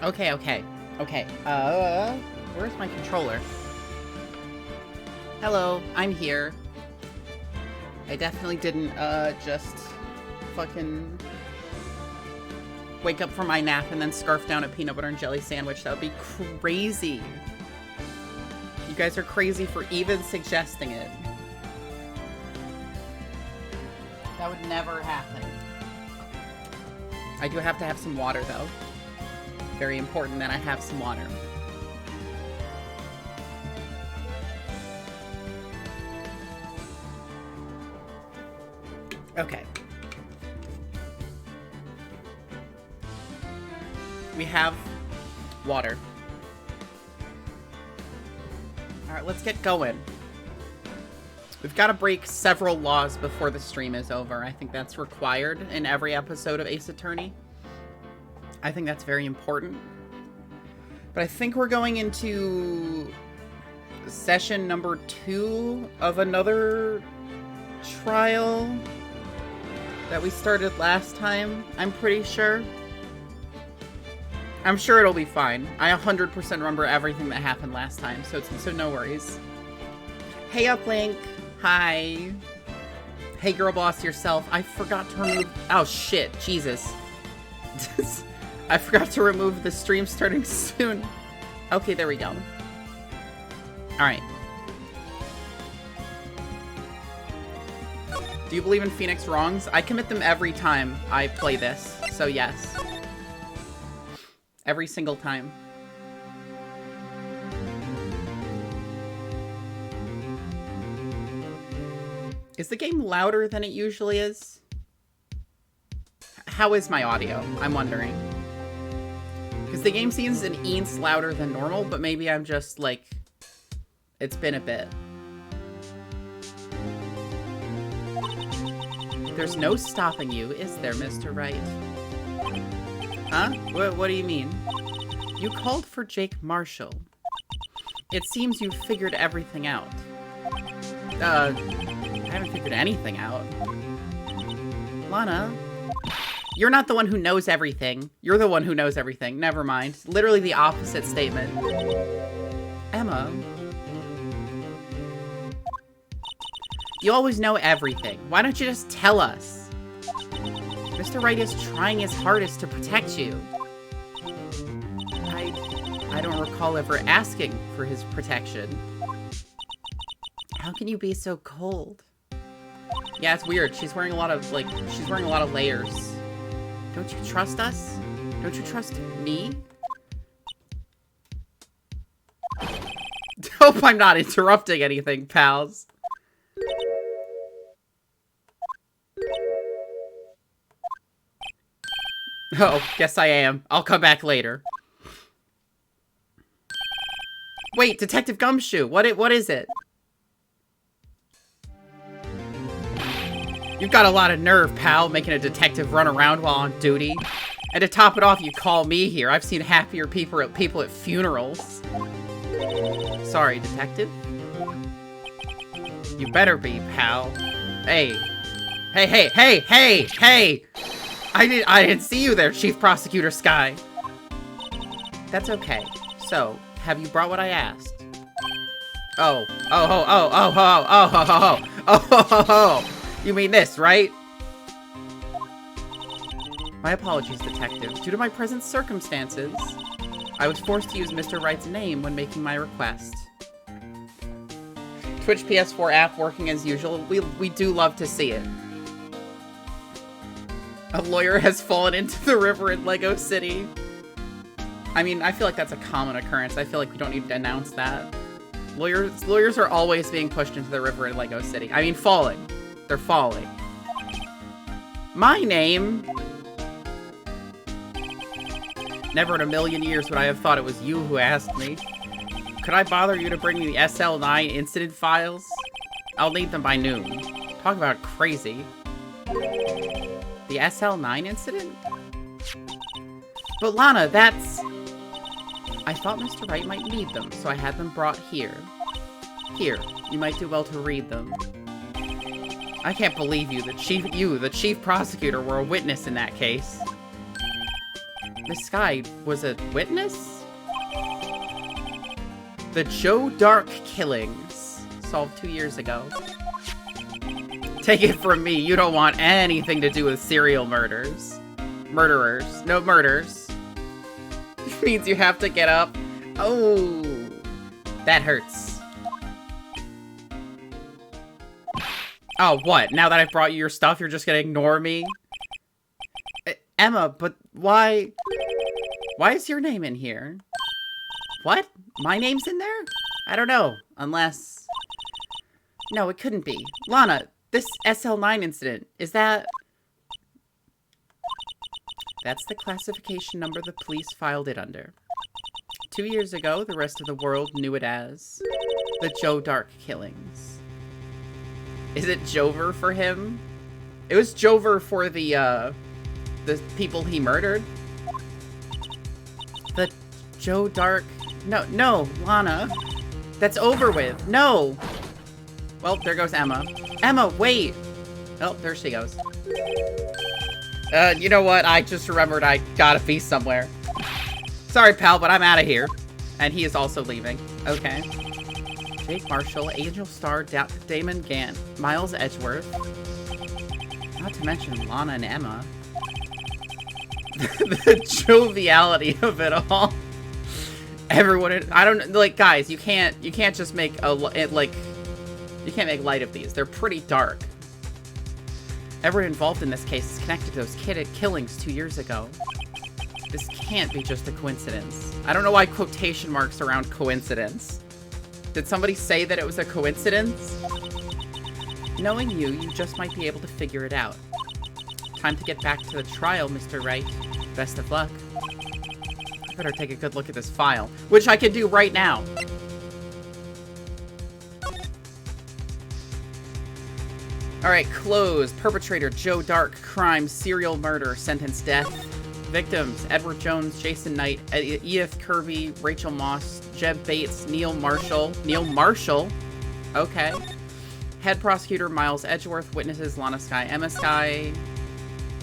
Okay, okay. Okay. Where's my controller? Hello, I'm here. I definitely didn't, just fucking wake up from my nap and then scarf down a peanut butter and jelly sandwich. That would be crazy. You guys are crazy for even suggesting it. That would never happen. I do have to have some water, though. Very important that I have some water. Okay. We have water. Alright, let's get going. We've got to break several laws before the stream is over. I think that's required in every episode of Ace Attorney. I think that's very important. But I think we're going into session number 2 of another trial that we started last time, I'm pretty sure. I'm sure it'll be fine. I 100% remember everything that happened last time, so no worries. Hey, Uplink. Hi. Hey, girl boss yourself. I forgot to remove... Oh, shit. Jesus. I forgot to remove the stream starting soon. Okay, there we go. Alright. Do you believe in Phoenix wrongs? I commit them every time I play this, so yes. Every single time. Is the game louder than it usually is? How is my audio? I'm wondering. Because the game seems an inch louder than normal, but maybe I'm just, like... It's been a bit. There's no stopping you, is there, Mr. Wright? Huh? What do you mean? You called for Jake Marshall. It seems you've figured everything out. I haven't figured anything out. Lana, you're not the one who knows everything. You're the one who knows everything. Never mind. Literally the opposite statement. Emma. You always know everything. Why don't you just tell us? Mr. Wright is trying his hardest to protect you. I don't recall ever asking for his protection. How can you be so cold? Yeah, it's weird. She's wearing a lot of, like, layers. Don't you trust us? Don't you trust me? Hope I'm not interrupting anything, pals. Oh, guess I am. I'll come back later. Wait, Detective Gumshoe, what is it? You've got a lot of nerve, pal, making a detective run around while on duty. And to top it off, you call me here. I've seen happier people at funerals. Sorry, detective. You better be, pal. Hey. Hey! I didn't see you there, Chief Prosecutor Sky. That's okay. So, have you brought what I asked? Oh. You mean this, right? My apologies, detective. Due to my present circumstances, I was forced to use Mr. Wright's name when making my request. Twitch PS4 app working as usual. We do love to see it. A lawyer has fallen into the river in Lego City. I mean, I feel like that's a common occurrence. I feel like we don't need to announce that. Lawyers are always being pushed into the river in Lego City. I mean, falling. They're falling. My name? Never in a million years would I have thought it was you who asked me. Could I bother you to bring me the SL9 incident files? I'll need them by noon. Talk about crazy. The SL9 incident? But Lana, that's... I thought Mr. Wright might need them, so I had them brought here. Here, you might do well to read them. I can't believe the chief prosecutor, were a witness in that case. Miss Sky was a witness? The Joe Dark killings. Solved 2 years ago. Take it from me, you don't want anything to do with serial murders. Murderers. No murders. Which means you have to get up. Oh, that hurts. Oh, what? Now that I've brought you your stuff, you're just gonna ignore me? Emma, but why? Why is your name in here? What? My name's in there? I don't know. Unless... No, it couldn't be. Lana, this SL9 incident, is that... That's the classification number the police filed it under. 2 years ago, the rest of the world knew it as the Joe Dark killings. Is it Jover for him? It was Jover for the people he murdered. The Joe Dark... No, Lana. That's over with. No! Well, there goes Emma. Emma, wait! Oh, there she goes. You know what? I just remembered I gotta be somewhere. Sorry, pal, but I'm out of here. And he is also leaving. Okay. Jake Marshall, Angel Star, Damon Gant, Miles Edgeworth. Not to mention Lana and Emma. The joviality of it all. Everyone, I don't, like, guys, you can't just make you can't make light of these. They're pretty dark. Everyone involved in this case is connected to those killings 2 years ago. This can't be just a coincidence. I don't know why quotation marks around coincidence. Did somebody say that it was a coincidence? Knowing you just might be able to figure it out. Time to get back to the trial, Mr. Wright. Best of luck. I better take a good look at this file, which I can do right now. Alright, close. Perpetrator, Joe Dark. Crime, serial murder, sentence, death. Victims, Edward Jones, Jason Knight, Edith Kirby, Rachel Moss, Jeb Bates, Neil Marshall. Neil Marshall? Okay. Head prosecutor, Miles Edgeworth. Witnesses, Lana Sky, Emma Sky.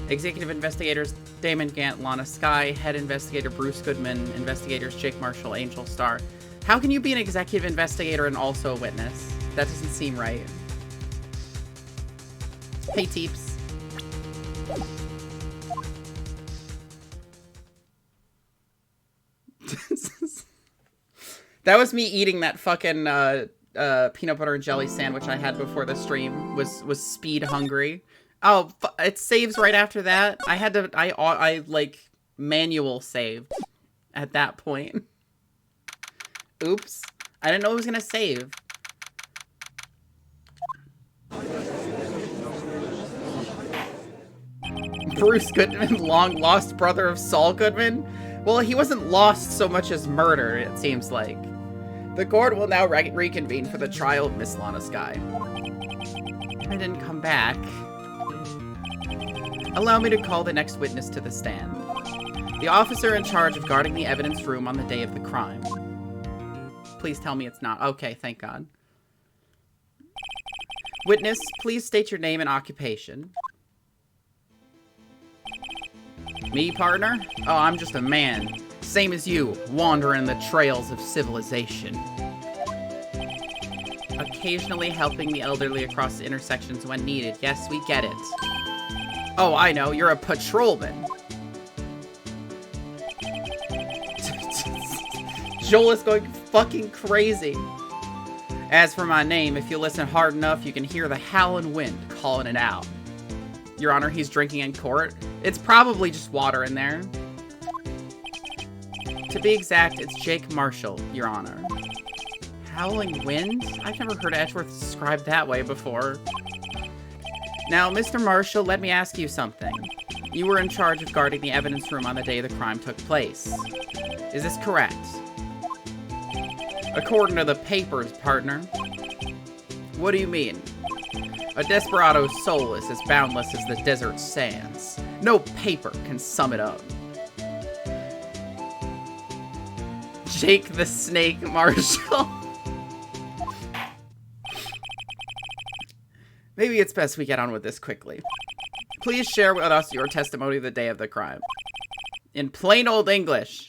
Executive investigators, Damon Gant, Lana Sky. Head investigator, Bruce Goodman. Investigators, Jake Marshall, Angel Star. How can you be an executive investigator and also a witness? That doesn't seem right. Hey, Teeps. That was me eating that fucking peanut butter and jelly sandwich I had before the stream. Was speed hungry. Oh, it saves right after that. I had to, I like manual saved at that point. Oops. I didn't know it was gonna save. Bruce Goodman, long lost brother of Saul Goodman? Well, he wasn't lost so much as murdered, it seems like. The court will now reconvene for the trial of Miss Lana Sky. I didn't come back. Allow me to call the next witness to the stand. The officer in charge of guarding the evidence room on the day of the crime. Please tell me it's not. Okay, thank God. Witness, please state your name and occupation. Me, partner? Oh, I'm just a man. Same as you, wandering the trails of civilization. Occasionally helping the elderly across intersections when needed. Yes, we get it. Oh, I know, you're a patrolman. Joel is going fucking crazy. As for my name, if you listen hard enough, you can hear the howling wind calling it out. Your Honor, he's drinking in court. It's probably just water in there. To be exact, it's Jake Marshall, Your Honor. Howling wind? I've never heard Edgeworth described that way before. Now, Mr. Marshall, let me ask you something. You were in charge of guarding the evidence room on the day the crime took place. Is this correct? According to the papers, partner. What do you mean? A desperado's soul is as boundless as the desert sands. No paper can sum it up. Jake the Snake Marshall. Maybe it's best we get on with this quickly. Please share with us your testimony the day of the crime. In plain old English.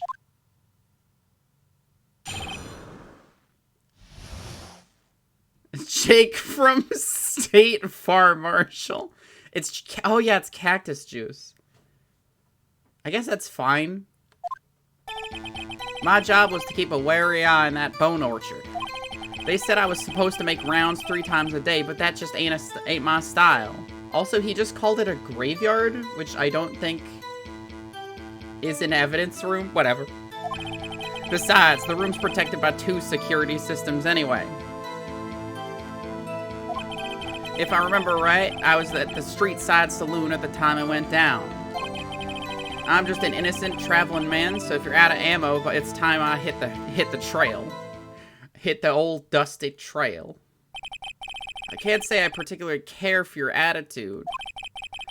Jake from State Farm Marshal. It's, oh yeah, it's cactus juice. I guess that's fine. My job was to keep a wary eye on that bone orchard. They said I was supposed to make rounds 3 times a day, but that just ain't my style. Also, he just called it a graveyard, which I don't think is an evidence room. Whatever. Besides, the room's protected by 2 security systems anyway. If I remember right, I was at the street side saloon at the time it went down. I'm just an innocent traveling man, so if you're out of ammo, but it's time I hit the trail. Hit the old dusty trail. I can't say I particularly care for your attitude.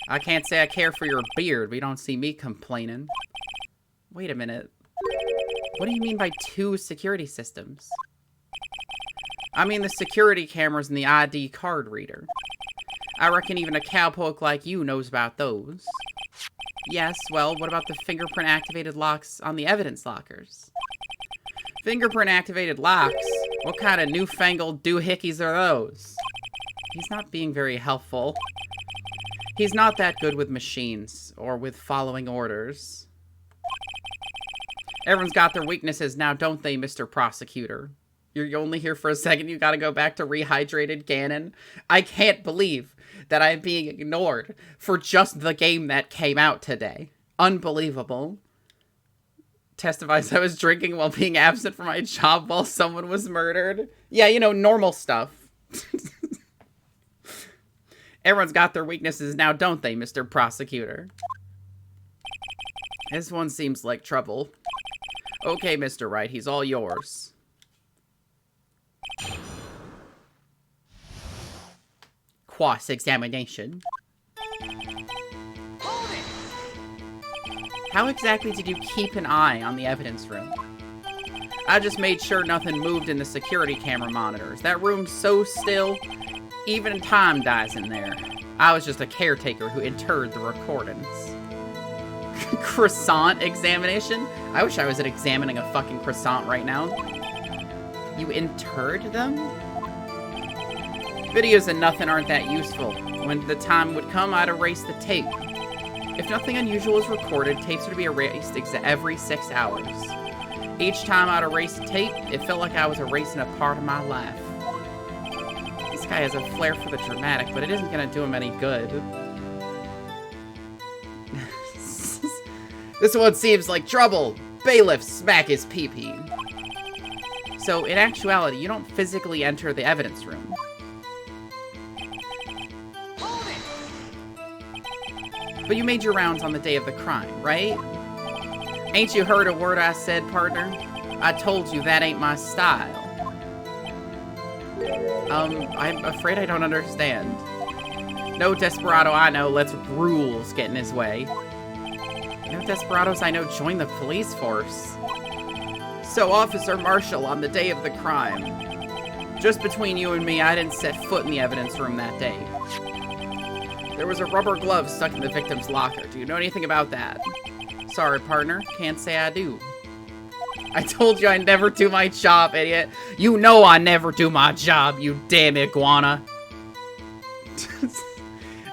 I can't say I care for your beard, but you don't see me complaining. Wait a minute. What do you mean by 2 security systems? I mean the security cameras and the ID card reader. I reckon even a cowpoke like you knows about those. Yes, well, what about the fingerprint-activated locks on the evidence lockers? Fingerprint-activated locks? What kind of newfangled doohickeys are those? He's not being very helpful. He's not that good with machines, or with following orders. Everyone's got their weaknesses now, don't they, Mr. Prosecutor? You're only here for a second, you gotta go back to rehydrated Ganon. I can't believe that I'm being ignored for just the game that came out today. Unbelievable. Testifies I was drinking while being absent from my job while someone was murdered. Yeah, you know, normal stuff. Everyone's got their weaknesses now, don't they, Mr. Prosecutor? This one seems like trouble. Okay, Mr. Wright, he's all yours. Cross-examination. How exactly did you keep an eye on the evidence room? I just made sure nothing moved in the security camera monitors. That room's so still, even time dies in there. I was just a caretaker who interred the recordings. Croissant examination? I wish I was examining a fucking croissant right now. You interred them? Videos and nothing aren't that useful. When the time would come, I'd erase the tape. If nothing unusual is recorded, tapes are to be erased every 6 hours. Each time I'd erase a tape, it felt like I was erasing a part of my life. This guy has a flair for the dramatic, but it isn't gonna do him any good. This one seems like trouble. Bailiff, smack his pee-pee. So, in actuality, you don't physically enter the evidence room. But you made your rounds on the day of the crime, right? Ain't you heard a word I said, partner? I told you that ain't my style. I'm afraid I don't understand. No desperado I know lets rules get in his way. No desperados I know join the police force. So, Officer Marshall, on the day of the crime, just between you and me, I didn't set foot in the evidence room that day. There was a rubber glove stuck in the victim's locker. Do you know anything about that? Sorry, partner. Can't say I do. I told you I never do my job, idiot. You know I never do my job, you damn iguana.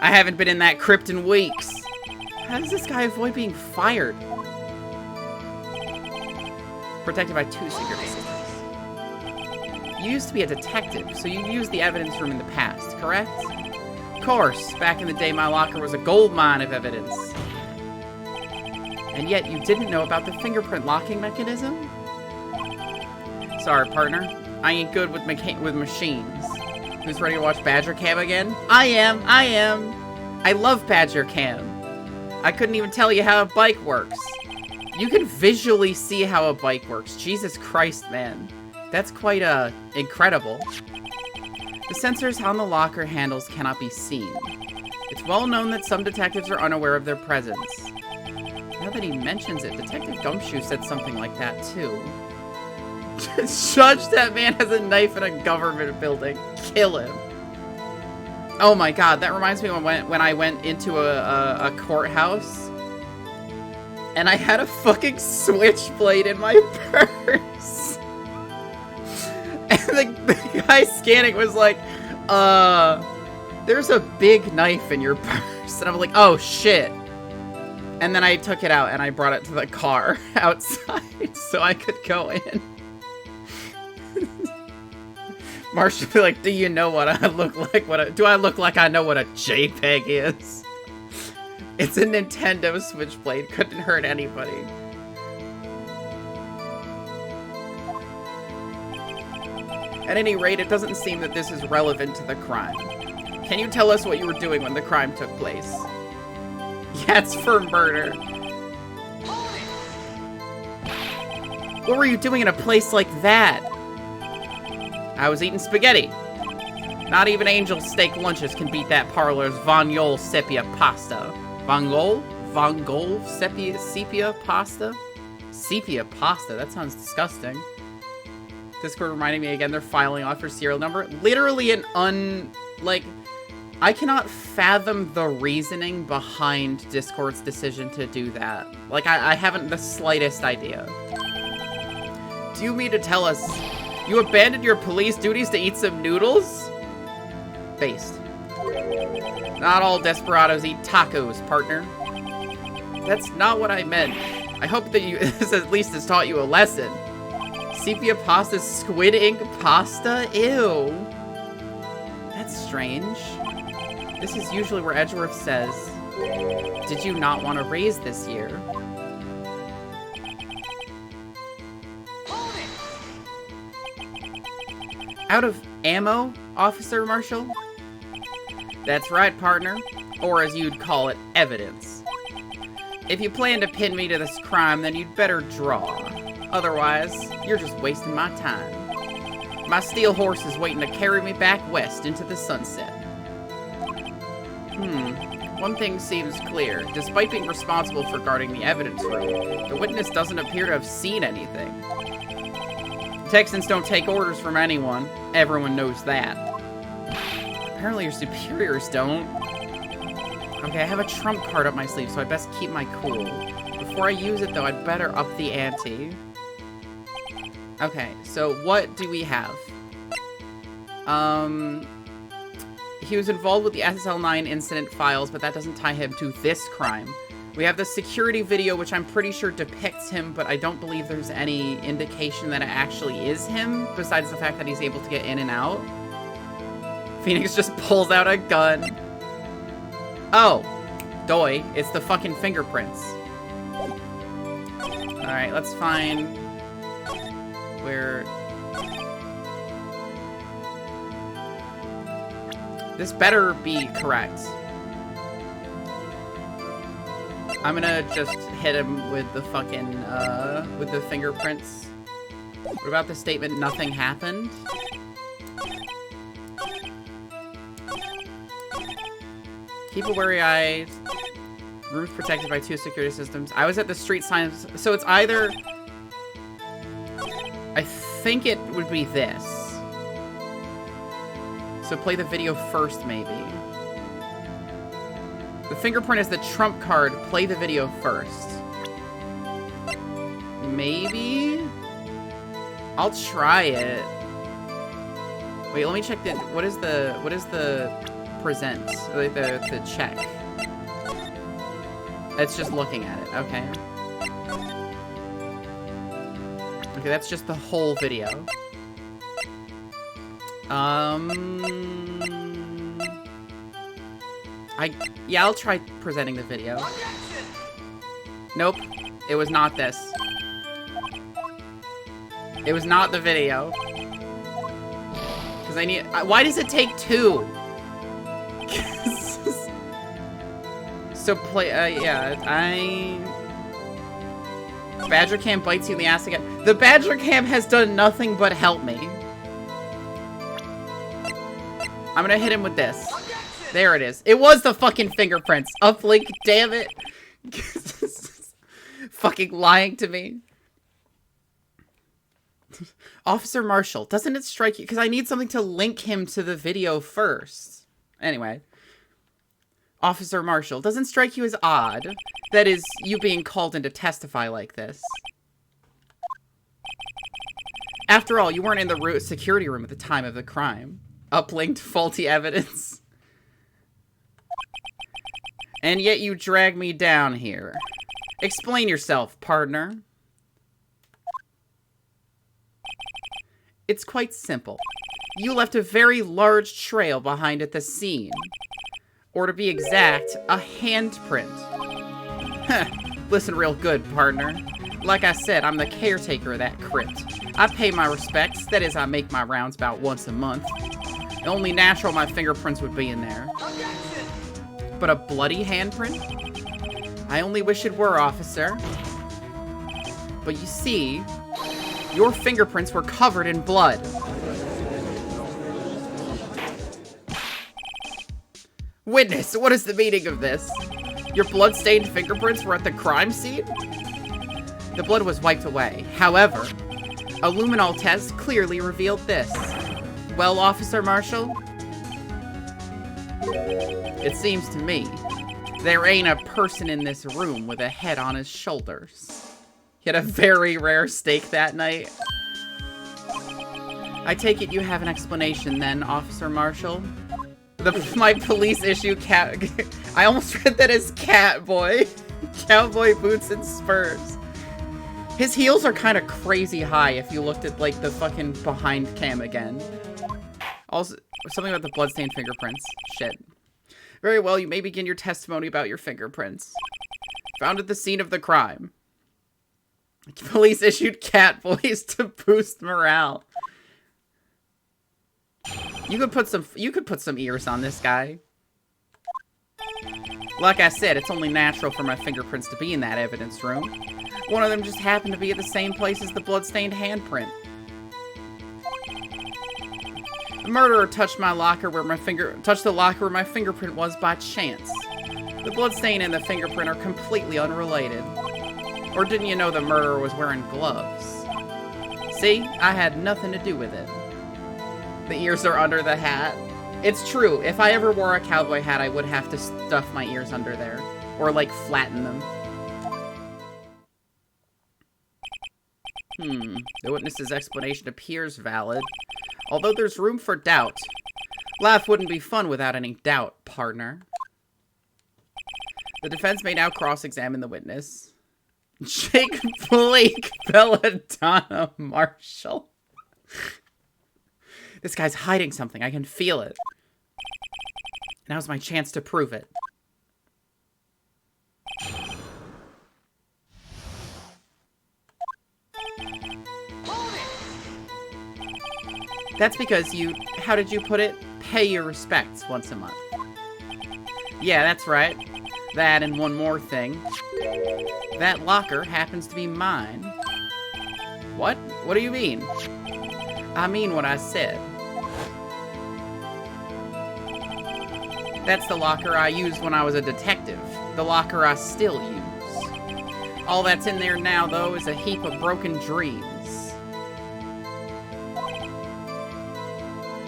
I haven't been in that crypt in weeks. How does this guy avoid being fired? Protected by 2 security systems. You used to be a detective, so you used the evidence room in the past, correct? Of course, back in the day my locker was a gold mine of evidence. And yet you didn't know about the fingerprint locking mechanism? Sorry, partner. I ain't good with machines. Who's ready to watch Badger Cam again? I am! I love Badger Cam. I couldn't even tell you how a bike works. You can visually see how a bike works. Jesus Christ, man. That's quite, incredible. The sensors on the locker handles cannot be seen. It's well known that some detectives are unaware of their presence. Now that he mentions it, Detective Gumshoe said something like that, too. Judge, that man has a knife in a government building. Kill him. Oh my god, that reminds me when I went into a courthouse. And I had a fucking switchblade in my purse. And the guy scanning was like, there's a big knife in your purse. And I'm like, oh shit. And then I took it out and I brought it to the car outside so I could go in. Marshall be like, do you know what I look like? Do I look like I know what a JPEG is? It's a Nintendo Switchblade. Couldn't hurt anybody. At any rate, it doesn't seem that this is relevant to the crime. Can you tell us what you were doing when the crime took place? Yeah, it's for murder. What were you doing in a place like that? I was eating spaghetti. Not even Angel steak lunches can beat that parlor's Vagnol sepia pasta. Vagnol? Vagnol sepia pasta? Sepia pasta? That sounds disgusting. Discord reminding me again they're filing off her serial number. Literally I cannot fathom the reasoning behind Discord's decision to do that. Like, I haven't the slightest idea. Do you mean to tell us you abandoned your police duties to eat some noodles? Based. Not all desperados eat tacos, partner. That's not what I meant. I hope that this at least has taught you a lesson. Sepia pasta, squid ink pasta? Ew. That's strange. This is usually where Edgeworth says, did you not want to raise this year? Out of ammo, Officer Marshall? That's right, partner. Or as you'd call it, evidence. If you plan to pin me to this crime, then you'd better draw. Otherwise, you're just wasting my time. My steel horse is waiting to carry me back west into the sunset. One thing seems clear. Despite being responsible for guarding the evidence room, the witness doesn't appear to have seen anything. Texans don't take orders from anyone. Everyone knows that. Apparently your superiors don't. Okay, I have a trump card up my sleeve, so I best keep my cool. Before I use it, though, I'd better up the ante. Okay, so what do we have? He was involved with the SSL-9 incident files, but that doesn't tie him to this crime. We have the security video, which I'm pretty sure depicts him, but I don't believe there's any indication that it actually is him, besides the fact that he's able to get in and out. Phoenix just pulls out a gun. Oh, doy, it's the fucking fingerprints. Alright, let's find where... This better be correct. I'm gonna just hit him with the fucking, with the fingerprints. What about the statement, nothing happened? Keep a wary eye. Rooms protected by 2 security systems. I was at the street signs, so it's either... I think it would be this. So play the video first, maybe. The fingerprint is the trump card. Play the video first. Maybe? I'll try it. Wait, let me check the... What is the present? Like the check. It's just looking at it. Okay. Okay, that's just the whole video. Yeah, I'll try presenting the video. Nope. It was not this. It was not the video. Because I need... Why does it take 2? So play... yeah, Badger Cam bites you in the ass again. The Badger Cam has done nothing but help me. I'm gonna hit him with this. There it is. It was the fucking fingerprints. Uplink, damn it. Fucking lying to me. Officer Marshall, doesn't it strike you? Because I need something to link him to the video first. Anyway. Officer Marshall, doesn't strike you as odd? That is, you being called in to testify like this. After all, you weren't in the security room at the time of the crime. Uplinked faulty evidence. And yet you drag me down here. Explain yourself, partner. It's quite simple. You left a very large trail behind at the scene. Or to be exact, a handprint. Listen real good, partner. Like I said, I'm the caretaker of that crypt. I pay my respects, that is, I make my rounds about once a month. Only natural my fingerprints would be in there. But a bloody handprint? I only wish it were, officer. But you see, your fingerprints were covered in blood. Witness, what is the meaning of this? Your blood-stained fingerprints were at the crime scene? The blood was wiped away. However, a luminol test clearly revealed this. Well, Officer Marshall? It seems to me there ain't a person in this room with a head on his shoulders. He had a very rare steak that night. I take it you have an explanation then, Officer Marshall? My police issue cat... I almost read that as Catboy. Cowboy boots and spurs. His heels are kind of crazy high if you looked at, like, the fucking behind cam again. Also, something about the bloodstained fingerprints. Shit. Very well, you may begin your testimony about your fingerprints. Found at the scene of the crime. Police issued cat boys to boost morale. You could put some ears on this guy. Like I said, it's only natural for my fingerprints to be in that evidence room. One of them just happened to be at the same place as the bloodstained handprint. The murderer touched the locker where my fingerprint was by chance. The bloodstain and the fingerprint are completely unrelated. Or didn't you know the murderer was wearing gloves? See, I had nothing to do with it. The ears are under the hat. It's true, if I ever wore a cowboy hat, I would have to stuff my ears under there. Or, like, flatten them. The witness's explanation appears valid. Although there's room for doubt. Life wouldn't be fun without any doubt, partner. The defense may now cross-examine the witness. Jake Blake Belladonna Marshall. This guy's hiding something. I can feel it. Now's my chance to prove it. That's because you, how did you put it? Pay your respects once a month. Yeah, that's right. That and one more thing. That locker happens to be mine. What? What do you mean? I mean what I said. That's the locker I used when I was a detective. The locker I still use. All that's in there now, though, is a heap of broken dreams.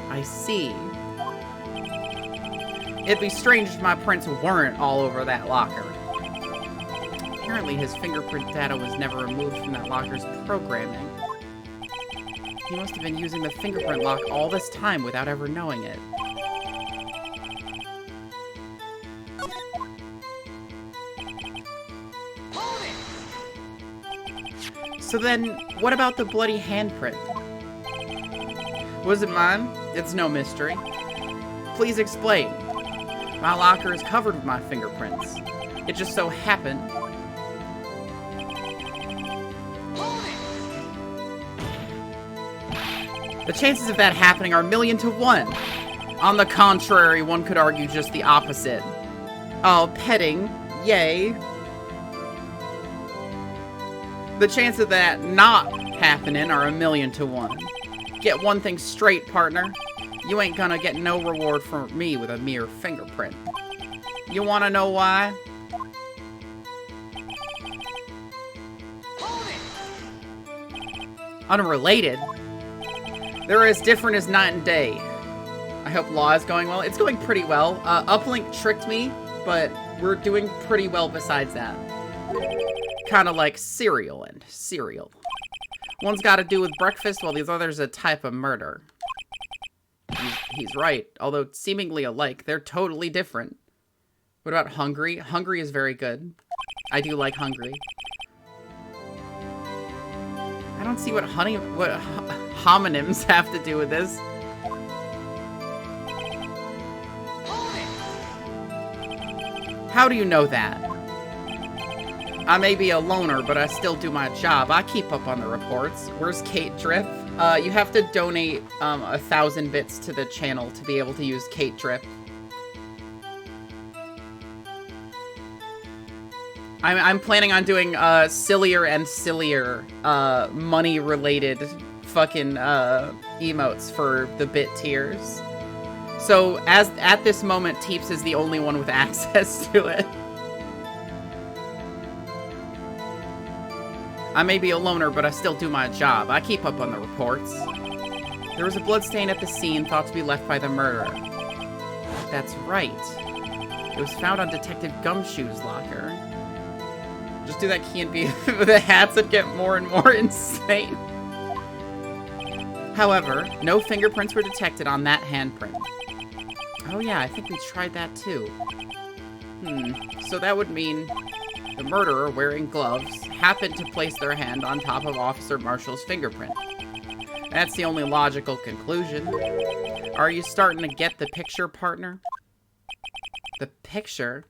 I see. It'd be strange if my prints weren't all over that locker. Apparently his fingerprint data was never removed from that locker's programming. He must have been using the fingerprint lock all this time without ever knowing it. So then, what about the bloody handprint? Was it mine? It's no mystery. Please explain. My locker is covered with my fingerprints. It just so happened. The chances of that happening are 1,000,000 to 1. On the contrary, one could argue just the opposite. Oh, petting. Yay. The chances of that not happening are 1,000,000 to 1. Get one thing straight, partner. You ain't gonna get no reward from me with a mere fingerprint. You wanna know why? Unrelated? They're as different as night and day. I hope law is going well. It's going pretty well. Uplink tricked me but we're doing pretty well besides that. Kind of like cereal and cereal. One's got to do with breakfast, while the other's a type of murder. He's right. Although seemingly alike, they're totally different. What about hungry? Hungry is very good. I do like hungry. I don't see what homonyms have to do with this. How do you know that? I may be a loner, but I still do my job. I keep up on the reports. Where's Kate Drip? You have to donate 1,000 bits to the channel to be able to use Kate Drip. I'm planning on doing sillier and sillier money-related fucking emotes for the bit tiers. So at this moment, Teeps is the only one with access to it. I may be a loner, but I still do my job. I keep up on the reports. There was a bloodstain at the scene thought to be left by the murderer. That's right. It was found on Detective Gumshoe's locker. Just do that key and be the hats that get more and more insane. However, no fingerprints were detected on that handprint. Oh yeah, I think we tried that too. So that would mean the murderer, wearing gloves, happened to place their hand on top of Officer Marshall's fingerprint. That's the only logical conclusion. Are you starting to get the picture, partner? The picture?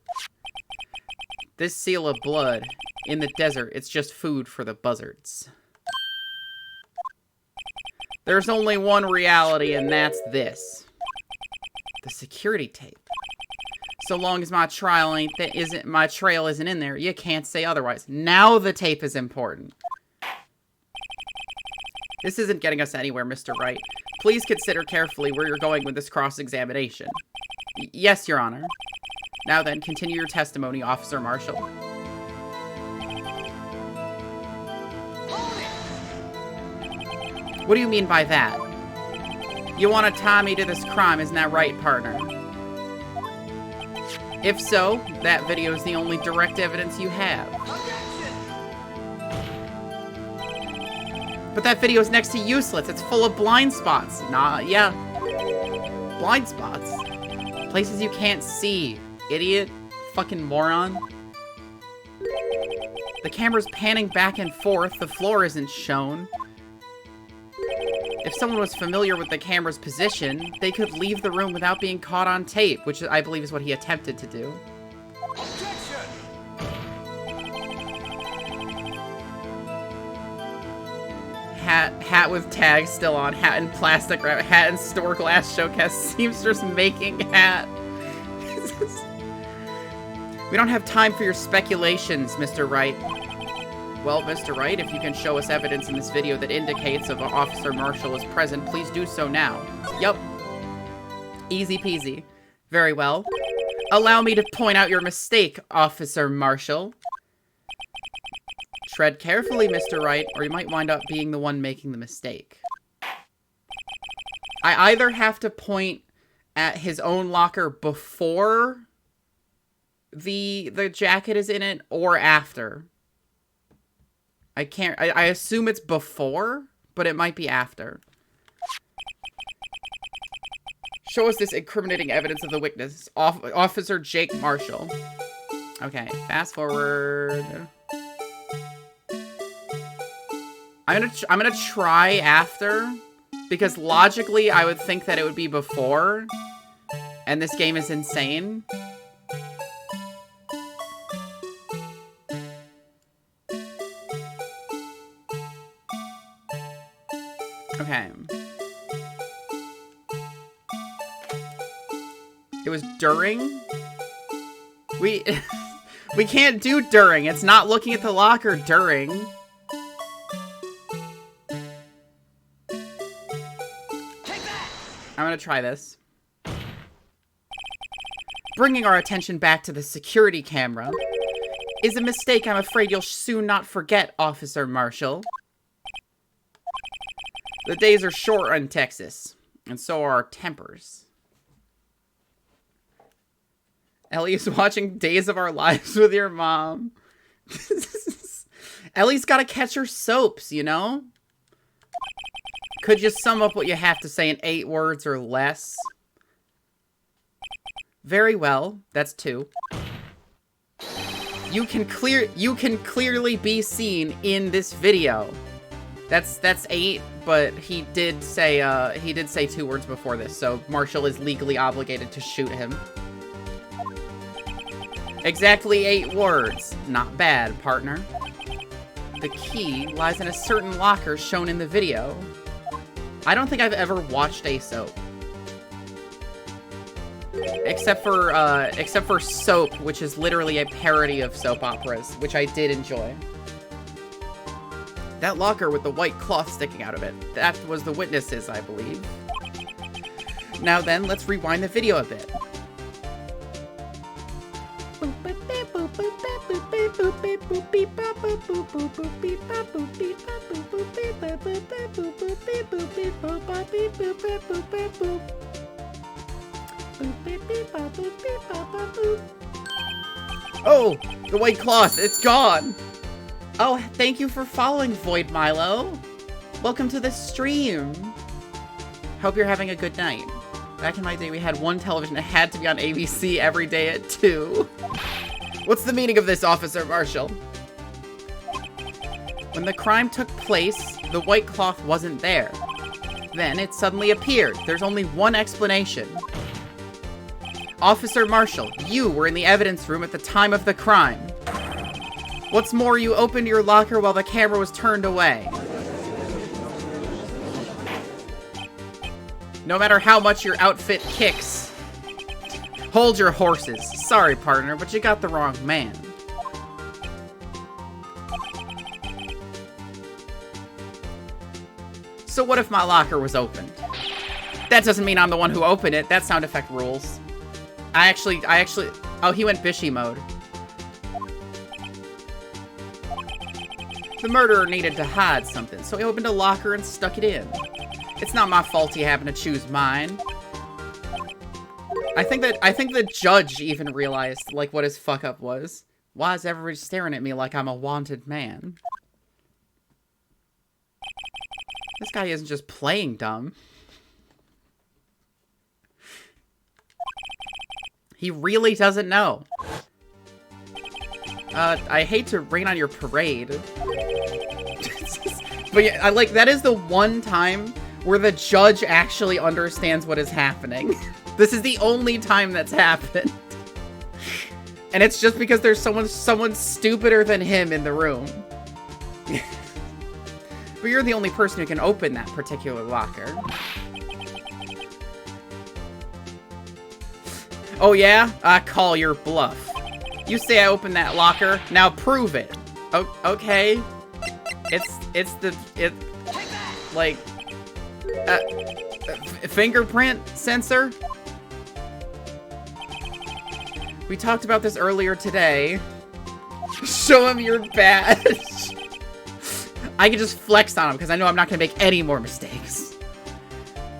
This seal of blood in the desert, it's just food for the buzzards. There's only one reality, and that's this. The security tape. So long as my trail isn't in there, you can't say otherwise. Now the tape is important. This isn't getting us anywhere, Mr. Wright. Please consider carefully where you're going with this cross-examination. Yes, Your Honor. Now then, continue your testimony, Officer Marshall. What do you mean by that? You want to tie me to this crime, isn't that right, partner? If so, that video is the only direct evidence you have. But that video is next to useless. It's full of blind spots. Yeah. Blind spots. Places you can't see. Idiot. Fucking moron. The camera's panning back and forth. The floor isn't shown. If someone was familiar with the camera's position, they could leave the room without being caught on tape, which I believe is what he attempted to do. Objection! Hat with tag still on. Hat in plastic wrap. Hat in store glass showcase. Seamstress making hat. We don't have time for your speculations, Mr. Wright. Well, Mr. Wright, if you can show us evidence in this video that indicates if Officer Marshall is present, please do so now. Yup. Easy peasy. Very well. Allow me to point out your mistake, Officer Marshall. Tread carefully, Mr. Wright, or you might wind up being the one making the mistake. I either have to point at his own locker before the jacket is in it, or after. I assume it's before, but it might be after. Show us this incriminating evidence of the witness. Officer Jake Marshall. Okay, fast forward. I'm gonna try after, because logically I would think that it would be before, and this game is insane. Okay. It was during? We can't do during. It's not looking at the locker during. I'm gonna try this. Bringing our attention back to the security camera is a mistake I'm afraid you'll soon not forget, Officer Marshall. The days are short in Texas, and so are our tempers. Ellie's watching Days of Our Lives with your mom. Ellie's gotta catch her soaps, you know? Could you sum up what you have to say in 8 words or less? Very well. That's 2. You can clearly be seen in this video. That's 8, but he did say 2 words before this, so Marshall is legally obligated to shoot him. Exactly 8 words. Not bad, partner. The key lies in a certain locker shown in the video. I don't think I've ever watched a soap. Except for Soap, which is literally a parody of soap operas, which I did enjoy. That locker with the white cloth sticking out of it. That was the witnesses, I believe. Now then, let's rewind the video a bit. Oh, the white cloth, it's gone. Oh, thank you for following, Void Milo. Welcome to the stream. Hope you're having a good night. Back in my day, we had one television. It had to be on ABC every day at 2. What's the meaning of this, Officer Marshall? When the crime took place, the white cloth wasn't there. Then it suddenly appeared. There's only one explanation. Officer Marshall, you were in the evidence room at the time of the crime. What's more, you opened your locker while the camera was turned away. No matter how much your outfit kicks. Hold your horses. Sorry, partner, but you got the wrong man. So what if my locker was opened? That doesn't mean I'm the one who opened it. That sound effect rules. I actually, oh, he went Bishy mode. The murderer needed to hide something, so he opened a locker and stuck it in. It's not my fault he happened to choose mine. I think the judge even realized, like, what his fuck up was. Why is everybody staring at me like I'm a wanted man? This guy isn't just playing dumb. He really doesn't know. I hate to rain on your parade. But yeah, that is the one time where the judge actually understands what is happening. This is the only time that's happened. And it's just because there's someone stupider than him in the room. But you're the only person who can open that particular locker. Oh yeah? I call your bluff. You say I opened that locker, now prove it. Oh, okay. Fingerprint sensor? We talked about this earlier today. Show him your badge. I can just flex on him because I know I'm not going to make any more mistakes.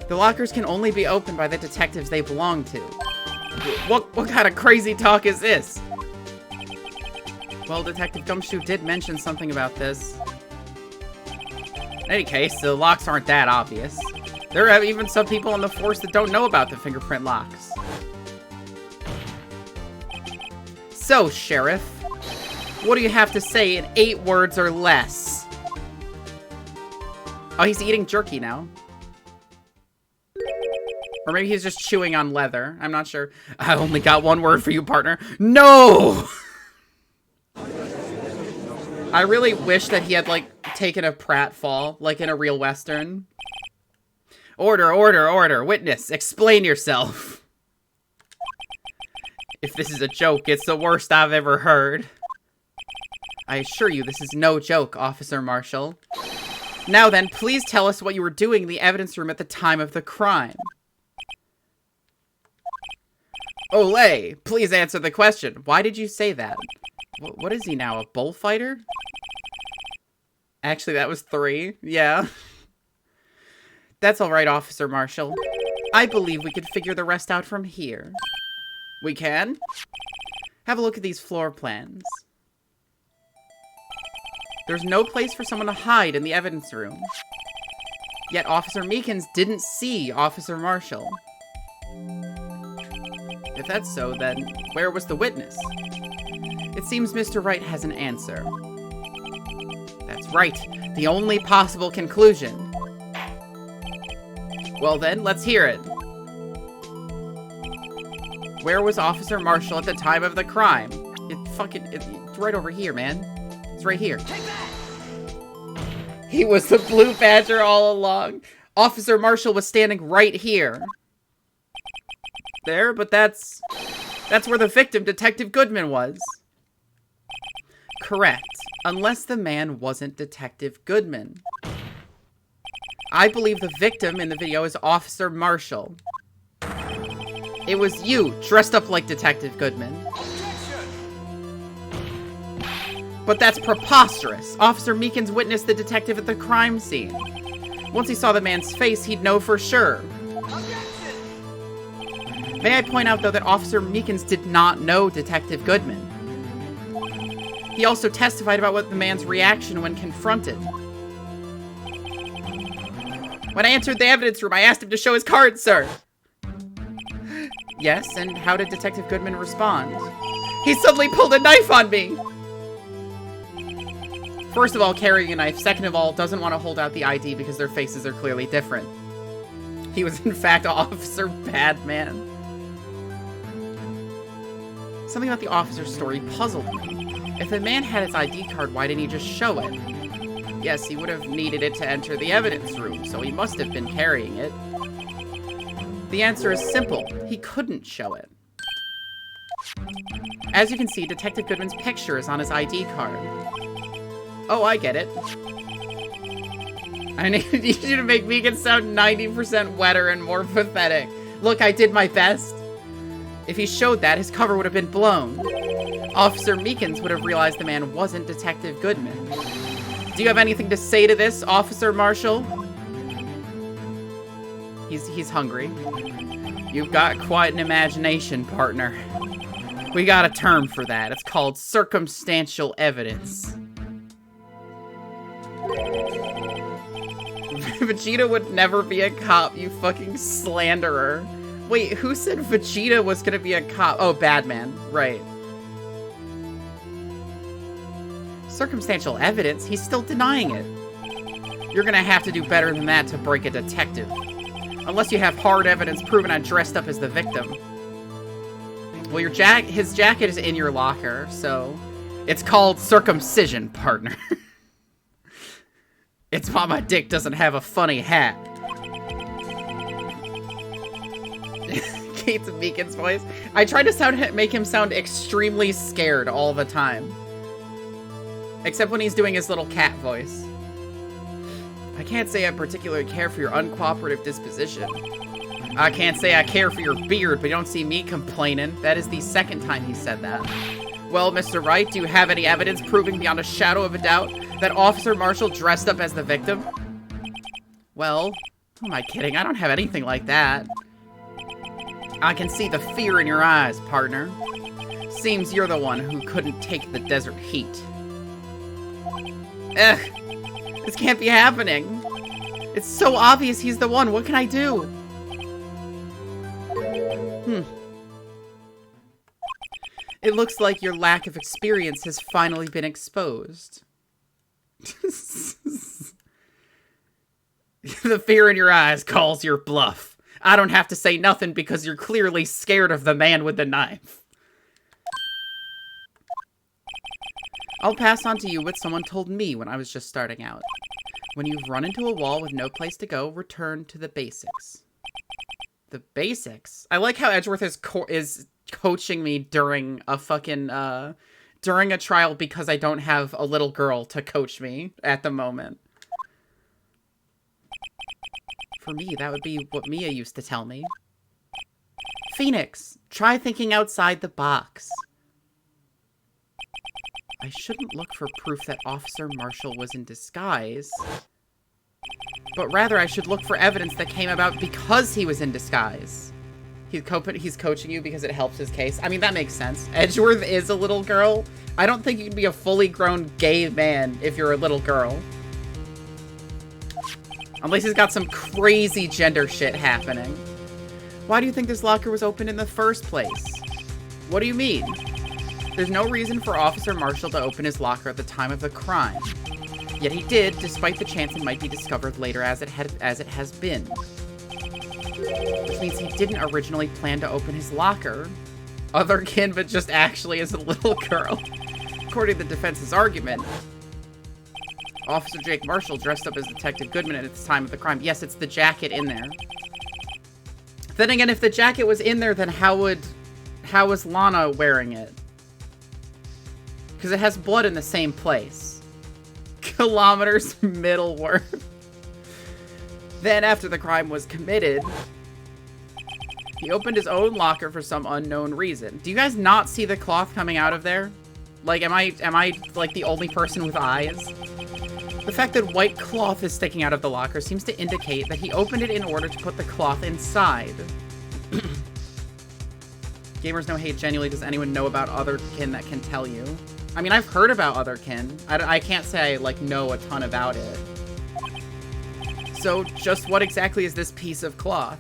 The lockers can only be opened by the detectives they belong to. What kind of crazy talk is this? Well, Detective Gumshoe did mention something about this. In any case, the locks aren't that obvious. There are even some people on the force that don't know about the fingerprint locks. So, Sheriff, what do you have to say in 8 words or less? Oh, he's eating jerky now. Or maybe he's just chewing on leather. I'm not sure. I only got 1 word for you, partner. No! I really wish that he had, like, taken a pratfall, like in a real Western. Order, order, order. Witness, explain yourself. If this is a joke, it's the worst I've ever heard. I assure you, this is no joke, Officer Marshall. Now then, please tell us what you were doing in the evidence room at the time of the crime. Olay, please answer the question. Why did you say that? What is he now, a bullfighter? Actually, that was 3. Yeah. That's alright, Officer Marshall. I believe we could figure the rest out from here. We can? Have a look at these floor plans. There's no place for someone to hide in the evidence room. Yet Officer Meekins didn't see Officer Marshall. If that's so, then where was the witness? It seems Mr. Wright has an answer. That's right. The only possible conclusion. Well then, let's hear it. Where was Officer Marshall at the time of the crime? It's right over here, man. It's right here. He was the Blue Badger all along. Officer Marshall was standing right here. There, but that's where the victim, Detective Goodman, was. Correct. Unless the man wasn't Detective Goodman. I believe the victim in the video is Officer Marshall. It was you, dressed up like Detective Goodman. But that's preposterous. Officer Meekins witnessed the detective at the crime scene. Once he saw the man's face, he'd know for sure. May I point out, though, that Officer Meekins did not know Detective Goodman. He also testified about what the man's reaction when confronted. When I entered the evidence room, I asked him to show his card, sir. Yes, and how did Detective Goodman respond? He suddenly pulled a knife on me! First of all, carrying a knife. Second of all, doesn't want to hold out the ID because their faces are clearly different. He was, in fact, Officer Badman. Something about the officer's story puzzled me. If the man had his ID card, why didn't he just show it? Yes, he would have needed it to enter the evidence room, so he must have been carrying it. The answer is simple. He couldn't show it. As you can see, Detective Goodman's picture is on his ID card. Oh, I get it. I need you to make Meekins sound 90% wetter and more pathetic. Look, I did my best. If he showed that, his cover would have been blown. Officer Meekins would have realized the man wasn't Detective Goodman. Do you have anything to say to this, Officer Marshall? He's hungry. You've got quite an imagination, partner. We got a term for that. It's called circumstantial evidence. Vegeta would never be a cop, you fucking slanderer. Wait, who said Vegeta was gonna be a cop? Oh, Badman, right. Circumstantial evidence? He's still denying it. You're gonna have to do better than that to break a detective. Unless you have hard evidence proving I dressed up as the victim. Well, his jacket is in your locker, so... It's called circumcision, partner. It's why my dick doesn't have a funny hat. Kate's Meekins' voice. I try to make him sound extremely scared all the time. Except when he's doing his little cat voice. I can't say I particularly care for your uncooperative disposition. I can't say I care for your beard, but you don't see me complaining. That is the second time he said that. Well, Mr. Wright, do you have any evidence proving beyond a shadow of a doubt that Officer Marshall dressed up as the victim? Well, who am I kidding? I don't have anything like that. I can see the fear in your eyes, partner. Seems you're the one who couldn't take the desert heat. Ugh, this can't be happening. It's so obvious he's the one. What can I do? It looks like your lack of experience has finally been exposed. The fear in your eyes calls your bluff. I don't have to say nothing because you're clearly scared of the man with the knife. I'll pass on to you what someone told me when I was just starting out. When you've run into a wall with no place to go, return to the basics. The basics? I like how Edgeworth is coaching me during a fucking, during a trial because I don't have a little girl to coach me at the moment. For me, that would be what Mia used to tell me. Phoenix, try thinking outside the box. I shouldn't look for proof that Officer Marshall was in disguise, but rather I should look for evidence that came about because he was in disguise. He's coaching you because it helps his case. I mean, that makes sense. Edgeworth is a little girl. I don't think you can be a fully grown gay man if you're a little girl. Unless he's got some crazy gender shit happening. Why do you think this locker was opened in the first place? What do you mean? There's no reason for Officer Marshall to open his locker at the time of the crime. Yet he did, despite the chance it might be discovered later as it has been. Which means he didn't originally plan to open his locker. Otherkin, but just actually as a little girl. According to the defense's argument, Officer Jake Marshall dressed up as Detective Goodman at the time of the crime. Yes, it's the jacket in there. Then again, if the jacket was in there, then how was Lana wearing it? Because it has blood in the same place. Kilometers Middleworth. Then, after the crime was committed, he opened his own locker for some unknown reason. Do you guys not see the cloth coming out of there? Like, am I like the only person with eyes? The fact that white cloth is sticking out of the locker seems to indicate that he opened it in order to put the cloth inside. Gamers No Hate genuinely, does anyone know about Otherkin that can tell you? I mean, I've heard about Otherkin. I can't say I, like, know a ton about it. So, just what exactly is this piece of cloth?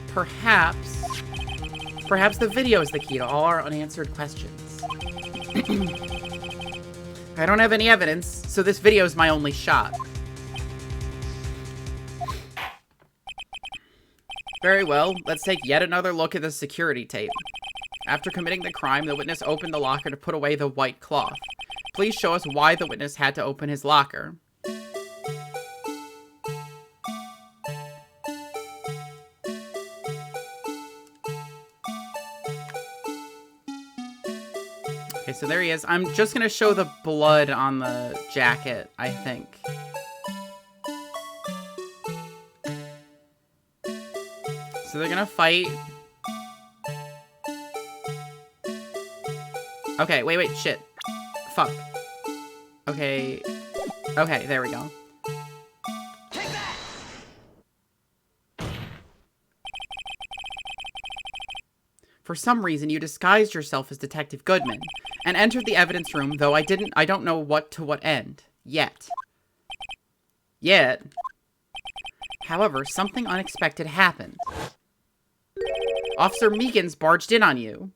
Perhaps the video is the key to all our unanswered questions. I don't have any evidence, so this video is my only shot. Very well, let's take yet another look at the security tape. After committing the crime, the witness opened the locker to put away the white cloth. Please show us why the witness had to open his locker. Okay, so there he is. I'm just gonna show the blood on the jacket, I think. So they're gonna fight. Okay, wait, shit. Fuck. Okay. Okay, there we go. Take that! For some reason, you disguised yourself as Detective Goodman and entered the evidence room, though I don't know to what end. Yet. However, something unexpected happened. Officer Meekins barged in on you.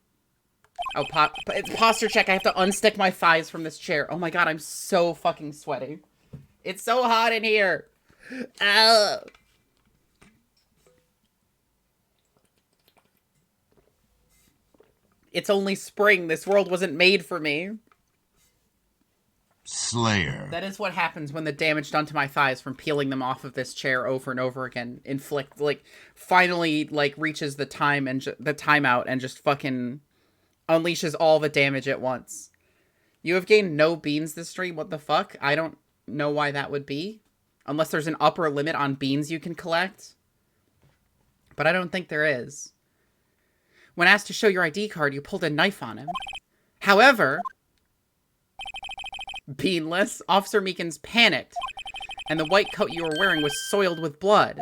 Oh, it's posture check. I have to unstick my thighs from this chair. Oh my god, I'm so fucking sweaty. It's so hot in here. Ow. It's only spring. This world wasn't made for me. Slayer. That is what happens when the damage done to my thighs from peeling them off of this chair over and over again finally reaches the time and the timeout and just fucking unleashes all the damage at once. You have gained no beans this stream. What the fuck? I don't know why that would be. Unless there's an upper limit on beans you can collect. But I don't think there is. When asked to show your ID card, you pulled a knife on him. However, beanless, Officer Meekins panicked, and the white coat you were wearing was soiled with blood.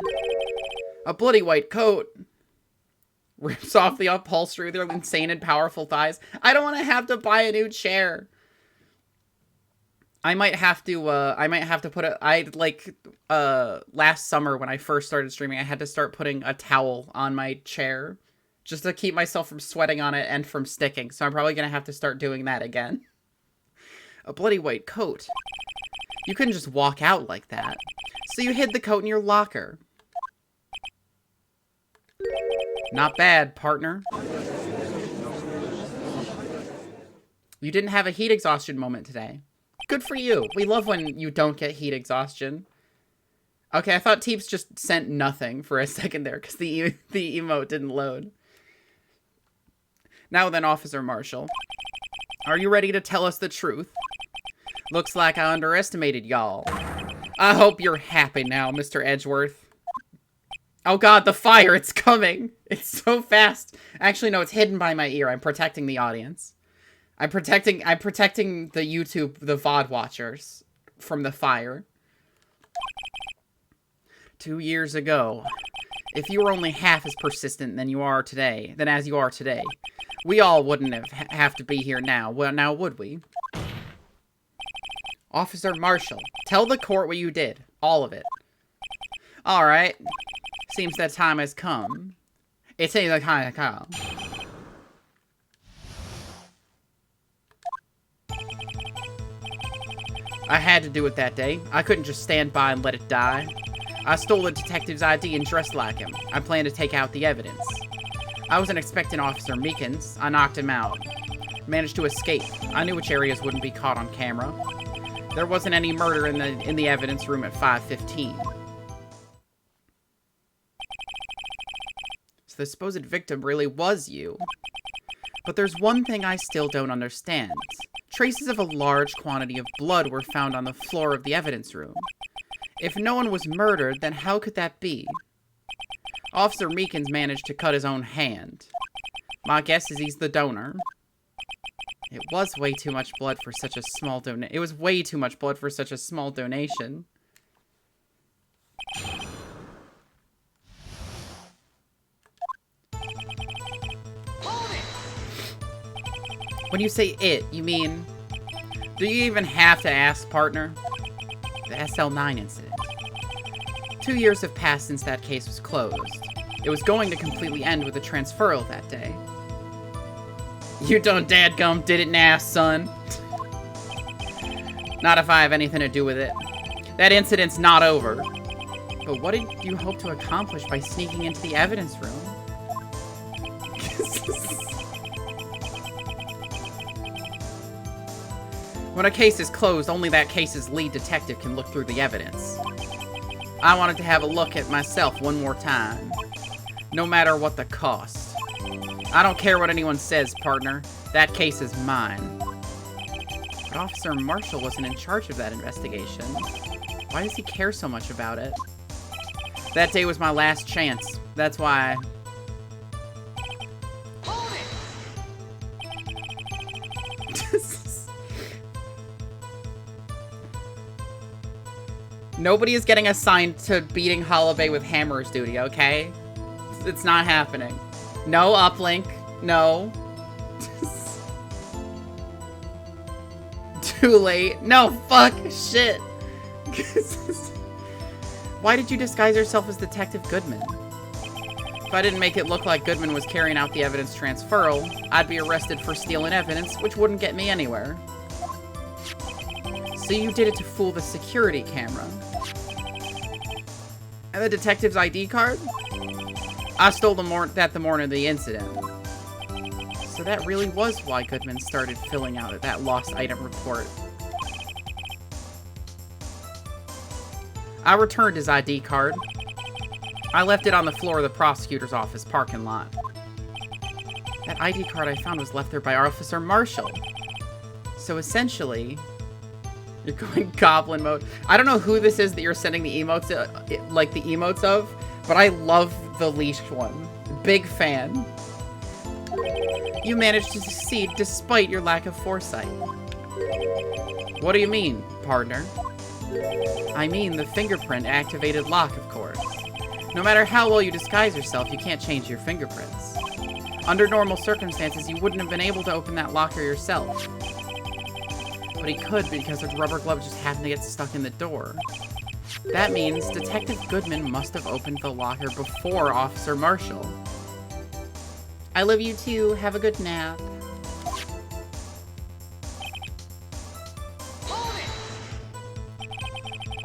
A bloody white coat rips off the upholstery with their insane and powerful thighs. I don't want to have to buy a new chair. I might have to put last summer when I first started streaming, I had to start putting a towel on my chair just to keep myself from sweating on it and from sticking. So I'm probably going to have to start doing that again. A bloody white coat. You couldn't just walk out like that. So you hid the coat in your locker. Not bad, partner. You didn't have a heat exhaustion moment today. Good for you. We love when you don't get heat exhaustion. Okay, I thought Teeps just sent nothing for a second there because the emote didn't load. Now then, Officer Marshall. Are you ready to tell us the truth? Looks like I underestimated y'all. I hope you're happy now, Mr. Edgeworth. Oh god, the fire, it's coming. It's so fast. Actually, no, it's hidden by my ear. I'm protecting the audience. I'm protecting the YouTube, the VOD watchers from the fire. 2 years ago, If you were only half as persistent than as you are today, we all wouldn't have to be here now. Well, now would we? Officer Marshall, tell the court what you did. All of it. All right. Seems that time has come. It seems like time has come. I had to do it that day. I couldn't just stand by and let it die. I stole the detective's ID and dressed like him. I planned to take out the evidence. I wasn't expecting Officer Meekins. I knocked him out. Managed to escape. I knew which areas wouldn't be caught on camera. There wasn't any murder in the evidence room at 5:15. So the supposed victim really was you. But there's one thing I still don't understand. Traces of a large quantity of blood were found on the floor of the evidence room. If no one was murdered, then how could that be? Officer Meekins managed to cut his own hand. My guess is he's the donor. It was way too much blood for such a small donation. It was way too much blood for such a small donation. When you say it, you mean... Do you even have to ask, partner? The SL9 incident. 2 years have passed since that case was closed. It was going to completely end with a transferal that day. You done dadgum did it now, son. Not if I have anything to do with it. That incident's not over. But what did you hope to accomplish by sneaking into the evidence room? When a case is closed, only that case's lead detective can look through the evidence. I wanted to have a look at myself one more time. No matter what the cost. I don't care what anyone says, partner. That case is mine. But Officer Marshall wasn't in charge of that investigation. Why does he care so much about it? That day was my last chance. That's why... Nobody is getting assigned to beating Holloway with hammers duty, okay? It's not happening. No uplink. No. Too late. No, fuck. Shit. Why did you disguise yourself as Detective Goodman? If I didn't make it look like Goodman was carrying out the evidence transferal, I'd be arrested for stealing evidence, which wouldn't get me anywhere. So you did it to fool the security camera. And the detective's ID card? I stole that the morning of the incident. So that really was why Goodman started filling out that lost item report. I returned his ID card. I left it on the floor of the prosecutor's office parking lot. That ID card I found was left there by Officer Marshall. So essentially... You're going goblin mode. I don't know who this is that you're sending the emotes, like the emotes of, but I love the leashed one. Big fan. You managed to succeed despite your lack of foresight. What do you mean, partner? I mean the fingerprint activated lock, of course. No matter how well you disguise yourself, you can't change your fingerprints. Under normal circumstances, you wouldn't have been able to open that locker yourself. But he could because the rubber glove just happened to get stuck in the door. That means Detective Goodman must have opened the locker before Officer Marshall. I love you too. Have a good nap.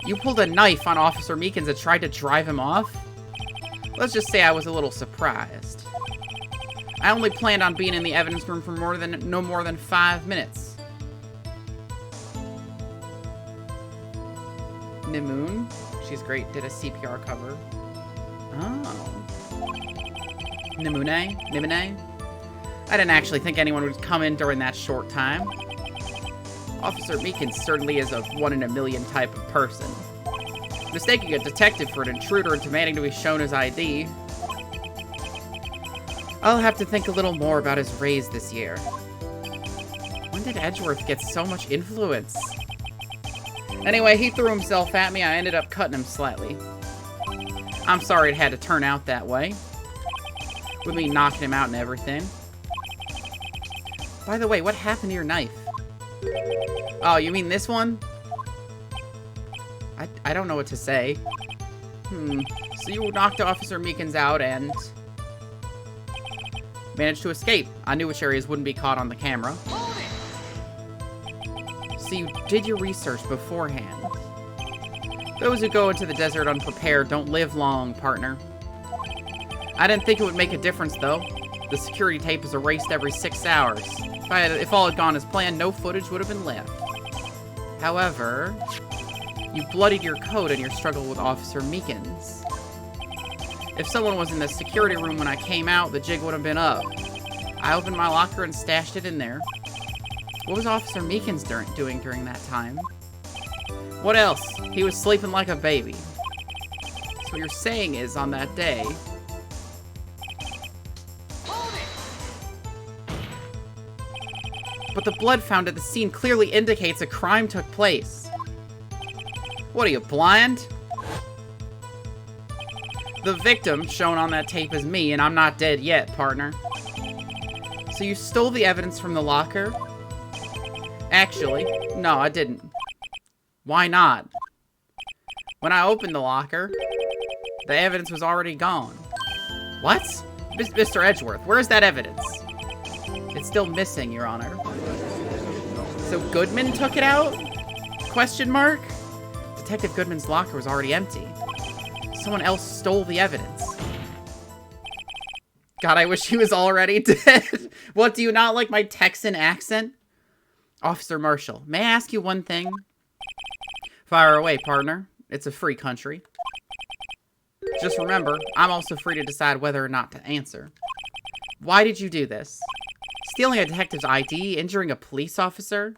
You pulled a knife on Officer Meekins and tried to drive him off? Let's just say I was a little surprised. I only planned on being in the evidence room for no more than 5 minutes. Nimoon. She's great. Did a CPR cover. Oh. Nimune? I didn't actually think anyone would come in during that short time. Officer Meekins certainly is a 1 in a million type of person. Mistaking a detective for an intruder and demanding to be shown his ID. I'll have to think a little more about his raise this year. When did Edgeworth get so much influence? Anyway, he threw himself at me. I ended up cutting him slightly. I'm sorry it had to turn out that way. With me knocking him out and everything. By the way, what happened to your knife? Oh, you mean this one? I don't know what to say. So you knocked Officer Meekins out and managed to escape. I knew which areas wouldn't be caught on the camera. So you did your research beforehand. Those who go into the desert unprepared don't live long, partner. I didn't think it would make a difference, though. The security tape is erased every 6 hours. If all had gone as planned, no footage would have been left. However, you bloodied your coat in your struggle with Officer Meekins. If someone was in the security room when I came out, the jig would have been up. I opened my locker and stashed it in there. What was Officer Meekins doing during that time? What else? He was sleeping like a baby. So what you're saying is, on that day... But the blood found at the scene clearly indicates a crime took place. What are you, blind? The victim shown on that tape is me, and I'm not dead yet, partner. So you stole the evidence from the locker? Actually, no, I didn't. Why not? When I opened the locker, the evidence was already gone. What? Mr. Edgeworth, where's that evidence? It's still missing, Your Honor. So Goodman took it out? Question mark? Detective Goodman's locker was already empty. Someone else stole the evidence. God, I wish he was already dead. What, do you not like my Texan accent? Officer Marshall, may I ask you one thing? Fire away, partner. It's a free country. Just remember, I'm also free to decide whether or not to answer. Why did you do this? Stealing a detective's ID? Injuring a police officer?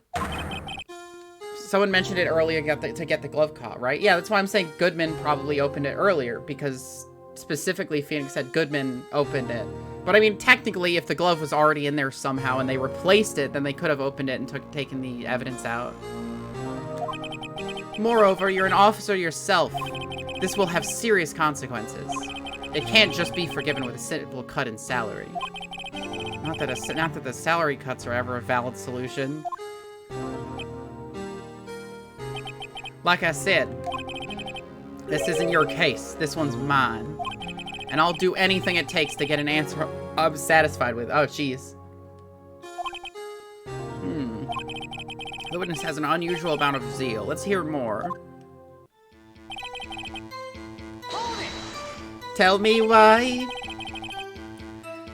Someone mentioned it earlier to get the glove caught, right? Yeah, that's why I'm saying Goodman probably opened it earlier, because specifically Phoenix said Goodman opened it. But I mean, technically, if the glove was already in there somehow and they replaced it, then they could have opened it and taken the evidence out. Moreover, you're an officer yourself. This will have serious consequences. It can't just be forgiven with a simple cut in salary. Not that the salary cuts are ever a valid solution. Like I said, this isn't your case. This one's mine. And I'll do anything it takes to get an answer I'm satisfied with. Oh, jeez. The witness has an unusual amount of zeal. Let's hear more. Tell me why.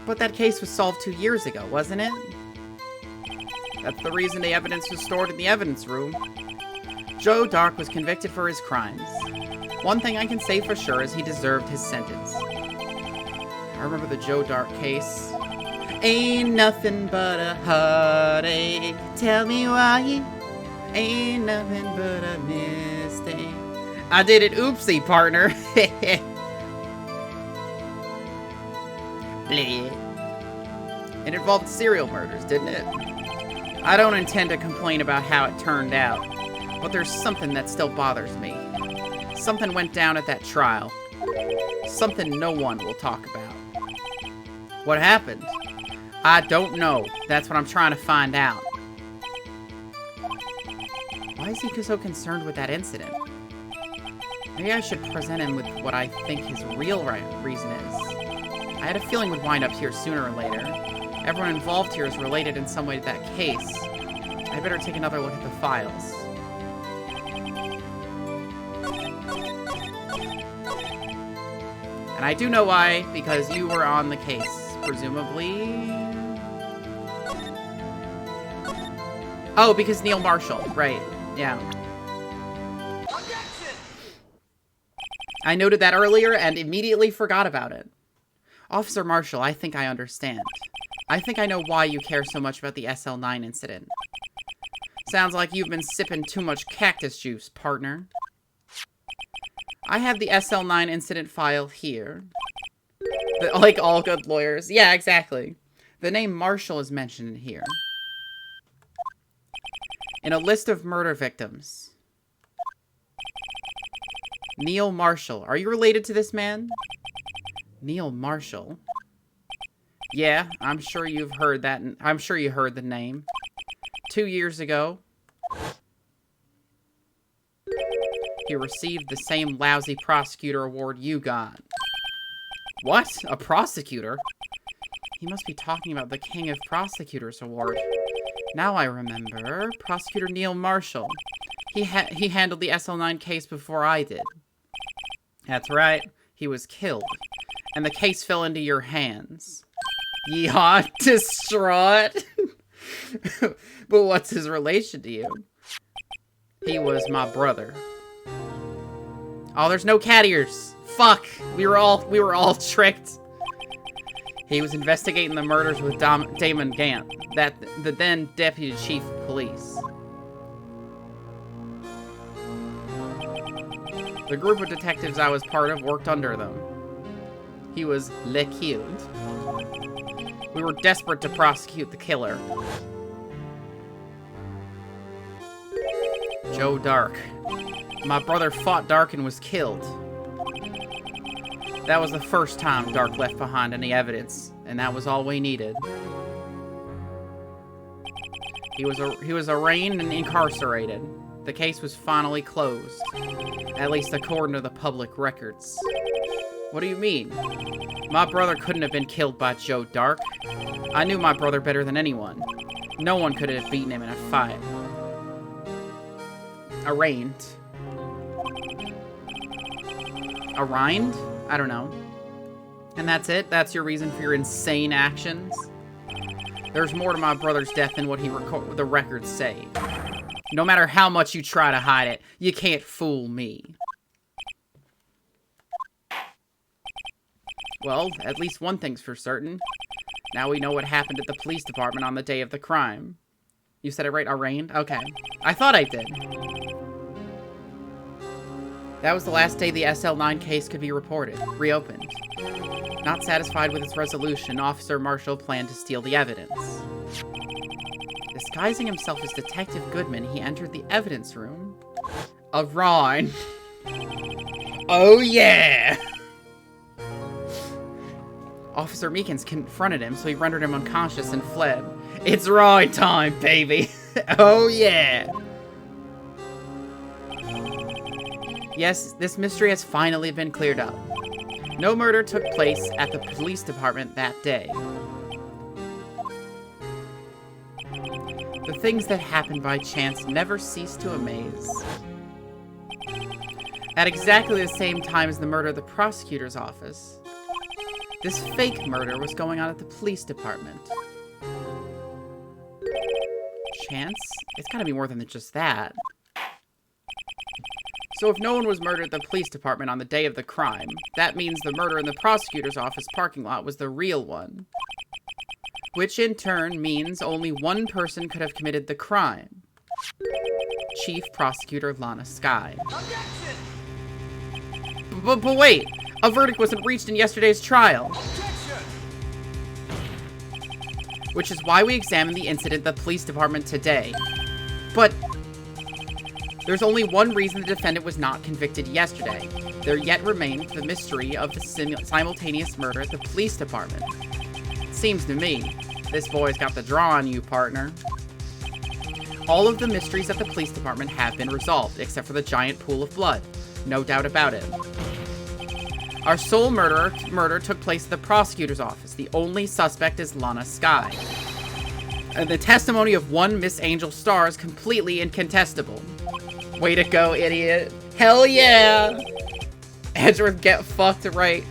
But that case was solved 2 years ago, wasn't it? That's the reason the evidence was stored in the evidence room. Joe Dark was convicted for his crimes. One thing I can say for sure is he deserved his sentence. I remember the Joe Dark case. Ain't nothing but a heartache. Tell me why. Ain't nothing but a mistake. I did it oopsie, partner. Bleh. It involved serial murders, didn't it? I don't intend to complain about how it turned out, but there's something that still bothers me. Something went down at that trial. Something no one will talk about. What happened? I don't know. That's what I'm trying to find out. Why is he so concerned with that incident? Maybe I should present him with what I think his real reason is. I had a feeling we'd wind up here sooner or later. Everyone involved here is related in some way to that case. I'd better take another look at the files. And I do know why, because you were on the case, presumably. Oh, because Neil Marshall, right, yeah. I noted that earlier and immediately forgot about it. Officer Marshall, I think I understand. I think I know why you care so much about the SL9 incident. Sounds like you've been sipping too much cactus juice, partner. I have the SL9 incident file here. Like all good lawyers. Yeah, exactly. The name Marshall is mentioned here. In a list of murder victims. Neil Marshall. Are you related to this man? Neil Marshall. Yeah, I'm sure you've heard that. I'm sure you heard the name. 2 years ago, he received the same lousy prosecutor award you got. What? A prosecutor? He must be talking about the King of Prosecutors Award. Now I remember. Prosecutor Neil Marshall. He handled the SL9 case before I did. That's right. He was killed. And the case fell into your hands. Yeehaw, distraught. But what's his relation to you? He was my brother. Oh, there's no cat ears. Fuck. We were all tricked. He was investigating the murders with Damon Gant, the then deputy chief of police. The group of detectives I was part of worked under them. He was Le Killed. We were desperate to prosecute the killer. Joe Dark. My brother fought Dark and was killed. That was the first time Dark left behind any evidence, and that was all we needed. He was arraigned and incarcerated. The case was finally closed, at least according to the public records. What do you mean? My brother couldn't have been killed by Joe Dark. I knew my brother better than anyone. No one could have beaten him in a fight. Arraigned. Arraigned? I don't know. And that's it? That's your reason for your insane actions? There's more to my brother's death than what the records say. No matter how much you try to hide it, you can't fool me. Well, at least one thing's for certain. Now we know what happened at the police department on the day of the crime. You said it right, arraigned? Okay. I thought I did. That was the last day the SL9 case could be reopened. Not satisfied with its resolution, Officer Marshall planned to steal the evidence. Disguising himself as Detective Goodman, he entered the evidence room of Ron. Oh yeah! Officer Meekins confronted him, so he rendered him unconscious and fled. It's Ron time, baby! Oh yeah! Yes, this mystery has finally been cleared up. No murder took place at the police department that day. The things that happen by chance never cease to amaze. At exactly the same time as the murder of the prosecutor's office, this fake murder was going on at the police department. Chance? It's gotta be more than just that. So if no one was murdered at the police department on the day of the crime, that means the murder in the prosecutor's office parking lot was the real one. Which in turn means only one person could have committed the crime. Chief Prosecutor Lana Skye. But wait! A verdict wasn't reached in yesterday's trial! Which is why we examined the incident at the police department today. But there's only one reason the defendant was not convicted yesterday. There yet remained the mystery of the simultaneous murder at the police department. Seems to me, this boy's got the draw on you, partner. All of the mysteries at the police department have been resolved, except for the giant pool of blood. No doubt about it. Our sole murder took place at the prosecutor's office. The only suspect is Lana Skye. And the testimony of one Miss Angel Star is completely incontestable. Way to go, idiot. Hell yeah! Edgeworth, get fucked right.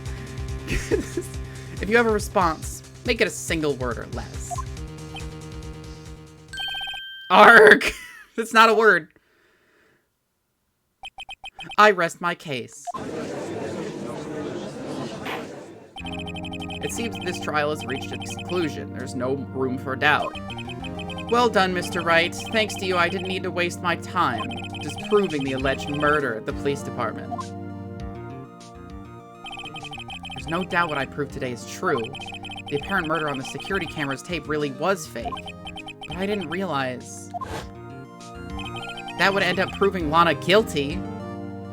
If you have a response, make it a single word or less. Arg! That's not a word. I rest my case. It seems this trial has reached its conclusion. There's no room for doubt. Well done, Mr. Wright. Thanks to you, I didn't need to waste my time disproving the alleged murder at the police department. There's no doubt what I proved today is true. The apparent murder on the security camera's tape really was fake. But I didn't realize that would end up proving Lana guilty.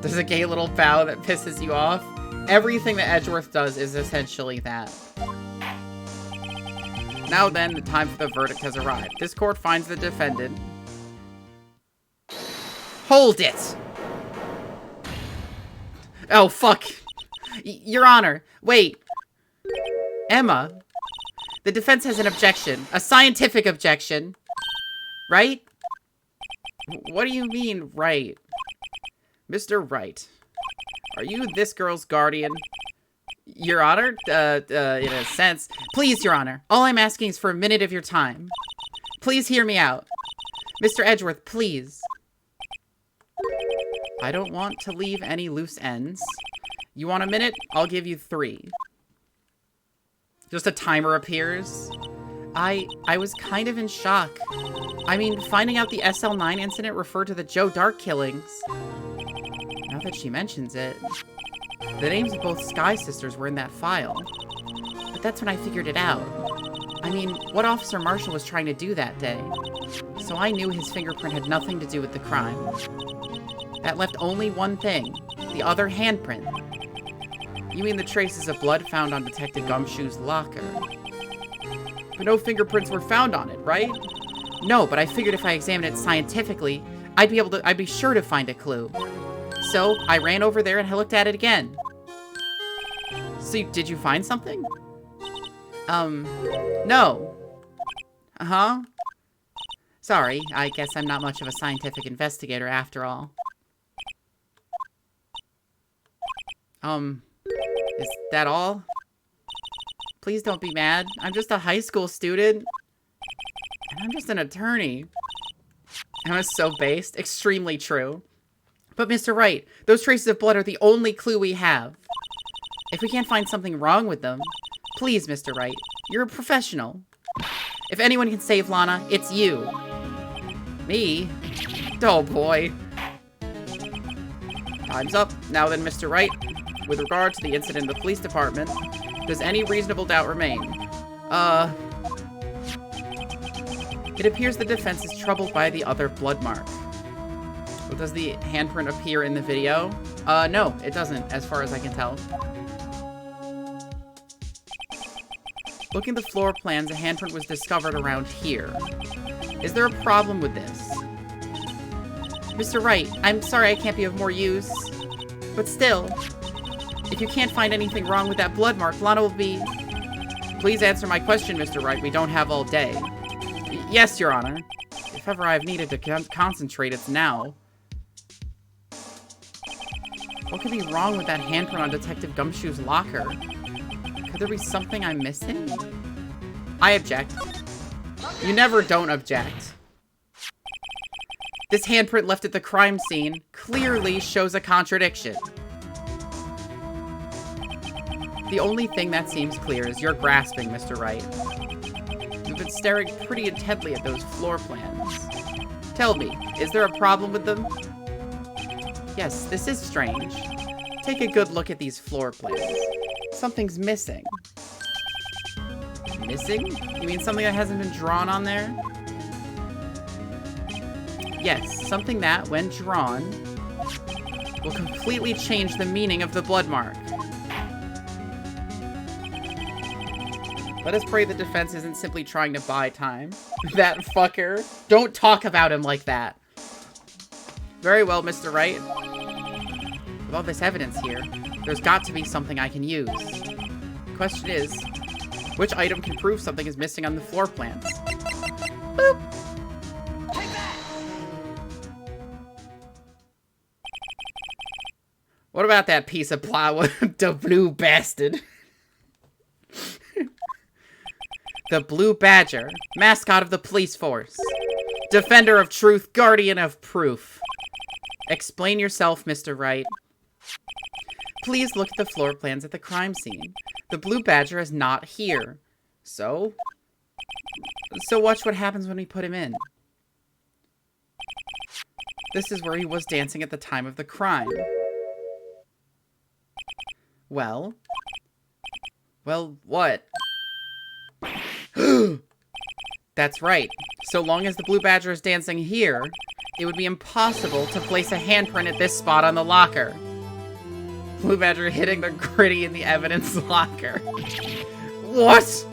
There's a gay little bow that pisses you off. Everything that Edgeworth does is essentially that. Now then, the time for the verdict has arrived. This court finds the defendant... Hold it! Oh, fuck. Your Honor, wait. Emma, the defense has an objection. A scientific objection. Right? What do you mean, right? Mr. Wright, are you this girl's guardian? Your Honor, in a sense. Please, Your Honor, all I'm asking is for a minute of your time. Please hear me out. Mr. Edgeworth, please. I don't want to leave any loose ends. You want a minute? I'll give you 3. Just a timer appears. I was kind of in shock. I mean, finding out the SL9 incident referred to the Joe Dark killings. Now that she mentions it, the names of both Sky Sisters were in that file. But that's when I figured it out. I mean, what Officer Marshall was trying to do that day. So I knew his fingerprint had nothing to do with the crime. That left only one thing. The other handprint. You mean the traces of blood found on Detective Gumshoe's locker? But no fingerprints were found on it, right? No, but I figured if I examined it scientifically, I'd be sure to find a clue. So, I ran over there and I looked at it again. So, did you find something? No. Uh-huh. Sorry, I guess I'm not much of a scientific investigator after all. Is that all? Please don't be mad. I'm just a high school student. And I'm just an attorney. That was so based. Extremely true. But Mr. Wright, those traces of blood are the only clue we have. If we can't find something wrong with them, please, Mr. Wright, you're a professional. If anyone can save Lana, it's you. Me? Oh boy. Time's up. Now then, Mr. Wright, with regard to the incident in the police department, does any reasonable doubt remain? It appears the defense is troubled by the other blood mark. Does the handprint appear in the video? No, it doesn't, as far as I can tell. Looking at the floor plans, a handprint was discovered around here. Is there a problem with this? Mr. Wright, I'm sorry I can't be of more use. But still, if you can't find anything wrong with that blood mark, Lana will be... Please answer my question, Mr. Wright. We don't have all day. Yes, Your Honor. If ever I've needed to concentrate, it's now. What could be wrong with that handprint on Detective Gumshoe's locker? Could there be something I'm missing? I object. You never don't object. This handprint left at the crime scene clearly shows a contradiction. The only thing that seems clear is you're grasping, Mr. Wright. You've been staring pretty intently at those floor plans. Tell me, is there a problem with them? Yes, this is strange. Take a good look at these floor plans. Something's missing. Missing? You mean something that hasn't been drawn on there? Yes, something that, when drawn, will completely change the meaning of the blood mark. Let us pray the defense isn't simply trying to buy time. That fucker. Don't talk about him like that. Very well, Mr. Wright. With all this evidence here, there's got to be something I can use. The question is, which item can prove something is missing on the floor plans? Boop. Take that. What about that piece of plywood? The blue bastard. The Blue Badger, mascot of the police force. Defender of truth, guardian of proof. Explain yourself, Mr. Wright. Please look at the floor plans at the crime scene. The Blue Badger is not here. So watch what happens when we put him in. This is where he was dancing at the time of the crime. Well, what? That's right. So long as the Blue Badger is dancing here, it would be impossible to place a handprint at this spot on the locker. Blue Badger hitting the gritty in the evidence locker. What?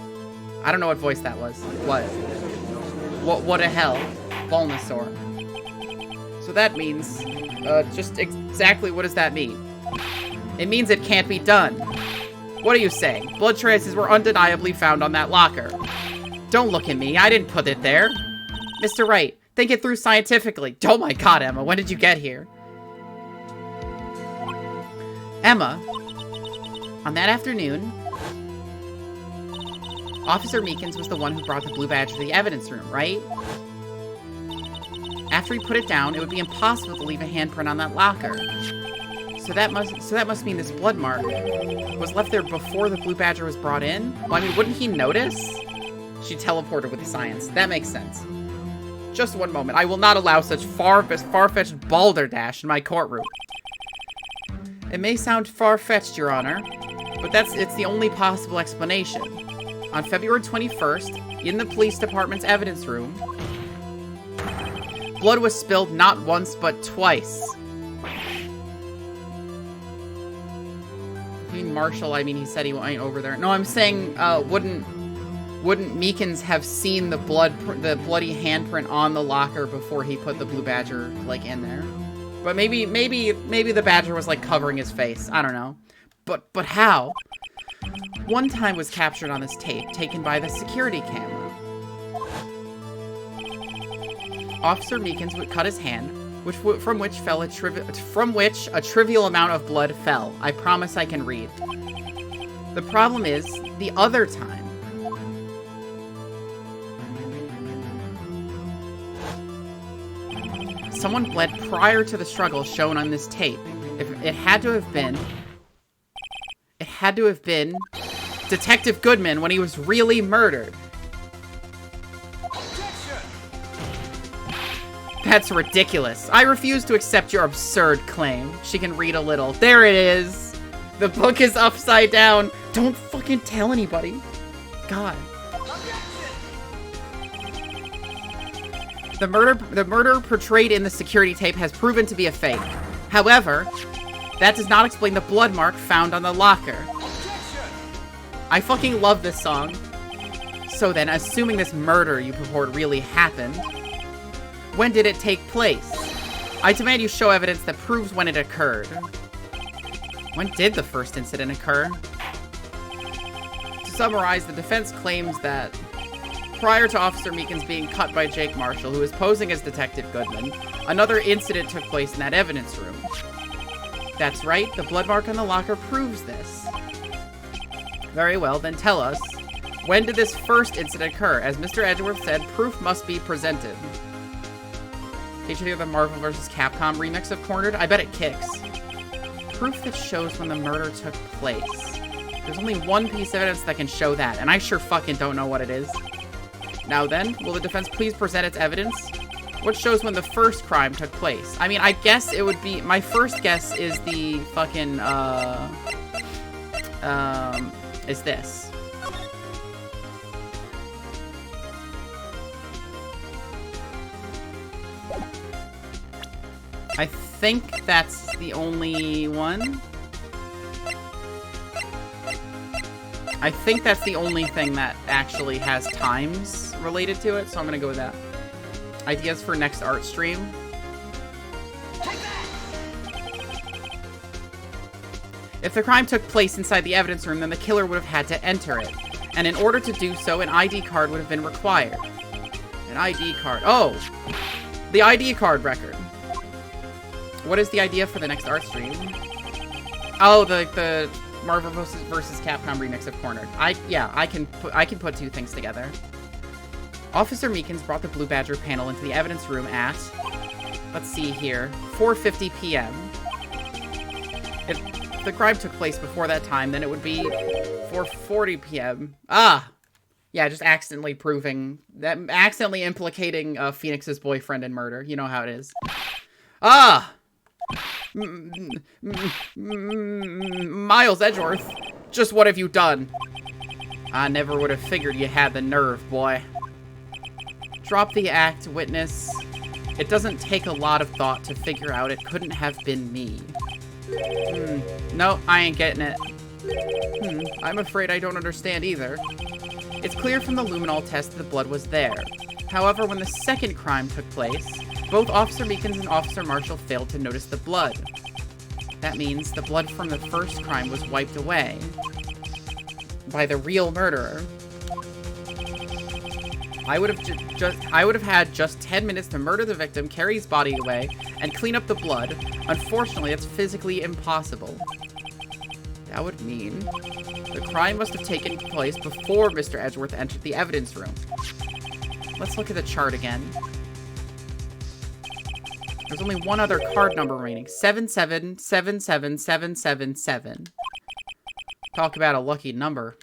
I don't know what voice that was. What a hell. Bulbasaur. So that means, just exactly what does that mean? It means it can't be done. What are you saying? Blood traces were undeniably found on that locker. Don't look at me, I didn't put it there. Mr. Wright, think it through scientifically. Oh my god, Emma, when did you get here? Emma, on that afternoon, Officer Meekins was the one who brought the Blue Badge to the evidence room, right? After he put it down, it would be impossible to leave a handprint on that locker. So that must mean this blood mark was left there before the Blue Badger was brought in? Well, I mean, wouldn't he notice? She teleported with the science. That makes sense. Just one moment. I will not allow such far-fetched balderdash in my courtroom. It may sound far-fetched, Your Honor, but it's the only possible explanation. On February 21st, in the police department's evidence room, blood was spilled not once, but twice. I mean, Marshall, I mean, he said he went over there. No, I'm saying, wouldn't Meekins have seen the bloody handprint on the locker before he put the Blue Badger, like, in there? But maybe the Badger was, like, covering his face. I don't know. But how? One time was captured on this tape, taken by the security camera. Officer Meekins would cut his hand, from which a trivial amount of blood fell. I promise I can read. The problem is, the other time. Someone bled prior to the struggle shown on this tape. It had to have been Detective Goodman when he was really murdered. That's ridiculous. I refuse to accept your absurd claim. She can read a little. There it is. The book is upside down. Don't fucking tell anybody. God. The murder portrayed in the security tape has proven to be a fake. However, that does not explain the blood mark found on the locker. I fucking love this song. So then, assuming this murder you purport really happened, when did it take place? I demand you show evidence that proves when it occurred. When did the first incident occur? To summarize, the defense claims that prior to Officer Meekins being cut by Jake Marshall, who was posing as Detective Goodman, another incident took place in that evidence room. That's right, the blood mark on the locker proves this. Very well, then tell us, when did this first incident occur? As Mr. Edgeworth said, proof must be presented. Did you hear the Marvel vs. Capcom remix of Cornered? I bet it kicks. Proof that shows when the murder took place. There's only one piece of evidence that can show that, and I sure fucking don't know what it is. Now then, will the defense please present its evidence? What shows when the first crime took place? I mean, I guess it would be... My first guess is the fucking, is this. I think that's the only one. I think that's the only thing that actually has times related to it, so I'm gonna go with that. Ideas for next art stream. If the crime took place inside the evidence room, then the killer would have had to enter it. And in order to do so, an ID card would have been required. An ID card. Oh! The ID card record. What is the idea for the next art stream? Oh, the Marvel vs. Capcom remix of Cornered. I can put two things together. Officer Meekins brought the Blue Badger panel into the evidence room at, let's see here, 4:50 p.m. If the crime took place before that time, then it would be 4:40 p.m. Ah! Yeah, just accidentally implicating Phoenix's boyfriend in murder. You know how it is. Ah! Miles Edgeworth, just what have you done? I never would have figured you had the nerve, boy. Drop the act, witness. It doesn't take a lot of thought to figure out it couldn't have been me. No, I ain't getting it. I'm afraid I don't understand either. It's clear from the luminol test that the blood was there. However, when the second crime took place, both Officer Meekins and Officer Marshall failed to notice the blood. That means the blood from the first crime was wiped away by the real murderer. I would have had just 10 minutes to murder the victim, carry his body away, and clean up the blood. Unfortunately, it's physically impossible. That would mean the crime must have taken place before Mr. Edgeworth entered the evidence room. Let's look at the chart again. There's only one other card number remaining. 7777777. Talk about a lucky number.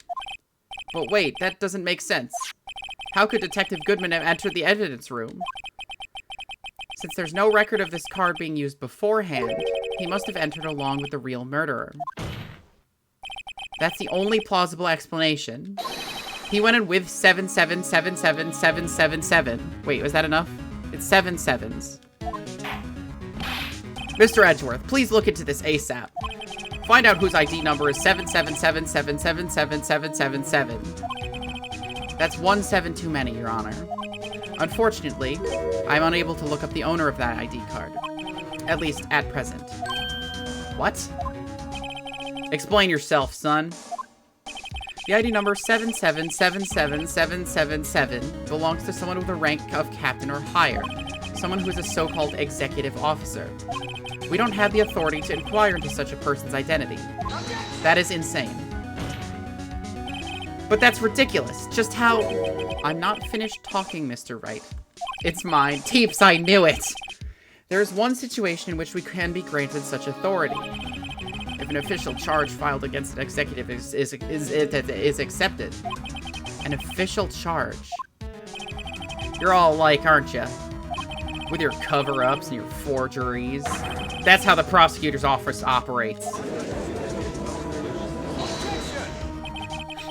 But wait, that doesn't make sense. How could Detective Goodman have entered the evidence room? Since there's no record of this card being used beforehand, he must have entered along with the real murderer. That's the only plausible explanation. He went in with 7777777. Wait, was that enough? It's 7 sevens. Mr. Edgeworth, please look into this ASAP. Find out whose ID number is 777777777. That's 1 7 too many, Your Honor. Unfortunately, I'm unable to look up the owner of that ID card. At least, at present. What? Explain yourself, son. The ID number 7777777 belongs to someone with a rank of captain or higher. Someone who is a so-called executive officer. We don't have the authority to inquire into such a person's identity. That is insane. But that's ridiculous. Just how... I'm not finished talking, Mr. Wright. It's mine. Teeps, I knew it! There is one situation in which we can be granted such authority. If an official charge filed against an executive is accepted. An official charge. You're all alike, aren't you? With your cover-ups and your forgeries. That's how the prosecutor's office operates.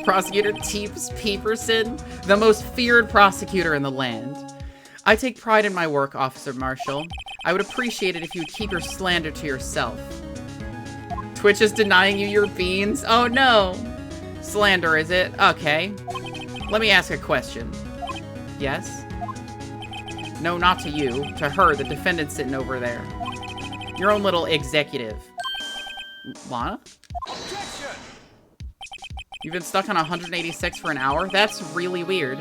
Prosecutor Teeps Peeperson, the most feared prosecutor in the land. I take pride in my work, Officer Marshall. I would appreciate it if you would keep your slander to yourself. Twitch is denying you your beans? Oh no! Slander, is it? Okay. Let me ask a question. Yes? No, not to you. To her, the defendant sitting over there. Your own little executive. Lana? Objection! You've been stuck on 186 for an hour? That's really weird.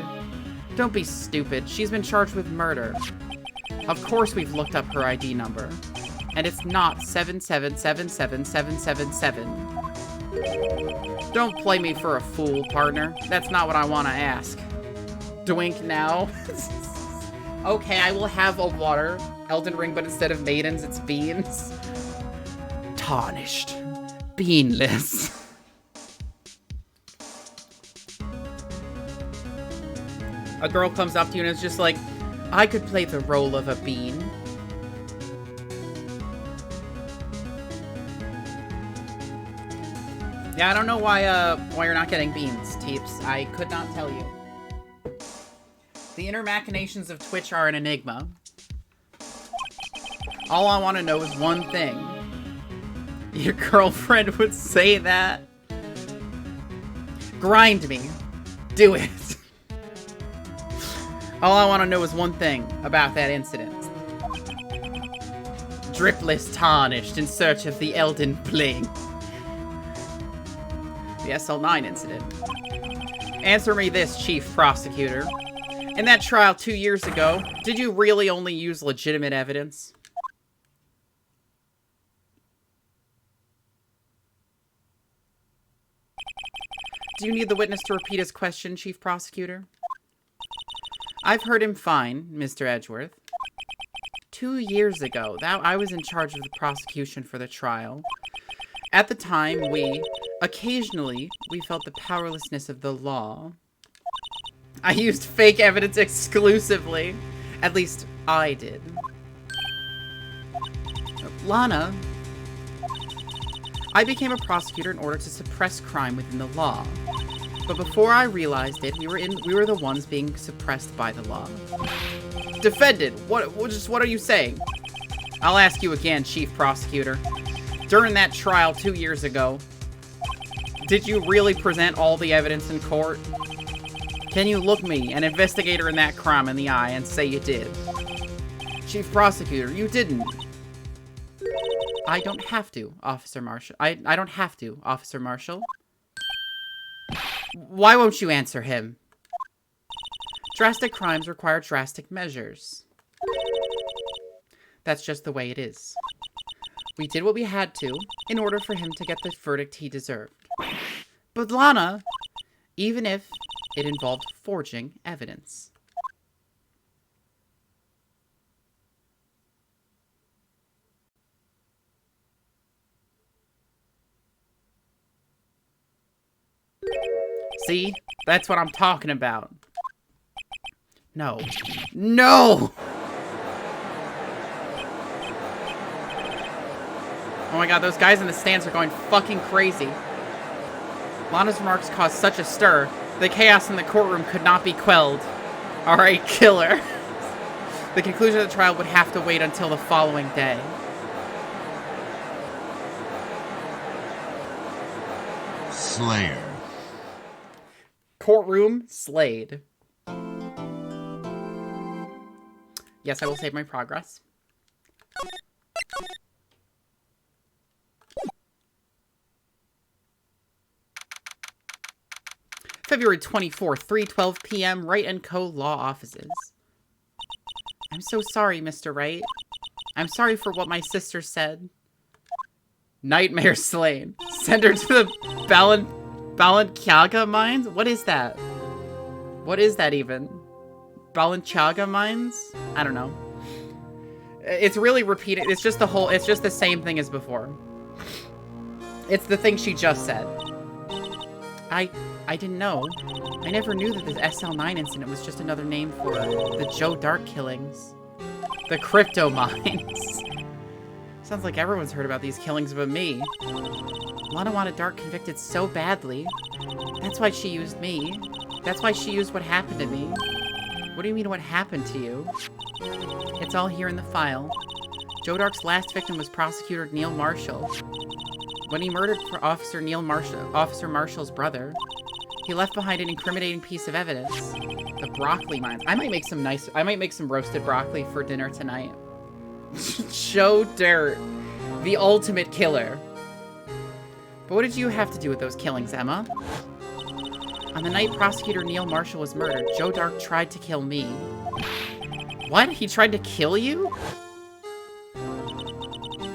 Don't be stupid. She's been charged with murder. Of course we've looked up her ID number. And it's not 7777777. Don't play me for a fool, partner. That's not what I want to ask. Doink now. Okay, I will have a water Elden Ring, but instead of maidens, it's beans. Tarnished. Beanless. A girl comes up to you and is just like, I could play the role of a bean. Yeah, I don't know why you're not getting beans, Teeps. I could not tell you. The inner machinations of Twitch are an enigma. All I want to know is one thing. Your girlfriend would say that? Grind me. Do it. All I want to know is one thing about that incident. Dripless tarnished in search of the Elden Bling. The SL9 incident. Answer me this, Chief Prosecutor. In that trial 2 years ago, did you really only use legitimate evidence? Do you need the witness to repeat his question, Chief Prosecutor? I've heard him fine, Mr. Edgeworth. 2 years ago, I was in charge of the prosecution for the trial. At the time, occasionally, we felt the powerlessness of the law. I used fake evidence exclusively. At least, I did. Lana. I became a prosecutor in order to suppress crime within the law. But before I realized it, we were the ones being suppressed by the law. Defendant, what are you saying? I'll ask you again, Chief Prosecutor. During that trial 2 years ago, did you really present all the evidence in court? Can you look me, an investigator in that crime, in the eye and say you did? Chief Prosecutor, you didn't. I don't have to, Officer Marshall. I don't have to, Officer Marshall. Why won't you answer him? Drastic crimes require drastic measures. That's just the way it is. We did what we had to in order for him to get the verdict he deserved. But Lana, even if it involved forging evidence. See? That's what I'm talking about. No. No! Oh my god, those guys in the stands are going fucking crazy. Lana's remarks caused such a stir, the chaos in the courtroom could not be quelled. Alright, killer. The conclusion of the trial would have to wait until the following day. Slayer. Courtroom slayed. Yes, I will save my progress. February 24th, 3:12 p.m., Wright & Co. Law Offices. I'm so sorry, Mr. Wright. I'm sorry for what my sister said. Nightmare slain. Send her to the Balenciaga mines? What is that? What is that even? Balenciaga mines? I don't know. It's really repeated. It's just the same thing as before. It's the thing she just said. I didn't know. I never knew that the SL9 incident was just another name for the Joe Dark killings. The crypto mines. Sounds like everyone's heard about these killings but me. Lana wanted Dark convicted so badly. That's why she used me. That's why she used what happened to me. What do you mean what happened to you? It's all here in the file. Joe Dark's last victim was Prosecutor Neil Marshall. When he murdered Officer Marshall's brother, he left behind an incriminating piece of evidence. The broccoli mines. I might make some roasted broccoli for dinner tonight. Joe Dirt, the ultimate killer. But what did you have to do with those killings, Emma? On the night Prosecutor Neil Marshall was murdered, Joe Dark tried to kill me. What? He tried to kill you?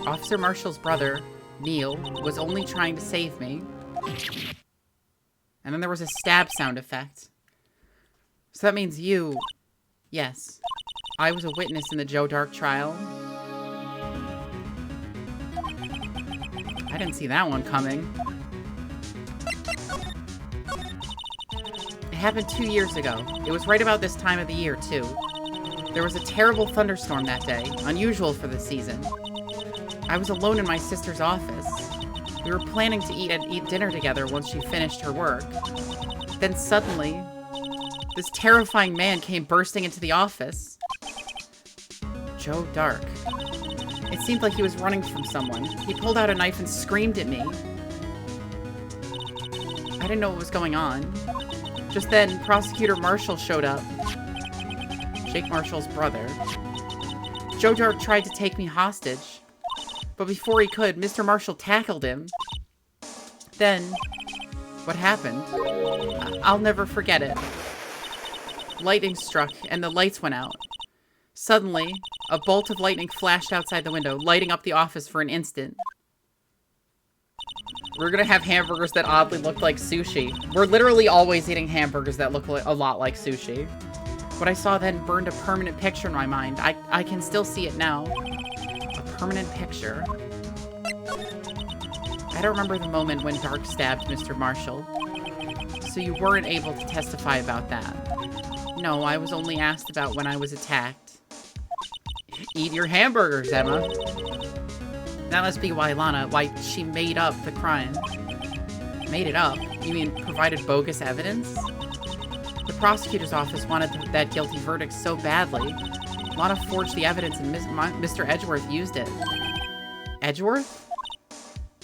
Officer Marshall's brother, Neil, was only trying to save me. And then there was a stab sound effect. So that means you... Yes. I was a witness in the Joe Dark trial. I didn't see that one coming. It happened 2 years ago. It was right about this time of the year, too. There was a terrible thunderstorm that day, unusual for the season. I was alone in my sister's office. We were planning to eat dinner together once she finished her work. Then suddenly, this terrifying man came bursting into the office. Joe Dark. It seemed like he was running from someone. He pulled out a knife and screamed at me. I didn't know what was going on. Just then, Prosecutor Marshall showed up. Jake Marshall's brother. Joe Dark tried to take me hostage. But before he could, Mr. Marshall tackled him. Then, what happened? I'll never forget it. Lightning struck, and the lights went out. Suddenly, a bolt of lightning flashed outside the window, lighting up the office for an instant. We're gonna have hamburgers that oddly look like sushi. We're literally always eating hamburgers that look a lot like sushi. What I saw then burned a permanent picture in my mind. I can still see it now. Permanent picture. I don't remember the moment when Dark stabbed Mr. Marshall. So you weren't able to testify about that. No, I was only asked about when I was attacked. Eat your hamburgers, Emma. That must be why she made up the crime. Made it up? You mean provided bogus evidence? The prosecutor's office wanted that guilty verdict so badly, Lana forged the evidence and Mr. Edgeworth used it. Edgeworth?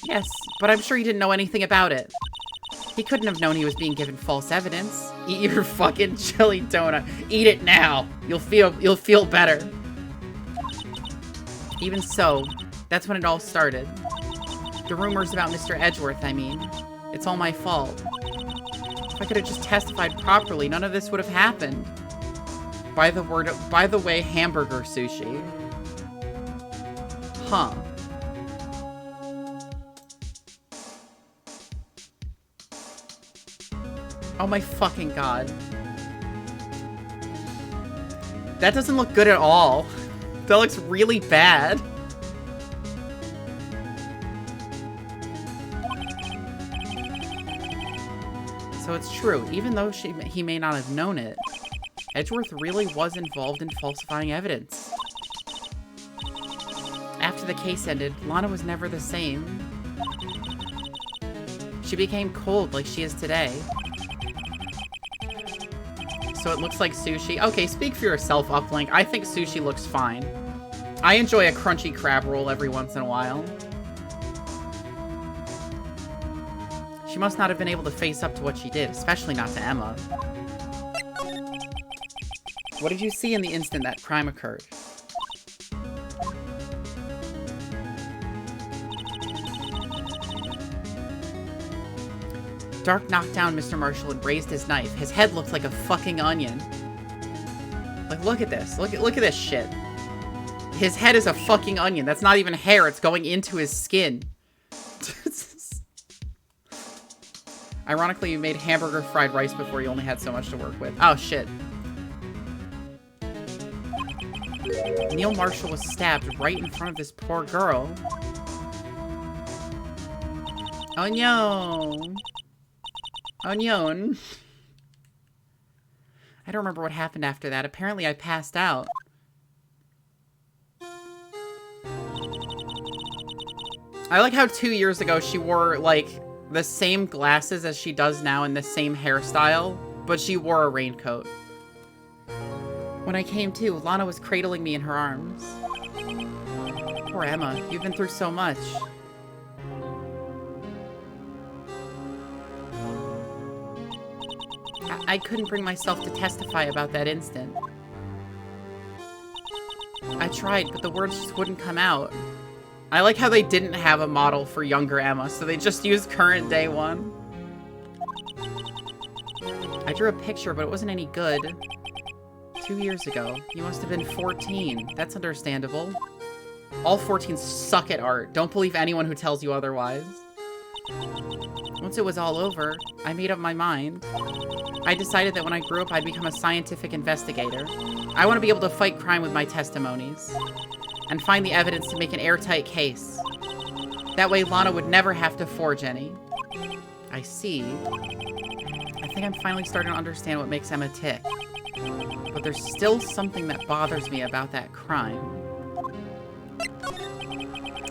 Yes, but I'm sure he didn't know anything about it. He couldn't have known he was being given false evidence. Eat your fucking chili donut. Eat it now. You'll feel better. Even so, that's when it all started. The rumors about Mr. Edgeworth, I mean. It's all my fault. If I could have just testified properly, none of this would have happened. By the way, hamburger sushi. Huh. Oh my fucking god. That doesn't look good at all. That looks really bad. So it's true, even though he may not have known it, Edgeworth really was involved in falsifying evidence. After the case ended, Lana was never the same. She became cold like she is today. So it looks like sushi. Okay, speak for yourself, Uplink. I think sushi looks fine. I enjoy a crunchy crab roll every once in a while. She must not have been able to face up to what she did, especially not to Emma. What did you see in the instant that crime occurred? Dark knocked down Mr. Marshall and raised his knife. His head looked like a fucking onion. Like, look at this. Look at this shit. His head is a fucking onion. That's not even hair. It's going into his skin. Ironically, you made hamburger fried rice before you only had so much to work with. Oh, shit. Neil Marshall was stabbed right in front of this poor girl. Onion. Onion. I don't remember what happened after that. Apparently, I passed out. I like how 2 years ago she wore, like, the same glasses as she does now and the same hairstyle, but she wore a raincoat. When I came to, Lana was cradling me in her arms. Poor Emma, you've been through so much. I couldn't bring myself to testify about that instant. I tried, but the words just wouldn't come out. I like how they didn't have a model for younger Emma, so they just used current day one. I drew a picture, but it wasn't any good. 2 years ago. You must have been 14. That's understandable. All 14s suck at art. Don't believe anyone who tells you otherwise. Once it was all over, I made up my mind. I decided that when I grew up, I'd become a scientific investigator. I want to be able to fight crime with my testimonies. And find the evidence to make an airtight case. That way Lana would never have to forge any. I see. I think I'm finally starting to understand what makes Emma tick. But there's still something that bothers me about that crime.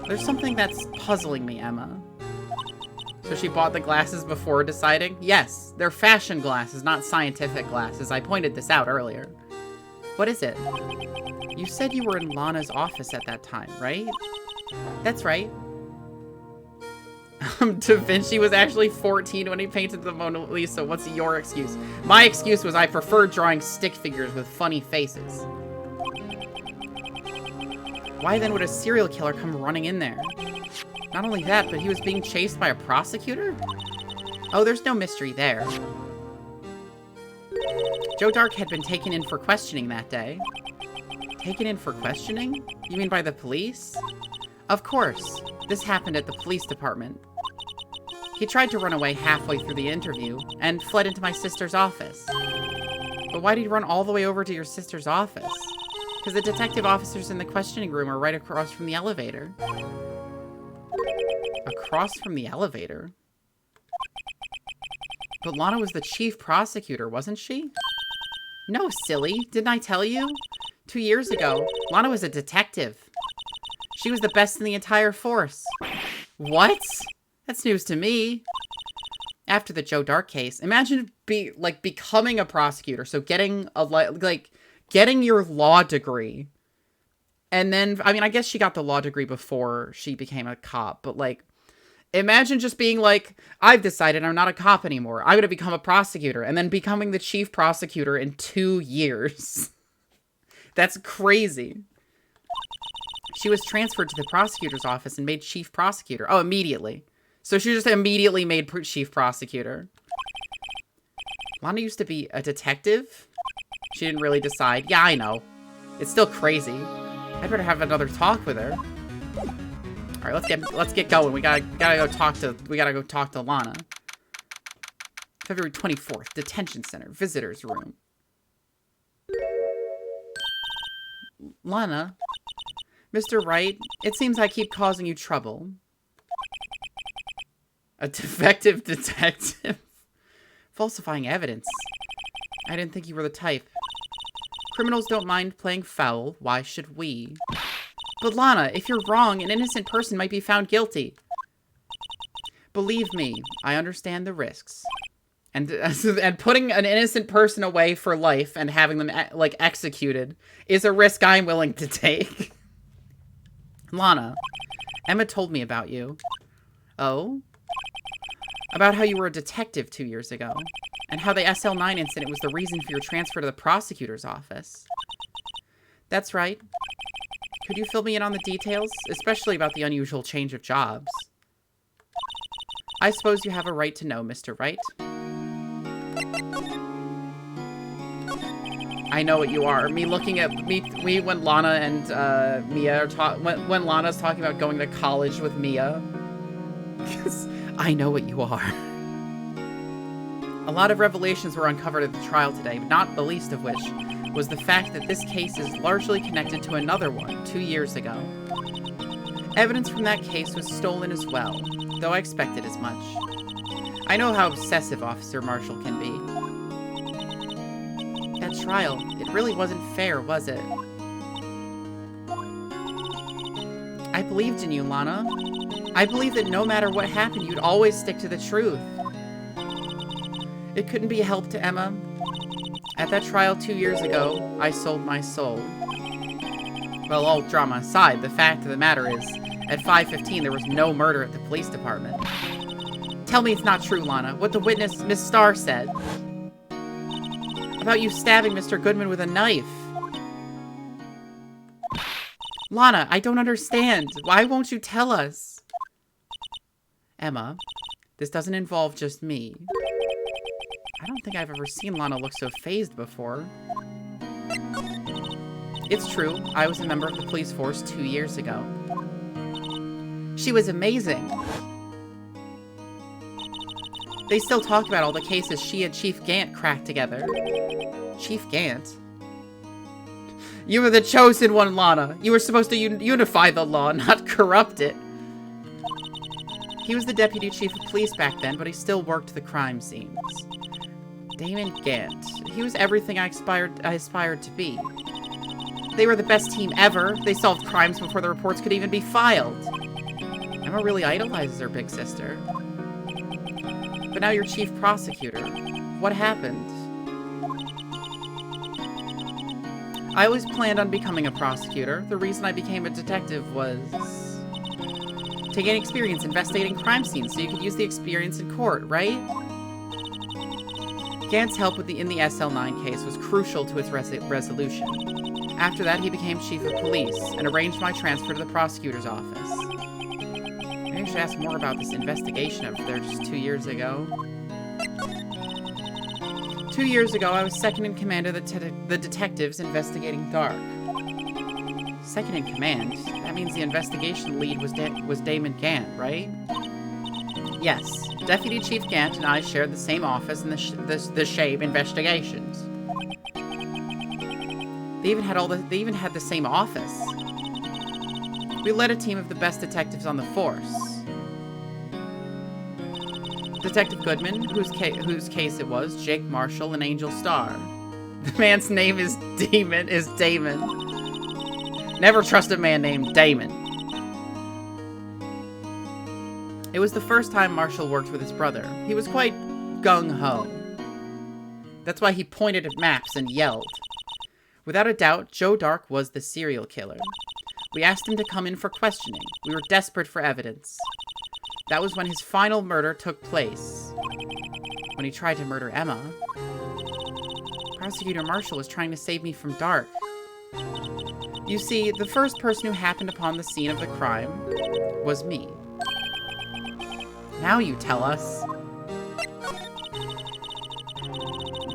There's something that's puzzling me, Emma. So she bought the glasses before deciding? Yes, they're fashion glasses, not scientific glasses. I pointed this out earlier. What is it? You said you were in Lana's office at that time, right? That's right. Da Vinci was actually 14 when he painted the Mona Lisa. What's your excuse? My excuse was I preferred drawing stick figures with funny faces. Why then would a serial killer come running in there? Not only that, but he was being chased by a prosecutor? Oh, there's no mystery there. Joe Dark had been taken in for questioning that day. Taken in for questioning? You mean by the police? Of course. This happened at the police department. He tried to run away halfway through the interview and fled into my sister's office. But why did he run all the way over to your sister's office? Because the detective officers in the questioning room are right across from the elevator. Across from the elevator? But Lana was the chief prosecutor, wasn't she? No, silly. Didn't I tell you? 2 years ago, Lana was a detective. She was the best in the entire force. What? That's news to me. After the Joe Dark case, imagine becoming a prosecutor. So getting a getting your law degree. And then, I mean, I guess she got the law degree before she became a cop, but like, imagine just being like, I've decided I'm not a cop anymore. I'm going to become a prosecutor, and then becoming the chief prosecutor in 2 years. That's crazy. She was transferred to the prosecutor's office and made chief prosecutor. Oh, immediately. So she just immediately made chief prosecutor. Lana used to be a detective. She didn't really decide. Yeah, I know. It's still crazy. I better have another talk with her. All right, let's get going. We gotta go talk to Lana. February 24th, detention center, visitors room. Lana, Mr. Wright, it seems I keep causing you trouble. A defective detective? Falsifying evidence. I didn't think you were the type. Criminals don't mind playing foul. Why should we? But Lana, if you're wrong, an innocent person might be found guilty. Believe me, I understand the risks. And putting an innocent person away for life and having them, like, executed is a risk I'm willing to take. Lana, Emma told me about you. Oh? About how you were a detective 2 years ago. And how the SL9 incident was the reason for your transfer to the prosecutor's office. That's right. Could you fill me in on the details? Especially about the unusual change of jobs. I suppose you have a right to know, Mr. Wright. I know what you are. Me looking at me when Lana and Mia are when Lana's talking about going to college with Mia. I know what you are. A lot of revelations were uncovered at the trial today, not the least of which was the fact that this case is largely connected to another one 2 years ago. Evidence from that case was stolen as well, though I expected as much. I know how obsessive Officer Marshall can be. That trial, it really wasn't fair, was it? I believed in you, Lana. I believed that no matter what happened, you'd always stick to the truth. It couldn't be helped to Emma. At that trial 2 years ago, I sold my soul. Well, all drama aside, the fact of the matter is, at 5:15 there was no murder at the police department. Tell me it's not true, Lana. What the witness, Miss Starr, said. About you stabbing Mr. Goodman with a knife. Lana, I don't understand. Why won't you tell us? Emma, this doesn't involve just me. I don't think I've ever seen Lana look so fazed before. It's true, I was a member of the police force 2 years ago. She was amazing. They still talk about all the cases she and Chief Gant cracked together. Chief Gant? You were the chosen one, Lana. You were supposed to unify the law, not corrupt it. He was the deputy chief of police back then, but he still worked the crime scenes. Damon Gant. He was everything I aspired to be. They were the best team ever. They solved crimes before the reports could even be filed. Emma really idolizes her big sister. But now you're chief prosecutor. What happened? I always planned on becoming a prosecutor. The reason I became a detective was to gain experience investigating crime scenes so you could use the experience in court, right? Gant's help in the SL9 case was crucial to its resolution. After that, he became chief of police and arranged my transfer to the prosecutor's office. Maybe I should ask more about this investigation of theirs 2 years ago. 2 years ago, I was second in command of the detectives investigating Dark. Second in command? That means the investigation lead was Damon Gant, right? Yes. Deputy Chief Gant and I shared the same office in the Shabe investigations. They even had the same office. We led a team of the best detectives on the force. Detective Goodman, whose case it was, Jake Marshall, and Angel Starr. The man's name is Damon. Never trust a man named Damon. It was the first time Marshall worked with his brother. He was quite gung-ho. That's why he pointed at maps and yelled. Without a doubt, Joe Dark was the serial killer. We asked him to come in for questioning. We were desperate for evidence. That was when his final murder took place. When he tried to murder Emma. Prosecutor Marshall was trying to save me from Dark. You see, the first person who happened upon the scene of the crime was me. Now you tell us.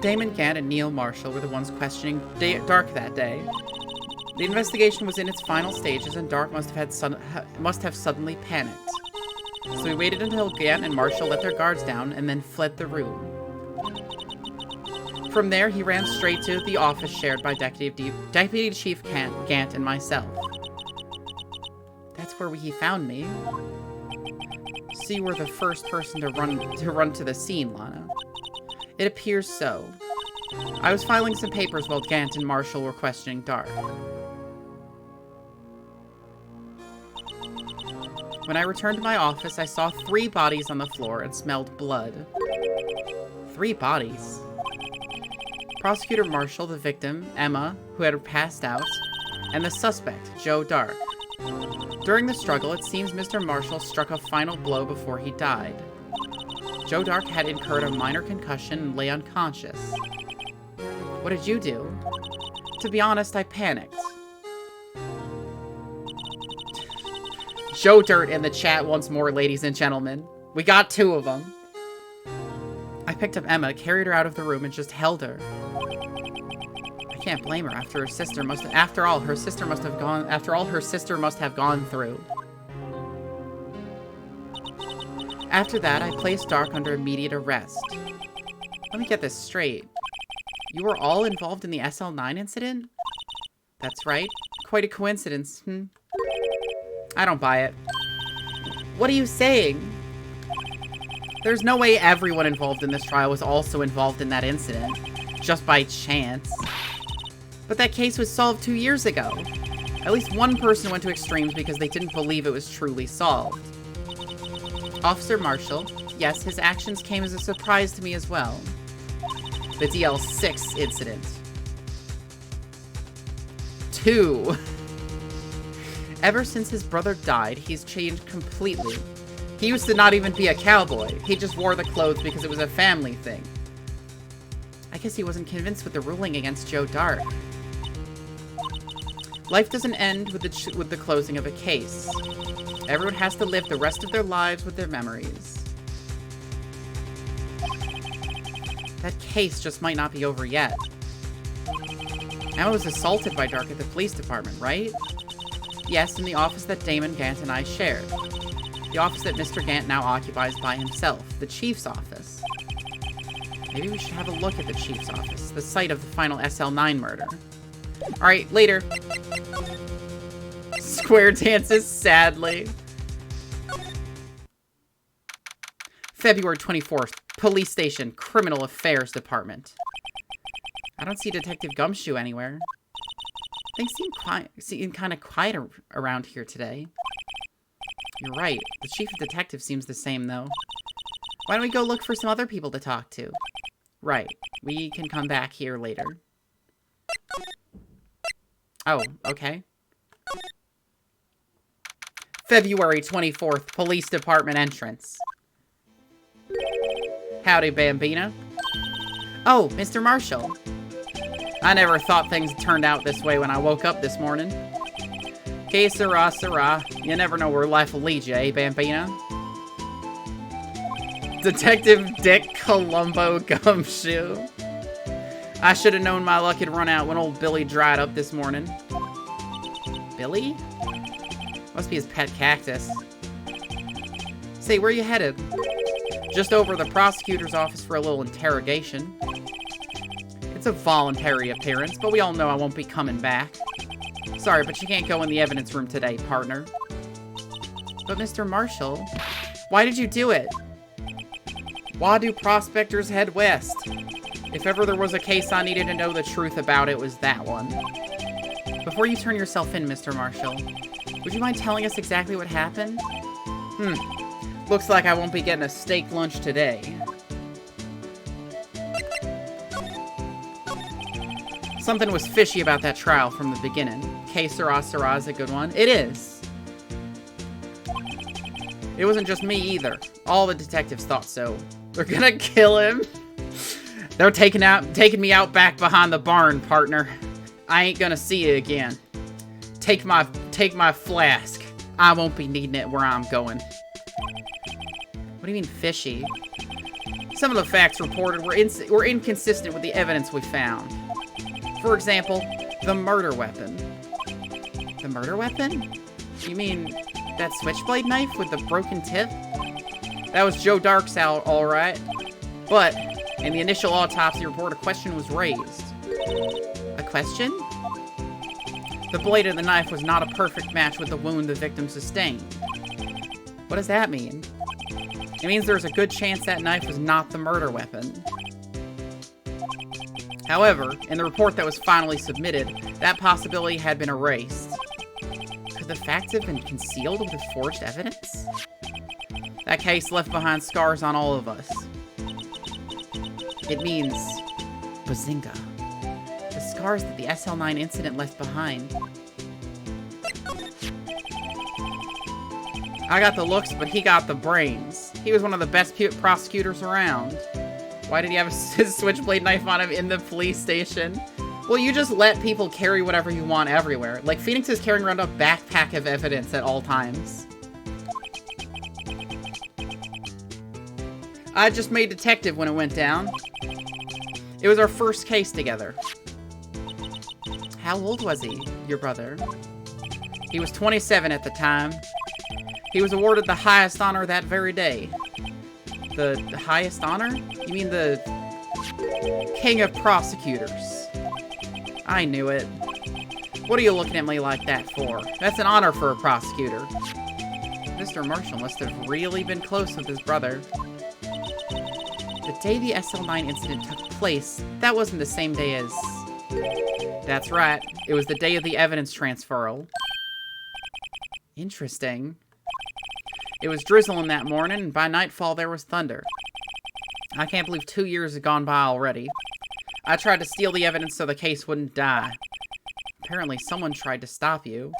Damon Gant and Neil Marshall were the ones questioning Dark that day. The investigation was in its final stages, and Dark must have suddenly panicked. So we waited until Gant and Marshall let their guards down and then fled the room. From there, he ran straight to the office shared by Deputy Chief Gant and myself. That's where he found me. So you were the first person to run to the scene, Lana. It appears so. I was filing some papers while Gant and Marshall were questioning Dark. When I returned to my office, I saw 3 bodies on the floor and smelled blood. 3 bodies? Prosecutor Marshall, the victim, Emma, who had passed out, and the suspect, Joe Dark. During the struggle, it seems Mr. Marshall struck a final blow before he died. Joe Dark had incurred a minor concussion and lay unconscious. What did you do? To be honest, I panicked. Joe Dirt in the chat once more, ladies and gentlemen. We got 2 of them. I picked up Emma, carried her out of the room, and just held her. I can't blame her after all her sister must have gone through. After that, I placed Dark under immediate arrest. Let me get this straight. You were all involved in the SL9 incident? That's right. Quite a coincidence, I don't buy it. What are you saying? There's no way everyone involved in this trial was also involved in that incident, just by chance. But that case was solved 2 years ago. At least one person went to extremes because they didn't believe it was truly solved. Officer Marshall, yes, his actions came as a surprise to me as well. The DL6 incident. 2. Ever since his brother died, he's changed completely. He used to not even be a cowboy. He just wore the clothes because it was a family thing. I guess he wasn't convinced with the ruling against Joe Dark. Life doesn't end with the closing of a case. Everyone has to live the rest of their lives with their memories. That case just might not be over yet. Emma was assaulted by Dark at the police department, right? Yes, in the office that Damon Gant and I shared. The office that Mr. Gant now occupies by himself, the Chief's office. Maybe we should have a look at the Chief's office, the site of the final SL9 murder. Alright, later. Square dances sadly. February 24th, Police Station, Criminal Affairs Department. I don't see Detective Gumshoe anywhere. Things seem kind of quiet around here today. You're right. The chief of detectives seems the same, though. Why don't we go look for some other people to talk to? Right. We can come back here later. Oh, okay. February 24th, Police Department entrance. Howdy, Bambina. Oh, Mr. Marshall. I never thought things turned out this way when I woke up this morning. Que sera, sera. You never know where life will lead you, eh, Bambina? Detective Dick Columbo Gumshoe. I should have known my luck had run out when old Billy dried up this morning. Billy? Must be his pet cactus. Say, where you headed? Just over to the prosecutor's office for a little interrogation. It's a voluntary appearance, but we all know I won't be coming back. Sorry, but you can't go in the evidence room today, partner. But Mr. Marshall, why did you do it? Why do prospectors head west? If ever there was a case I needed to know the truth about, it was that one. Before you turn yourself in, Mr. Marshall, would you mind telling us exactly what happened? Looks like I won't be getting a steak lunch today. Something was fishy about that trial from the beginning. Que sera sera is a good one. It is. It wasn't just me either. All the detectives thought so. They're gonna kill him. They're taking me out back behind the barn, partner. I ain't gonna see you again. Take my flask. I won't be needing it where I'm going. What do you mean fishy? Some of the facts reported were inconsistent with the evidence we found. For example, the murder weapon. The murder weapon? You mean that switchblade knife with the broken tip? That was Joe Dark's out, alright. But, in the initial autopsy report, a question was raised. A question? The blade of the knife was not a perfect match with the wound the victim sustained. What does that mean? It means there's a good chance that knife was not the murder weapon. However, in the report that was finally submitted, that possibility had been erased. Could the facts have been concealed with forged evidence? That case left behind scars on all of us. It means bazinga. The scars that the SL9 incident left behind. I got the looks, but he got the brains. He was one of the best prosecutors around. Why did he have his switchblade knife on him in the police station? Well, you just let people carry whatever you want everywhere. Like, Phoenix is carrying around a backpack of evidence at all times. I just made detective when it went down. It was our first case together. How old was he, your brother? He was 27 at the time. He was awarded the highest honor that very day. The highest honor? You mean the King of Prosecutors? I knew it. What are you looking at me like that for? That's an honor for a prosecutor. Mr. Marshall must have really been close with his brother. The day the SL9 incident took place, that wasn't the same day as... That's right. It was the day of the evidence transferal. Interesting. It was drizzling that morning, and by nightfall there was thunder. I can't believe 2 years had gone by already. I tried to steal the evidence so the case wouldn't die. Apparently someone tried to stop you.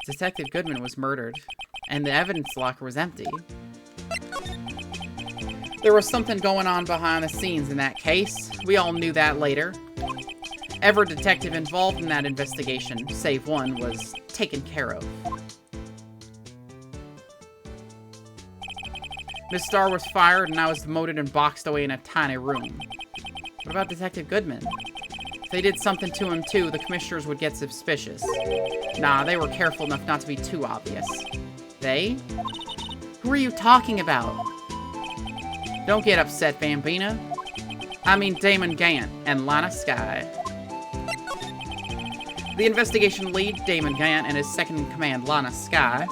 Detective Goodman was murdered, and the evidence locker was empty. There was something going on behind the scenes in that case. We all knew that later. Every detective involved in that investigation, save one, was taken care of. Miss Starr was fired, and I was demoted and boxed away in a tiny room. What about Detective Goodman? If they did something to him too, the commissioners would get suspicious. Nah, they were careful enough not to be too obvious. They? Who are you talking about? Don't get upset, Bambina. I mean Damon Gant and Lana Skye. The investigation lead, Damon Gant, and his second-in-command, Lana Skye.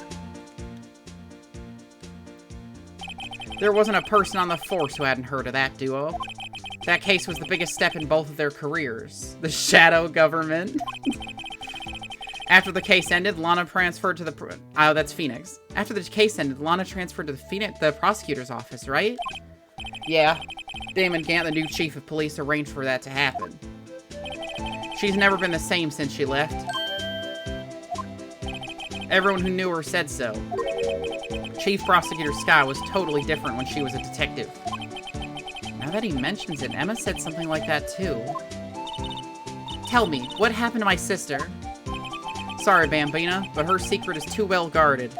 There wasn't a person on the force who hadn't heard of that duo. That case was the biggest step in both of their careers. The shadow government. After the case ended, Lana transferred to the... Oh, that's Phoenix. After the case ended, Lana transferred to the prosecutor's office, right? Yeah. Damon Gant, the new chief of police, arranged for that to happen. She's never been the same since she left. Everyone who knew her said so. Chief Prosecutor Skye was totally different when she was a detective. Now that he mentions it, Emma said something like that too. Tell me, what happened to my sister? Sorry, Bambina, but her secret is too well guarded.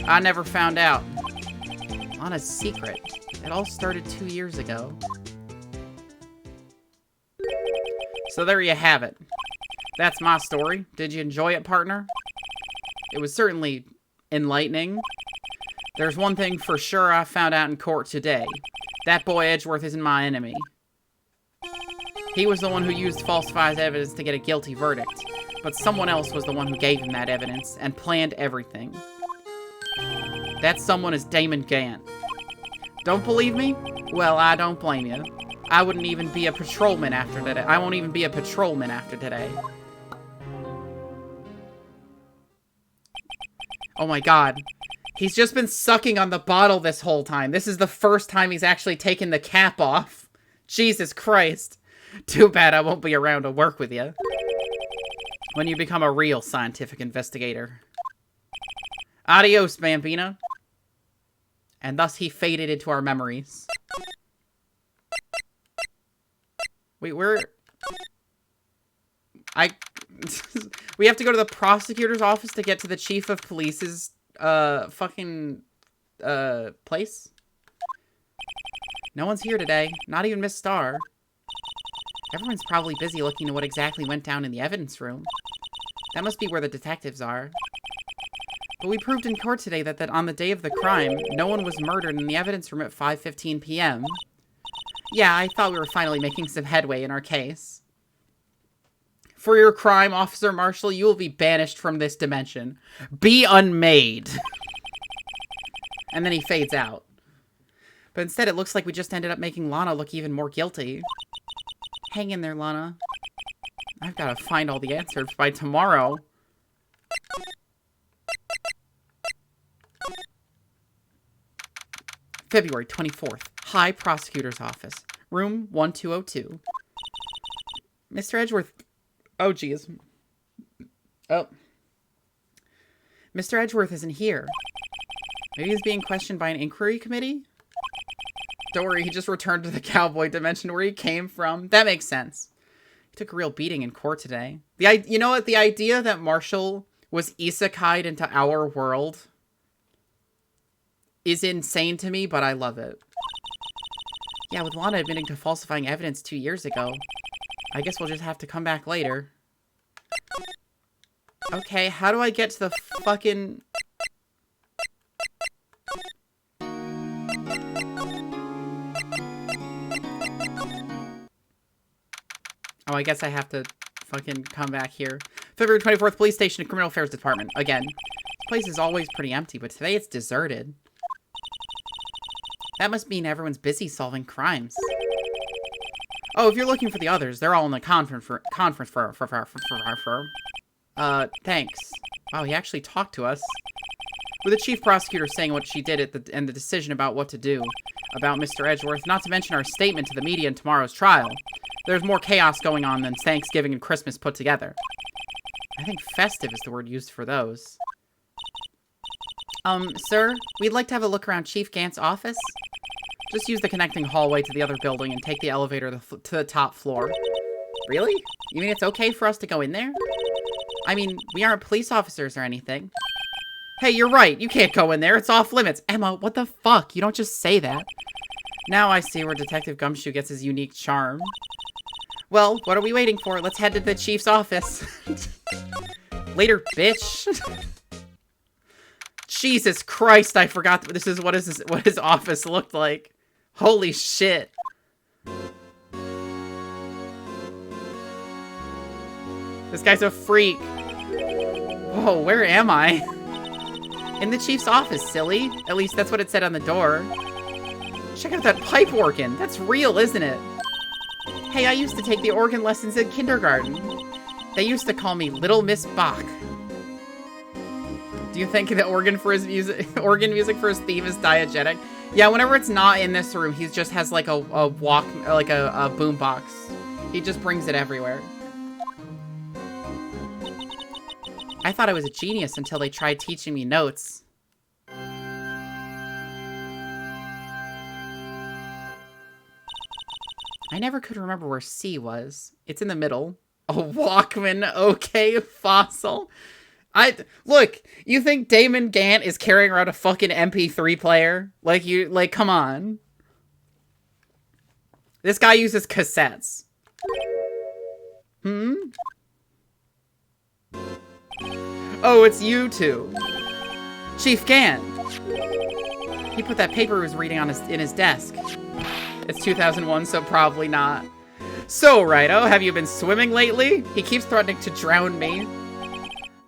I never found out. Lana's secret. It all started 2 years ago. So there you have it. That's my story. Did you enjoy it, partner? It was certainly enlightening. There's one thing for sure I found out in court today. That boy Edgeworth isn't my enemy. He was the one who used falsified evidence to get a guilty verdict, but someone else was the one who gave him that evidence and planned everything. That someone is Damon Gant. Don't believe me? Well, I don't blame you. I wouldn't even be a patrolman after today. I won't even be a patrolman after today. Oh my god. He's just been sucking on the bottle this whole time. This is the first time he's actually taken the cap off. Jesus Christ. Too bad I won't be around to work with you when you become a real scientific investigator. Adios, Bambina. And thus he faded into our memories. Wait, we have to go to the prosecutor's office to get to the chief of police's, fucking, place? No one's here today. Not even Miss Starr. Everyone's probably busy looking at what exactly went down in the evidence room. That must be where the detectives are. But we proved in court today that on the day of the crime, no one was murdered in the evidence room at 5:15 p.m. Yeah, I thought we were finally making some headway in our case. For your crime, Officer Marshall, you will be banished from this dimension. Be unmade. And then he fades out. But instead, it looks like we just ended up making Lana look even more guilty. Hang in there, Lana. I've got to find all the answers by tomorrow. February 24th. High Prosecutor's Office. Room 1202. Mr. Edgeworth... Oh, geez. Oh. Mr. Edgeworth isn't here. Maybe he's being questioned by an inquiry committee? Don't worry, he just returned to the cowboy dimension where he came from. That makes sense. He took a real beating in court today. You know what? The idea that Marshall was isekai'd into our world is insane to me, but I love it. Yeah, with Lana admitting to falsifying evidence 2 years ago, I guess we'll just have to come back later. Okay, how do I get to the fucking... Oh, I guess I have to fucking come back here. February 24th, Police Station and Criminal Affairs Department. Again, this place is always pretty empty, but today it's deserted. That must mean everyone's busy solving crimes. Oh, if you're looking for the others, they're all in the conference room. Thanks. Wow, he actually talked to us. With the chief prosecutor saying what she did and the decision about what to do about Mr. Edgeworth, not to mention our statement to the media in tomorrow's trial. There's more chaos going on than Thanksgiving and Christmas put together. I think festive is the word used for those. Sir, we'd like to have a look around Chief Gant's office. Just use the connecting hallway to the other building and take the elevator to the top floor. Really? You mean it's okay for us to go in there? I mean, we aren't police officers or anything. Hey, you're right. You can't go in there. It's off limits. Emma, what the fuck? You don't just say that. Now I see where Detective Gumshoe gets his unique charm. Well, what are we waiting for? Let's head to the chief's office. Later, bitch. Jesus Christ, I forgot that this is what his office looked like. Holy shit. This guy's a freak. Whoa, where am I? In the chief's office, silly. At least that's what it said on the door. Check out that pipe organ. That's real, isn't it? Hey, I used to take the organ lessons in kindergarten. They used to call me Little Miss Bach. Do you think the organ music for his theme is diegetic? Yeah, whenever it's not in this room, he just has like a boom box. He just brings it everywhere. I thought I was a genius until they tried teaching me notes. I never could remember where C was. It's in the middle. A Walkman, okay, fossil. Look, you think Damon Gant is carrying around a fucking MP3 player? Like, come on. This guy uses cassettes. Oh, it's you two. Chief Gant. He put that paper he was reading in his desk. It's 2001, so probably not. So, Righto, have you been swimming lately? He keeps threatening to drown me.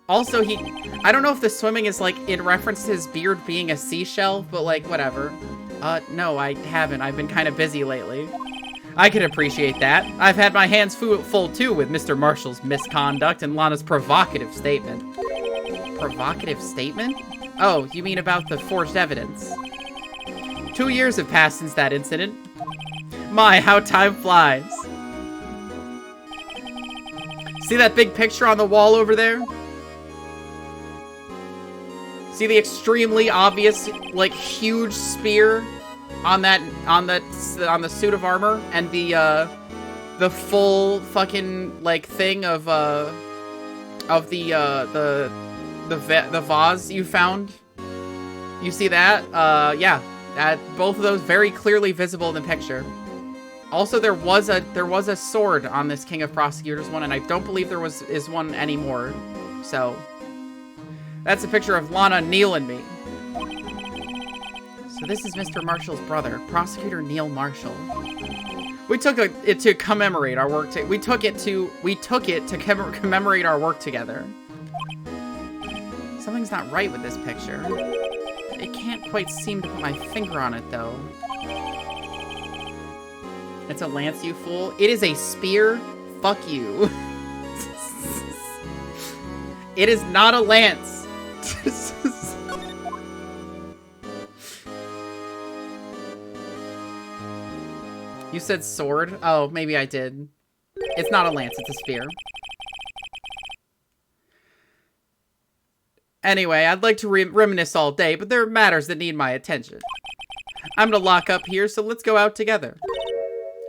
Also, I don't know if the swimming is, like, in reference to his beard being a seashell, but, like, whatever. No, I haven't. I've been kind of busy lately. I can appreciate that. I've had my hands full, too, with Mr. Marshall's misconduct and Lana's provocative statement. Provocative statement? Oh, you mean about the forged evidence? 2 years have passed since that incident. My, how time flies. See that big picture on the wall over there? See the extremely obvious, like, huge spear on the suit of armor, and the full fucking like thing of the vase you found. You see that? Yeah, both of those very clearly visible in the picture. Also, there was a sword on this King of Prosecutors one, and I don't believe there is one anymore. So that's a picture of Lana, Neil, and me. So this is Mr. Marshall's brother, Prosecutor Neil Marshall. We took it to commemorate our work. We took it to commemorate our work together. Something's not right with this picture. I can't quite seem to put my finger on it though. It's a lance, you fool. It is a spear. Fuck you. It is not a lance. You said sword? Oh, maybe I did. It's not a lance, it's a spear. Anyway, I'd like to reminisce all day, but there are matters that need my attention. I'm gonna lock up here, so let's go out together.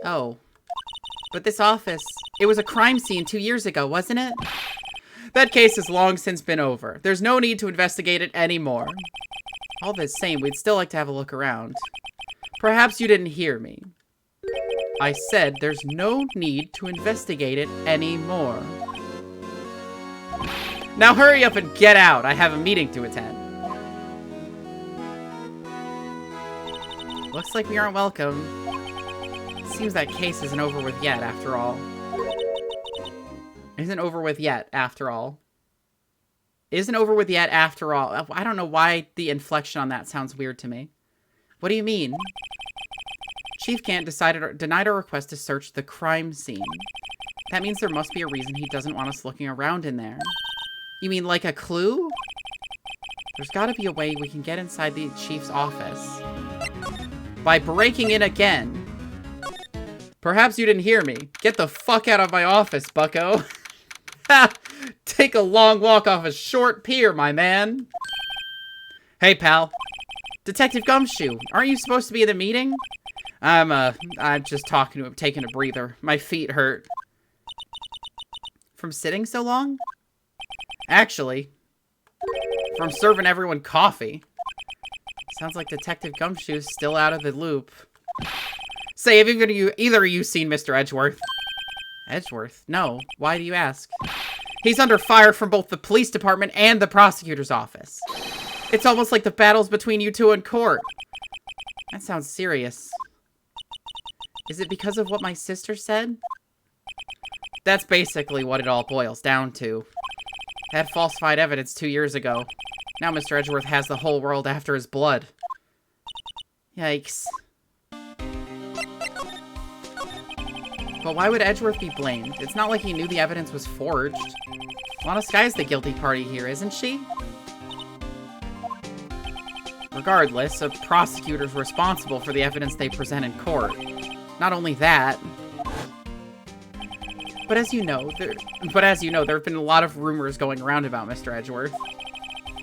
Oh. But this office, it was a crime scene 2 years ago, wasn't it? That case has long since been over. There's no need to investigate it anymore. All the same, we'd still like to have a look around. Perhaps you didn't hear me. I said there's no need to investigate it anymore. Now hurry up and get out. I have a meeting to attend. Looks like we aren't welcome. Seems that case isn't over with yet, after all. Isn't over with yet, after all. Isn't over with yet, after all. I don't know why the inflection on that sounds weird to me. What do you mean? Chief Gant denied our request to search the crime scene. That means there must be a reason he doesn't want us looking around in there. You mean like a clue? There's gotta be a way we can get inside the chief's office. By breaking in again. Perhaps you didn't hear me. Get the fuck out of my office, bucko. Ha! Take a long walk off a short pier, my man. Hey, pal. Detective Gumshoe, aren't you supposed to be in the meeting? I'm just talking to him, taking a breather. My feet hurt. From sitting so long? Actually, from serving everyone coffee. Sounds like Detective Gumshoe's still out of the loop. Say, have either of you seen Mr. Edgeworth? Edgeworth? No. Why do you ask? He's under fire from both the police department and the prosecutor's office. It's almost like the battle's between you two in court. That sounds serious. Is it because of what my sister said? That's basically what it all boils down to. Had falsified evidence 2 years ago. Now Mr. Edgeworth has the whole world after his blood. Yikes. But why would Edgeworth be blamed? It's not like he knew the evidence was forged. Lana Skye's the guilty party here, isn't she? Regardless, a prosecutor's responsible for the evidence they present in court. Not only that, but as you know, there have been a lot of rumors going around about Mr. Edgeworth.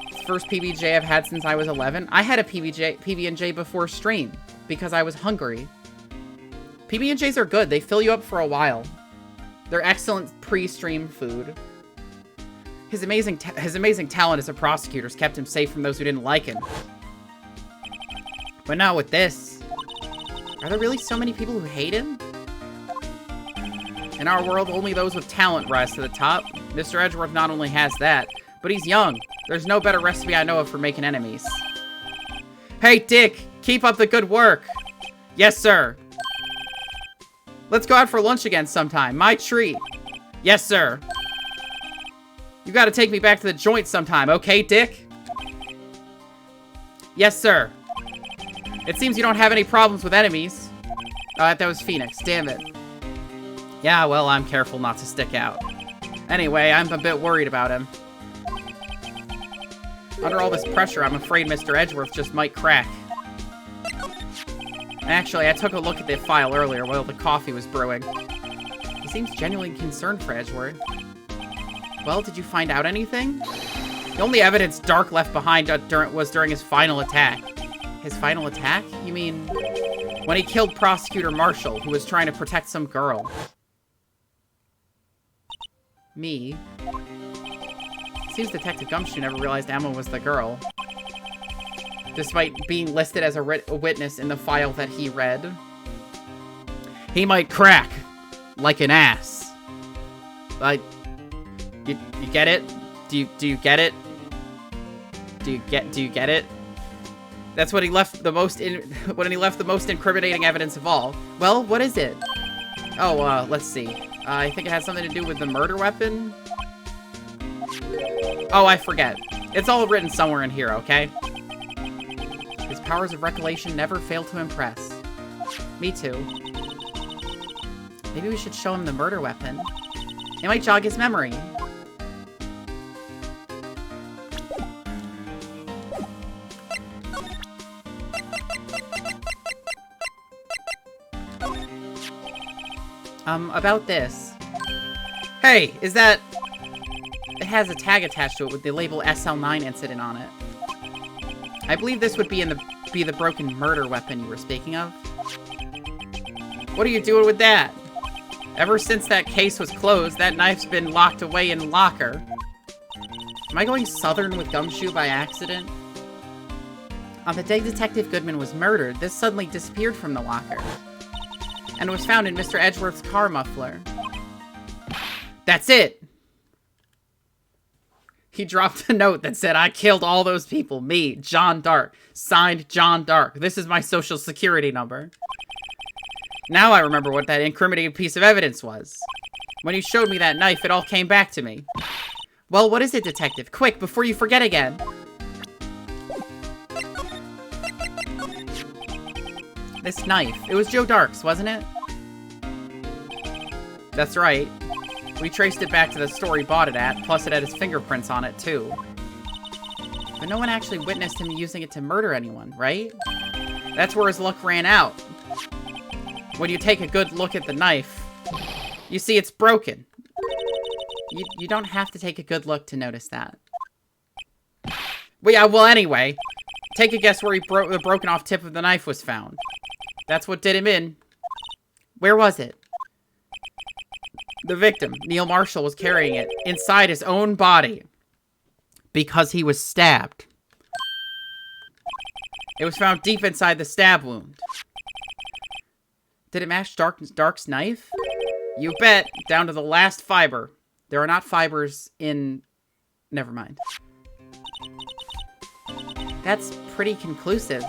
It's the first PB&J I've had since I was 11. I had a PB&J before stream because I was hungry. PB&Js are good. They fill you up for a while. They're excellent pre-stream food. His amazing talent as a prosecutor has kept him safe from those who didn't like him. But now with this, are there really so many people who hate him? In our world, only those with talent rise to the top. Mr. Edgeworth not only has that, but he's young. There's no better recipe I know of for making enemies. Hey, Dick! Keep up the good work! Yes, sir! Let's go out for lunch again sometime. My treat! Yes, sir! You gotta take me back to the joint sometime, okay, Dick? Yes, sir! It seems you don't have any problems with enemies. That was Phoenix, damn it. Yeah, well, I'm careful not to stick out. Anyway, I'm a bit worried about him. Under all this pressure, I'm afraid Mr. Edgeworth just might crack. Actually, I took a look at the file earlier while the coffee was brewing. He seems genuinely concerned for Edgeworth. Well, did you find out anything? The only evidence Dark left behind was during his final attack. His final attack? You mean when he killed Prosecutor Marshall, who was trying to protect some girl? Me? Seems Detective Gumshoe never realized Emma was the girl, despite being listed as a witness in the file that he read. He might crack like an ass. But you get it? Do you get it? Do you get it? That's when he left the most incriminating evidence of all. Well, what is it? Oh, let's see. I think it has something to do with the murder weapon. Oh, I forget. It's all written somewhere in here, okay? His powers of recollection never fail to impress. Me too. Maybe we should show him the murder weapon. It might jog his memory. About this. Hey, is that... It has a tag attached to it with the label SL9 incident on it. I believe this would be the broken murder weapon you were speaking of. What are you doing with that? Ever since that case was closed, that knife's been locked away in locker. Am I going southern with Gumshoe by accident? On the day Detective Goodman was murdered, this suddenly disappeared from the locker. And was found in Mr. Edgeworth's car muffler. That's it! He dropped a note that said, I killed all those people. Me, John Dark. Signed, John Dark. This is my social security number. Now I remember what that incriminating piece of evidence was. When you showed me that knife, it all came back to me. Well, what is it, Detective? Quick, before you forget again. This knife. It was Joe Dark's, wasn't it? That's right. We traced it back to the store he bought it at, plus it had his fingerprints on it, too. But no one actually witnessed him using it to murder anyone, right? That's where his luck ran out. When you take a good look at the knife, you see it's broken. You don't have to take a good look to notice that. Well, yeah, well, anyway. Take a guess where the broken off tip of the knife was found. That's what did him in. Where was it? The victim, Neil Marshall, was carrying it inside his own body because he was stabbed. It was found deep inside the stab wound. Did it match Dark's knife? You bet, down to the last fiber. There are not fibers in... Never mind. That's pretty conclusive.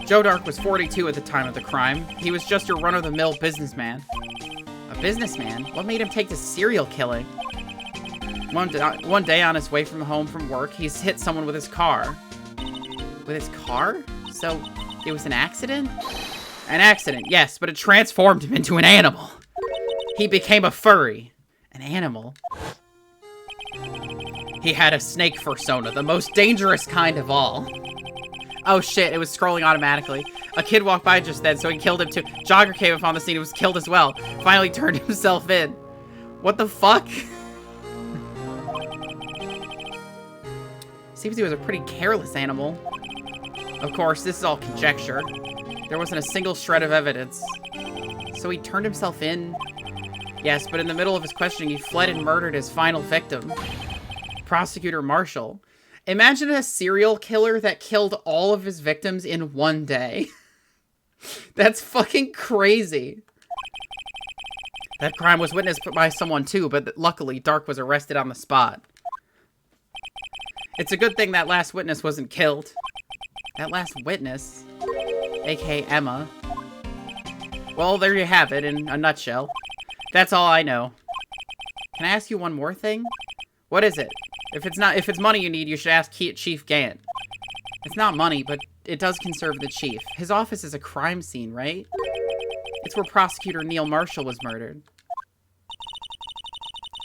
Joe Dark was 42 at the time of the crime. He was just your run-of-the-mill businessman. A businessman? What made him take to serial killing? One day on his way home from work, he's hit someone with his car. With his car? So, it was an accident? An accident, yes, but it transformed him into an animal. He became a furry. An animal? He had a snake fursona, the most dangerous kind of all. Oh shit, it was scrolling automatically. A kid walked by just then, so he killed him too. Jogger came upon the scene and was killed as well. Finally turned himself in. What the fuck? Seems he was a pretty careless animal. Of course, this is all conjecture. There wasn't a single shred of evidence. So he turned himself in? Yes, but in the middle of his questioning, he fled and murdered his final victim. Prosecutor Marshall. Imagine a serial killer that killed all of his victims in one day. That's fucking crazy. That crime was witnessed by someone too, but luckily Dark was arrested on the spot. It's a good thing that last witness wasn't killed. That last witness? aka Emma. Well, there you have it in a nutshell. That's all I know. Can I ask you one more thing? What is it? If it's money you need, you should ask Chief Gant. It's not money, but it does conserve the chief. His office is a crime scene, right? It's where Prosecutor Neil Marshall was murdered.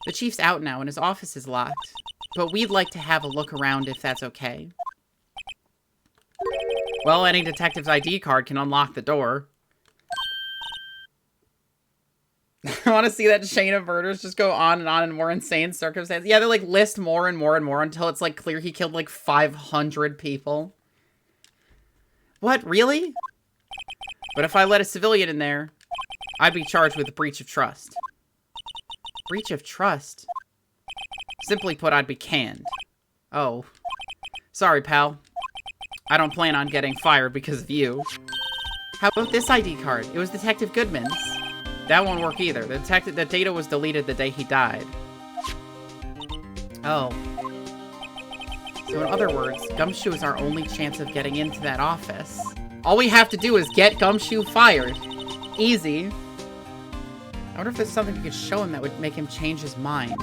The chief's out now and his office is locked, but we'd like to have a look around if that's okay. Well, any detective's ID card can unlock the door. I want to see that chain of murders just go on and on in more insane circumstances. Yeah, they like list more and more and more until it's like clear he killed like 500 people. What, really? But if I let a civilian in there, I'd be charged with a breach of trust. Breach of trust? Simply put, I'd be canned. Oh. Sorry, pal. I don't plan on getting fired because of you. How about this ID card? It was Detective Goodman's. That won't work either. The data was deleted the day he died. Oh. So in other words, Gumshoe is our only chance of getting into that office. All we have to do is get Gumshoe fired. Easy. I wonder if there's something we could show him that would make him change his mind.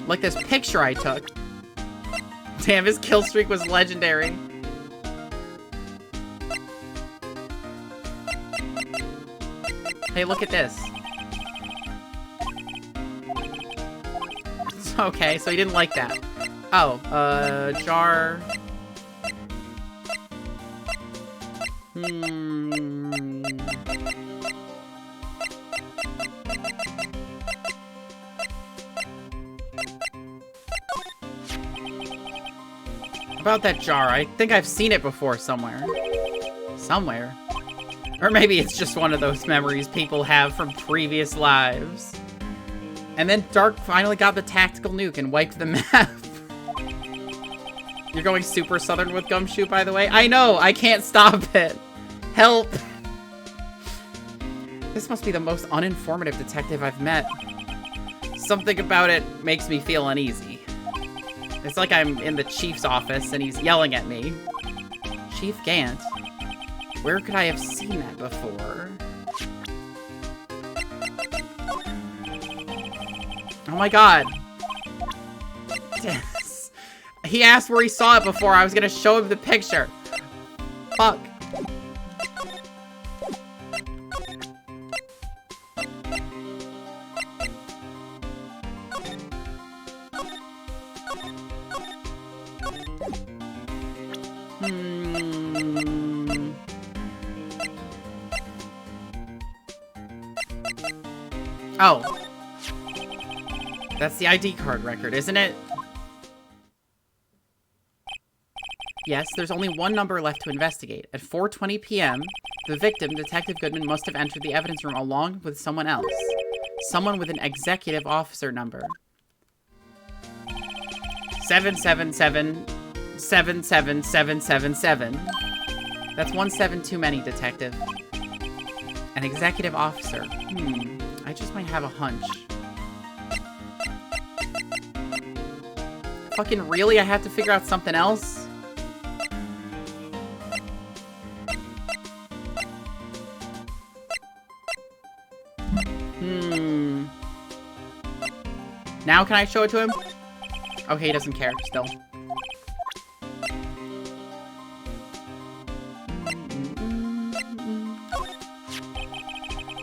Like this picture I took. Damn, his kill streak was legendary. Hey, look at this. Okay, so he didn't like that. Oh, jar. About that jar, I think I've seen it before somewhere. Somewhere. Or maybe it's just one of those memories people have from previous lives. And then Dark finally got the tactical nuke and wiped the map. You're going super southern with Gumshoe, by the way? I know! I can't stop it! Help! This must be the most uninformative detective I've met. Something about it makes me feel uneasy. It's like I'm in the chief's office and he's yelling at me. Chief Gant? Where could I have seen that before? Oh my god. Yes. He asked where he saw it before. I was gonna show him the picture. Fuck. Oh. That's the ID card record, isn't it? Yes, there's only one number left to investigate. At 4:20 p.m., the victim, Detective Goodman, must have entered the evidence room along with someone else. Someone with an executive officer number. 777-77777. That's 17 too many, Detective. An executive officer. I just might have a hunch. Fucking really? I have to figure out something else? Now can I show it to him? Okay, he doesn't care, still.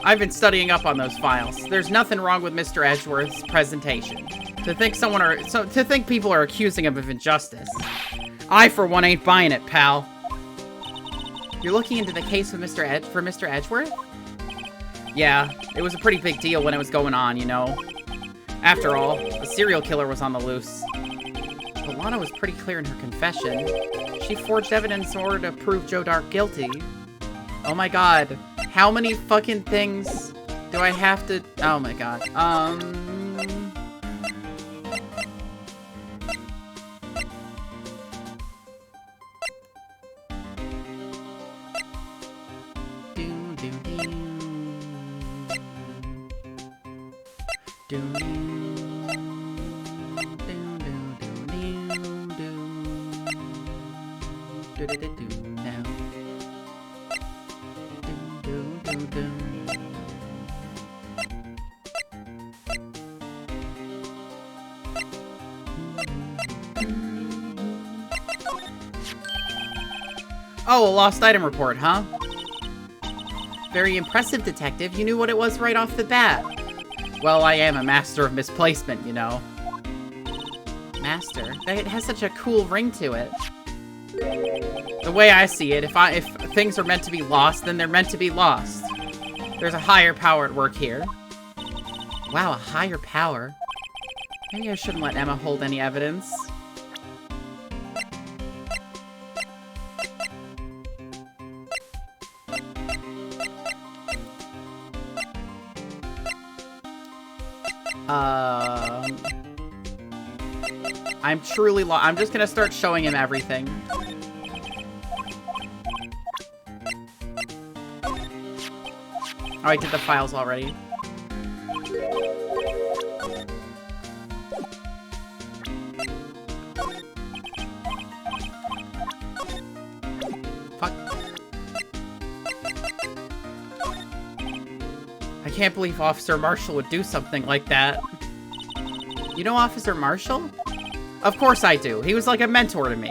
I've been studying up on those files. There's nothing wrong with Mr. Edgeworth's presentation. To think people are accusing him of injustice. I, for one, ain't buying it, pal. You're looking into the case of Mr. Edgeworth? Yeah, it was a pretty big deal when it was going on, you know. After all, a serial killer was on the loose. But Lana was pretty clear in her confession. She forged evidence in order to prove Joe Dark guilty. Oh my god. How many fucking things do I have to... Oh my god. Oh, a lost item report, huh? Very impressive, Detective. You knew what it was right off the bat. Well, I am a master of misplacement, you know. Master? It has such a cool ring to it. The way I see it, if things are meant to be lost, then they're meant to be lost. There's a higher power at work here. Wow, a higher power. Maybe I shouldn't let Emma hold any evidence. I'm truly lost. I'm just gonna start showing him everything. Oh, I did the files already. Fuck. I can't believe Officer Marshall would do something like that. You know Officer Marshall? Of course I do. He was like a mentor to me.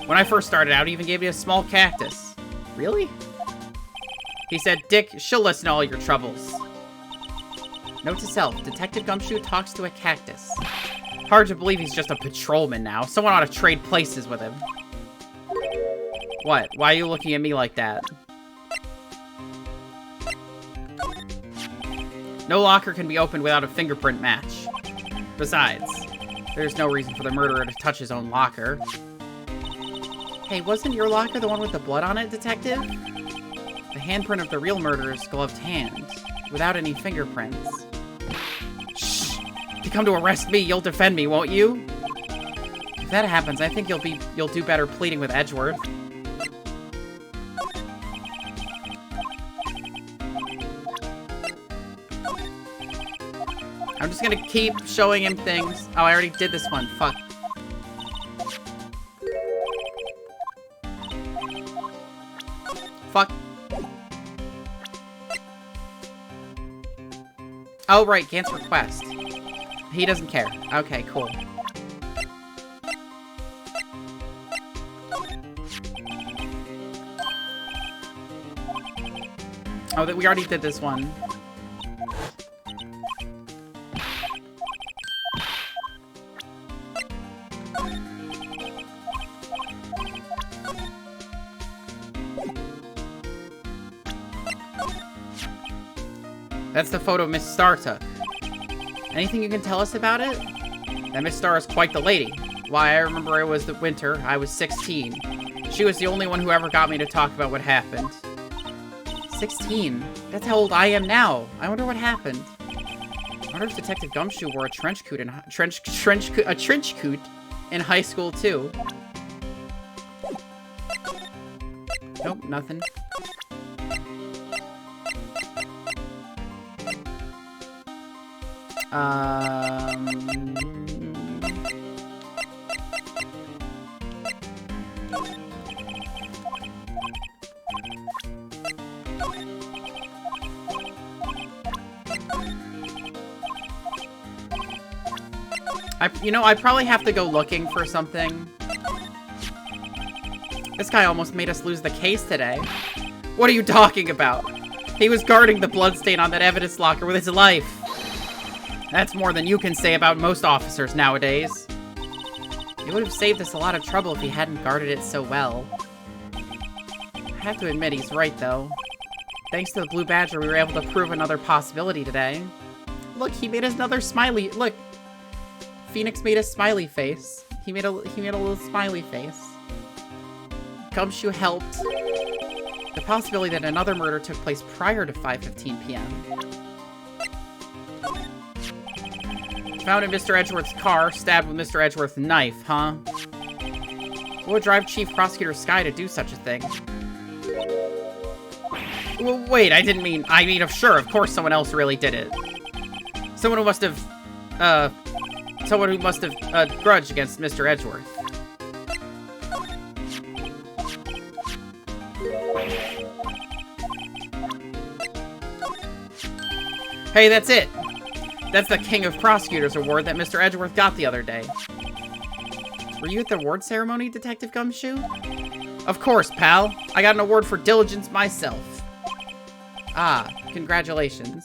When I first started out, he even gave me a small cactus. Really? He said, Dick, she'll listen to all your troubles. Note to self, Detective Gumshoe talks to a cactus. Hard to believe he's just a patrolman now. Someone ought to trade places with him. What? Why are you looking at me like that? No locker can be opened without a fingerprint match. Besides, there's no reason for the murderer to touch his own locker. Hey, wasn't your locker the one with the blood on it, Detective? The handprint of the real murderer's gloved hand, without any fingerprints. Shh! If you come to arrest me, you'll defend me, won't you? If that happens, I think you'll do better pleading with Edgeworth. I'm just gonna keep showing him things. Oh, I already did this one. Fuck. Fuck. Oh, right. Gant's request. He doesn't care. Okay, cool. Oh, we already did this one. That's the photo Miss Starr took. Anything you can tell us about it? That Miss Starr is quite the lady. Why, I remember it was the winter. I was 16. She was the only one who ever got me to talk about what happened. 16? That's how old I am now. I wonder what happened. I wonder if Detective Gumshoe wore a trench coat in high school too. Nope, nothing. I probably have to go looking for something. This guy almost made us lose the case today. What are you talking about? He was guarding the bloodstain on that evidence locker with his life. That's more than you can say about most officers nowadays. It would have saved us a lot of trouble if he hadn't guarded it so well. I have to admit, he's right, though. Thanks to the Blue Badger, we were able to prove another possibility today. Look, he made us another smiley. Look, Phoenix made a smiley face. He made a little smiley face. Gumshoe helped. The possibility that another murder took place prior to 5:15 p.m. Found in Mr. Edgeworth's car, stabbed with Mr. Edgeworth's knife, huh? What would drive Chief Prosecutor Skye to do such a thing? Well, wait, I mean, sure, of course someone else really did it. Someone who must have a grudge against Mr. Edgeworth. Hey, that's it! That's the King of Prosecutors award that Mr. Edgeworth got the other day. Were you at the award ceremony, Detective Gumshoe? Of course, pal. I got an award for diligence myself. Ah, congratulations.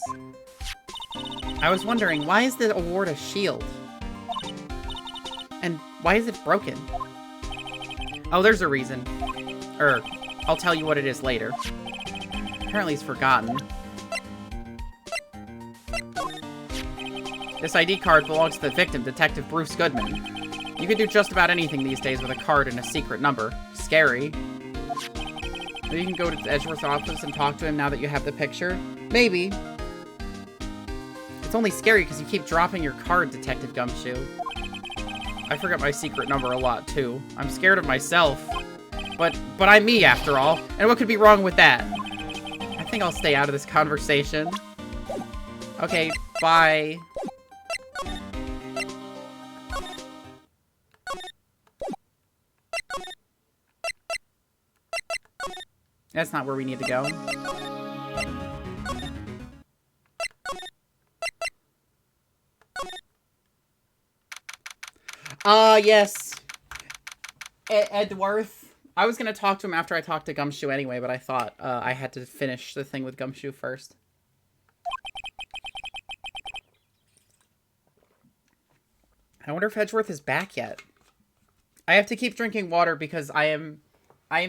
I was wondering, why is the award a shield? And why is it broken? Oh, there's a reason. I'll tell you what it is later. Apparently he's forgotten. This ID card belongs to the victim, Detective Bruce Goodman. You can do just about anything these days with a card and a secret number. Scary. Maybe you can go to Edgeworth's office and talk to him now that you have the picture? Maybe. It's only scary because you keep dropping your card, Detective Gumshoe. I forget my secret number a lot, too. I'm scared of myself. But I'm me, after all. And what could be wrong with that? I think I'll stay out of this conversation. Okay, bye. That's not where we need to go. Yes. Edgeworth. I was gonna talk to him after I talked to Gumshoe anyway, but I thought I had to finish the thing with Gumshoe first. I wonder if Edgeworth is back yet. I have to keep drinking water because I am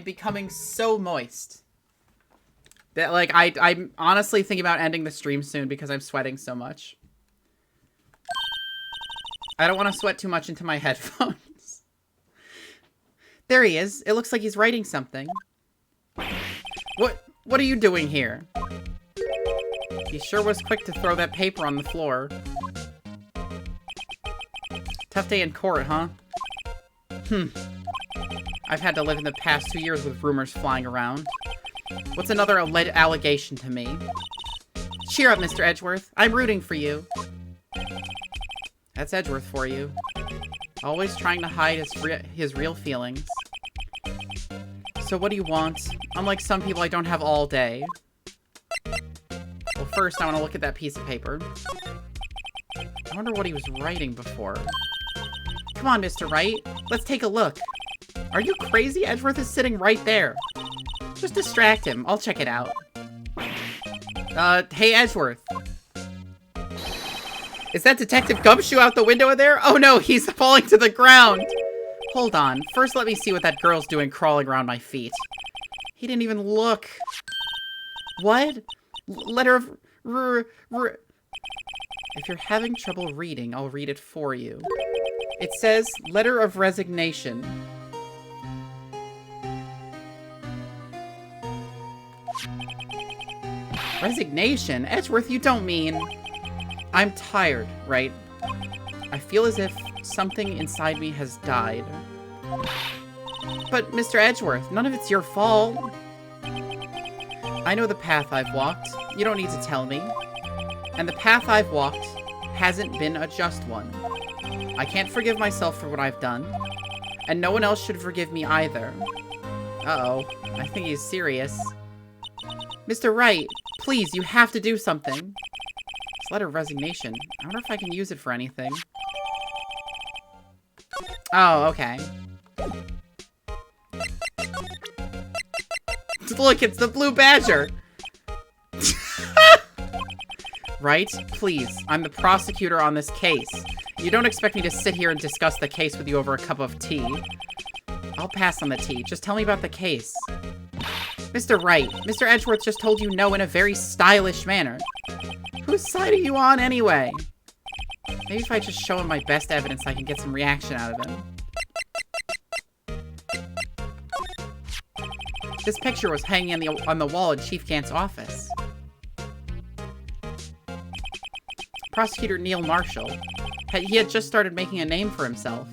becoming so moist. That, like, I'm honestly thinking about ending the stream soon because I'm sweating so much. I don't want to sweat too much into my headphones. There he is. It looks like he's writing something. What are you doing here? He sure was quick to throw that paper on the floor. Tough day in court, huh? I've had to live in the past 2 years with rumors flying around. What's another allegation to me? Cheer up, Mr. Edgeworth. I'm rooting for you. That's Edgeworth for you. Always trying to hide his real feelings. So what do you want? Unlike some people, I don't have all day. Well, first, I want to look at that piece of paper. I wonder what he was writing before. Come on, Mr. Wright. Let's take a look. Are you crazy? Edgeworth is sitting right there. Just distract him. I'll check it out. Hey, Edgeworth. Is that Detective Gumshoe out the window there? Oh no, he's falling to the ground. Hold on. First, let me see what that girl's doing crawling around my feet. He didn't even look. What? Letter of... If you're having trouble reading, I'll read it for you. It says, letter of resignation. Resignation? Edgeworth, you don't mean... I'm tired, right? I feel as if something inside me has died. But, Mr. Edgeworth, none of it's your fault. I know the path I've walked. You don't need to tell me. And the path I've walked hasn't been a just one. I can't forgive myself for what I've done. And no one else should forgive me either. Uh-oh. I think he's serious. Mr. Wright, please, you have to do something. This letter of resignation. I wonder if I can use it for anything. Oh, okay. Look, it's the blue badger! Right? Please, I'm the prosecutor on this case. You don't expect me to sit here and discuss the case with you over a cup of tea. I'll pass on the tea. Just tell me about the case. Mr. Wright, Mr. Edgeworth just told you no in a very stylish manner. Whose side are you on anyway? Maybe if I just show him my best evidence, I can get some reaction out of him. This picture was hanging on the wall in Chief Gant's office. Prosecutor Neil Marshall. He had just started making a name for himself.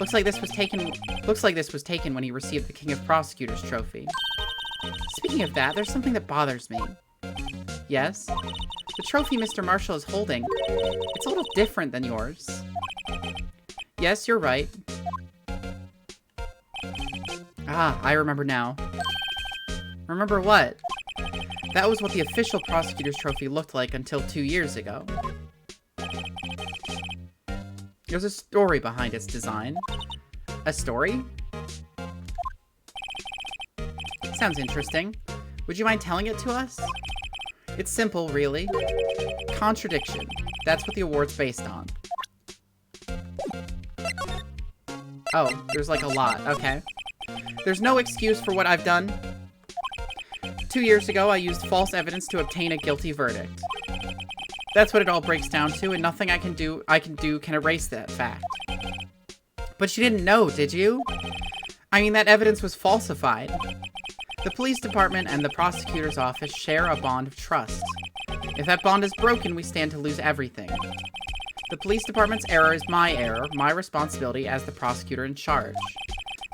Looks like this was taken when he received the King of Prosecutors trophy. Speaking of that, there's something that bothers me. Yes? The trophy Mr. Marshall is holding. It's a little different than yours. Yes, you're right. Ah, I remember now. Remember what? That was what the official prosecutor's trophy looked like until 2 years ago. There's a story behind its design. A story? Sounds interesting. Would you mind telling it to us? It's simple, really. Contradiction. That's what the award's based on. Oh, there's like a lot. Okay. There's no excuse for what I've done. 2 years ago, I used false evidence to obtain a guilty verdict. That's what it all breaks down to, and nothing I can do can erase that fact. But you didn't know, did you? I mean, that evidence was falsified. The police department and the prosecutor's office share a bond of trust. If that bond is broken, we stand to lose everything. The police department's error is my error, my responsibility as the prosecutor in charge.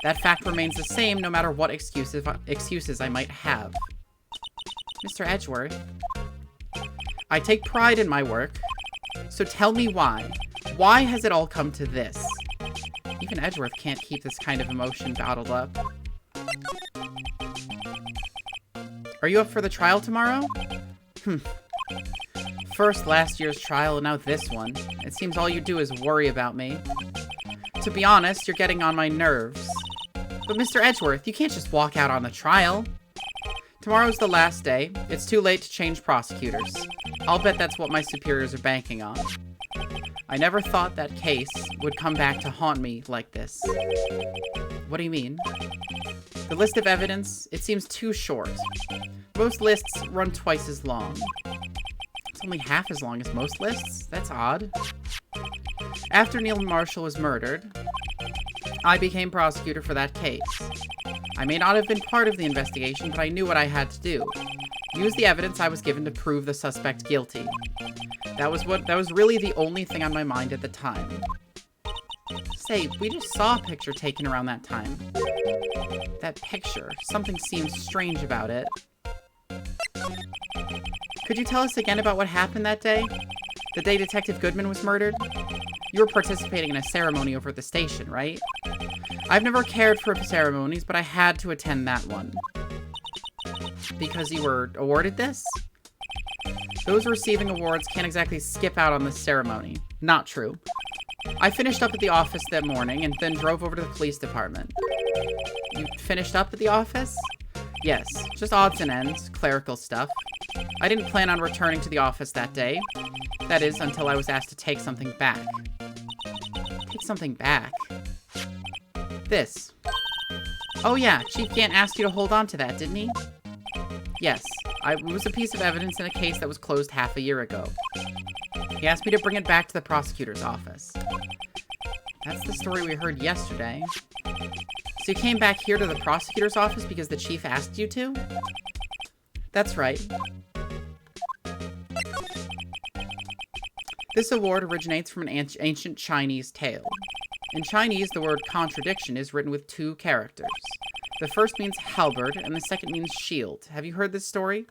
That fact remains the same no matter what excuses I might have. Mr. Edgeworth, I take pride in my work, so tell me why. Why has it all come to this? Even Edgeworth can't keep this kind of emotion bottled up. Are you up for the trial tomorrow? First last year's trial, and now this one. It seems all you do is worry about me. To be honest, you're getting on my nerves. But Mr. Edgeworth, you can't just walk out on the trial. Tomorrow's the last day. It's too late to change prosecutors. I'll bet that's what my superiors are banking on. I never thought that case would come back to haunt me like this. What do you mean? The list of evidence, it seems too short. Most lists run twice as long. It's only half as long as most lists? That's odd. After Neil Marshall was murdered, I became prosecutor for that case. I may not have been part of the investigation, but I knew what I had to do. Use the evidence I was given to prove the suspect guilty. That was really the only thing on my mind at the time. Say, we just saw a picture taken around that time. That picture, something seems strange about it. Could you tell us again about what happened that day? The day Detective Goodman was murdered? You were participating in a ceremony over at the station, right? I've never cared for ceremonies, but I had to attend that one. Because you were awarded this? Those receiving awards can't exactly skip out on this ceremony. Not true. I finished up at the office that morning and then drove over to the police department. You finished up at the office? Yes, just odds and ends, clerical stuff. I didn't plan on returning to the office that day. That is, until I was asked to take something back. Take something back? This. Oh yeah, Chief Gant asked you to hold on to that, didn't he? Yes, it was a piece of evidence in a case that was closed half a year ago. He asked me to bring it back to the prosecutor's office. That's the story we heard yesterday. So you came back here to the prosecutor's office because the chief asked you to? That's right. This award originates from an ancient Chinese tale. In Chinese, the word contradiction is written with 2 characters. The first means halberd, and the second means shield. Have you heard this story?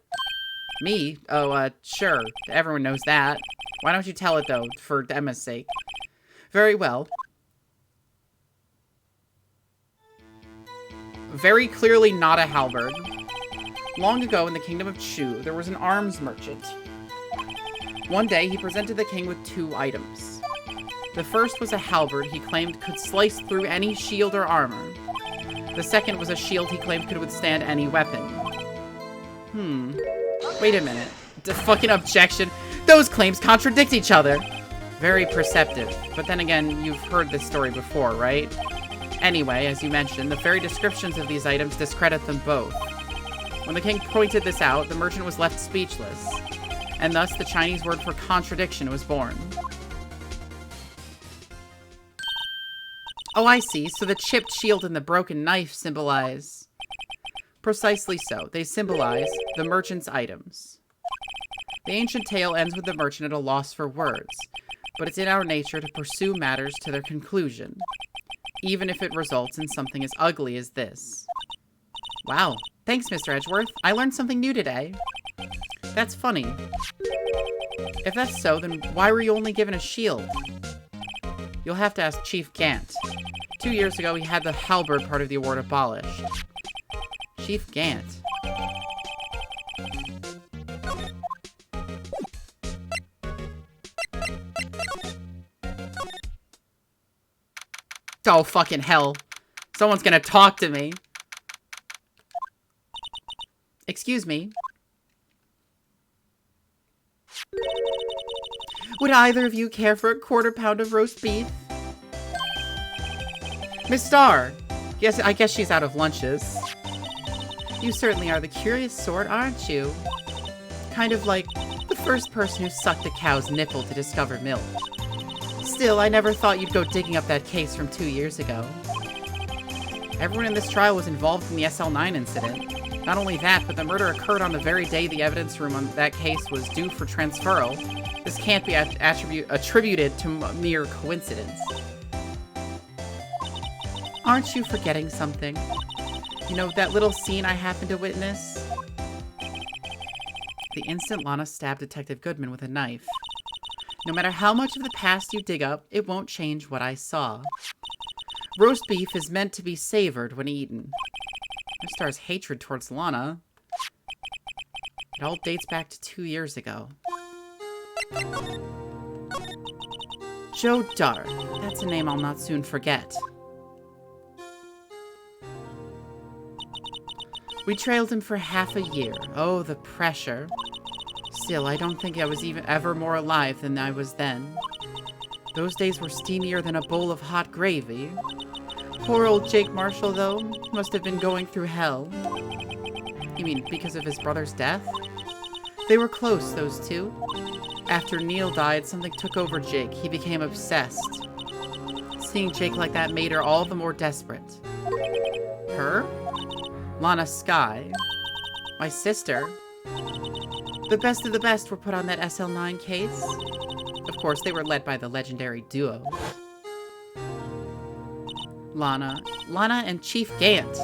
Me? Oh, sure. Everyone knows that. Why don't you tell it, though, for Emma's sake? Very well. Very clearly not a halberd. Long ago in the kingdom of Chu, there was an arms merchant. One day, he presented the king with 2 items. The first was a halberd he claimed could slice through any shield or armor. The second was a shield he claimed could withstand any weapon. Wait a minute. The fucking objection. Those claims contradict each other. Very perceptive. But then again, you've heard this story before, right? Anyway, as you mentioned, the very descriptions of these items discredit them both. When the king pointed this out, the merchant was left speechless. And thus, the Chinese word for contradiction was born. Oh, I see. So the chipped shield and the broken knife symbolize... Precisely so. They symbolize the merchant's items. The ancient tale ends with the merchant at a loss for words, but it's in our nature to pursue matters to their conclusion, even if it results in something as ugly as this. Wow. Thanks, Mr. Edgeworth. I learned something new today. That's funny. If that's so, then why were you only given a shield? You'll have to ask Chief Gant. 2 years ago, he had the halberd part of the award abolished. Chief Gant. Oh, fucking hell. Someone's gonna talk to me. Excuse me. Would either of you care for a 1/4 pound of roast beef? Miss Starr! Yes, I guess she's out of lunches. You certainly are the curious sort, aren't you? Kind of like the first person who sucked a cow's nipple to discover milk. Still, I never thought you'd go digging up that case from 2 years ago. Everyone in this trial was involved in the SL9 incident. Not only that, but the murder occurred on the very day the evidence room on that case was due for transferal. This can't be attributed to mere coincidence. Aren't you forgetting something? You know, that little scene I happened to witness? The instant Lana stabbed Detective Goodman with a knife. No matter how much of the past you dig up, it won't change what I saw. Roast beef is meant to be savored when eaten. Miss Starr's hatred towards Lana. It all dates back to 2 years ago. Joe Dart. That's a name I'll not soon forget. We trailed him for half a year. Oh, the pressure. Still, I don't think I was ever more alive than I was then. Those days were steamier than a bowl of hot gravy. Poor old Jake Marshall, though, must have been going through hell. You mean because of his brother's death? They were close, those two. After Neil died, something took over Jake. He became obsessed. Seeing Jake like that made her all the more desperate. Her? Lana Skye. My sister. The best of the best were put on that SL9 case. Of course, they were led by the legendary duo. Lana and Chief Gant.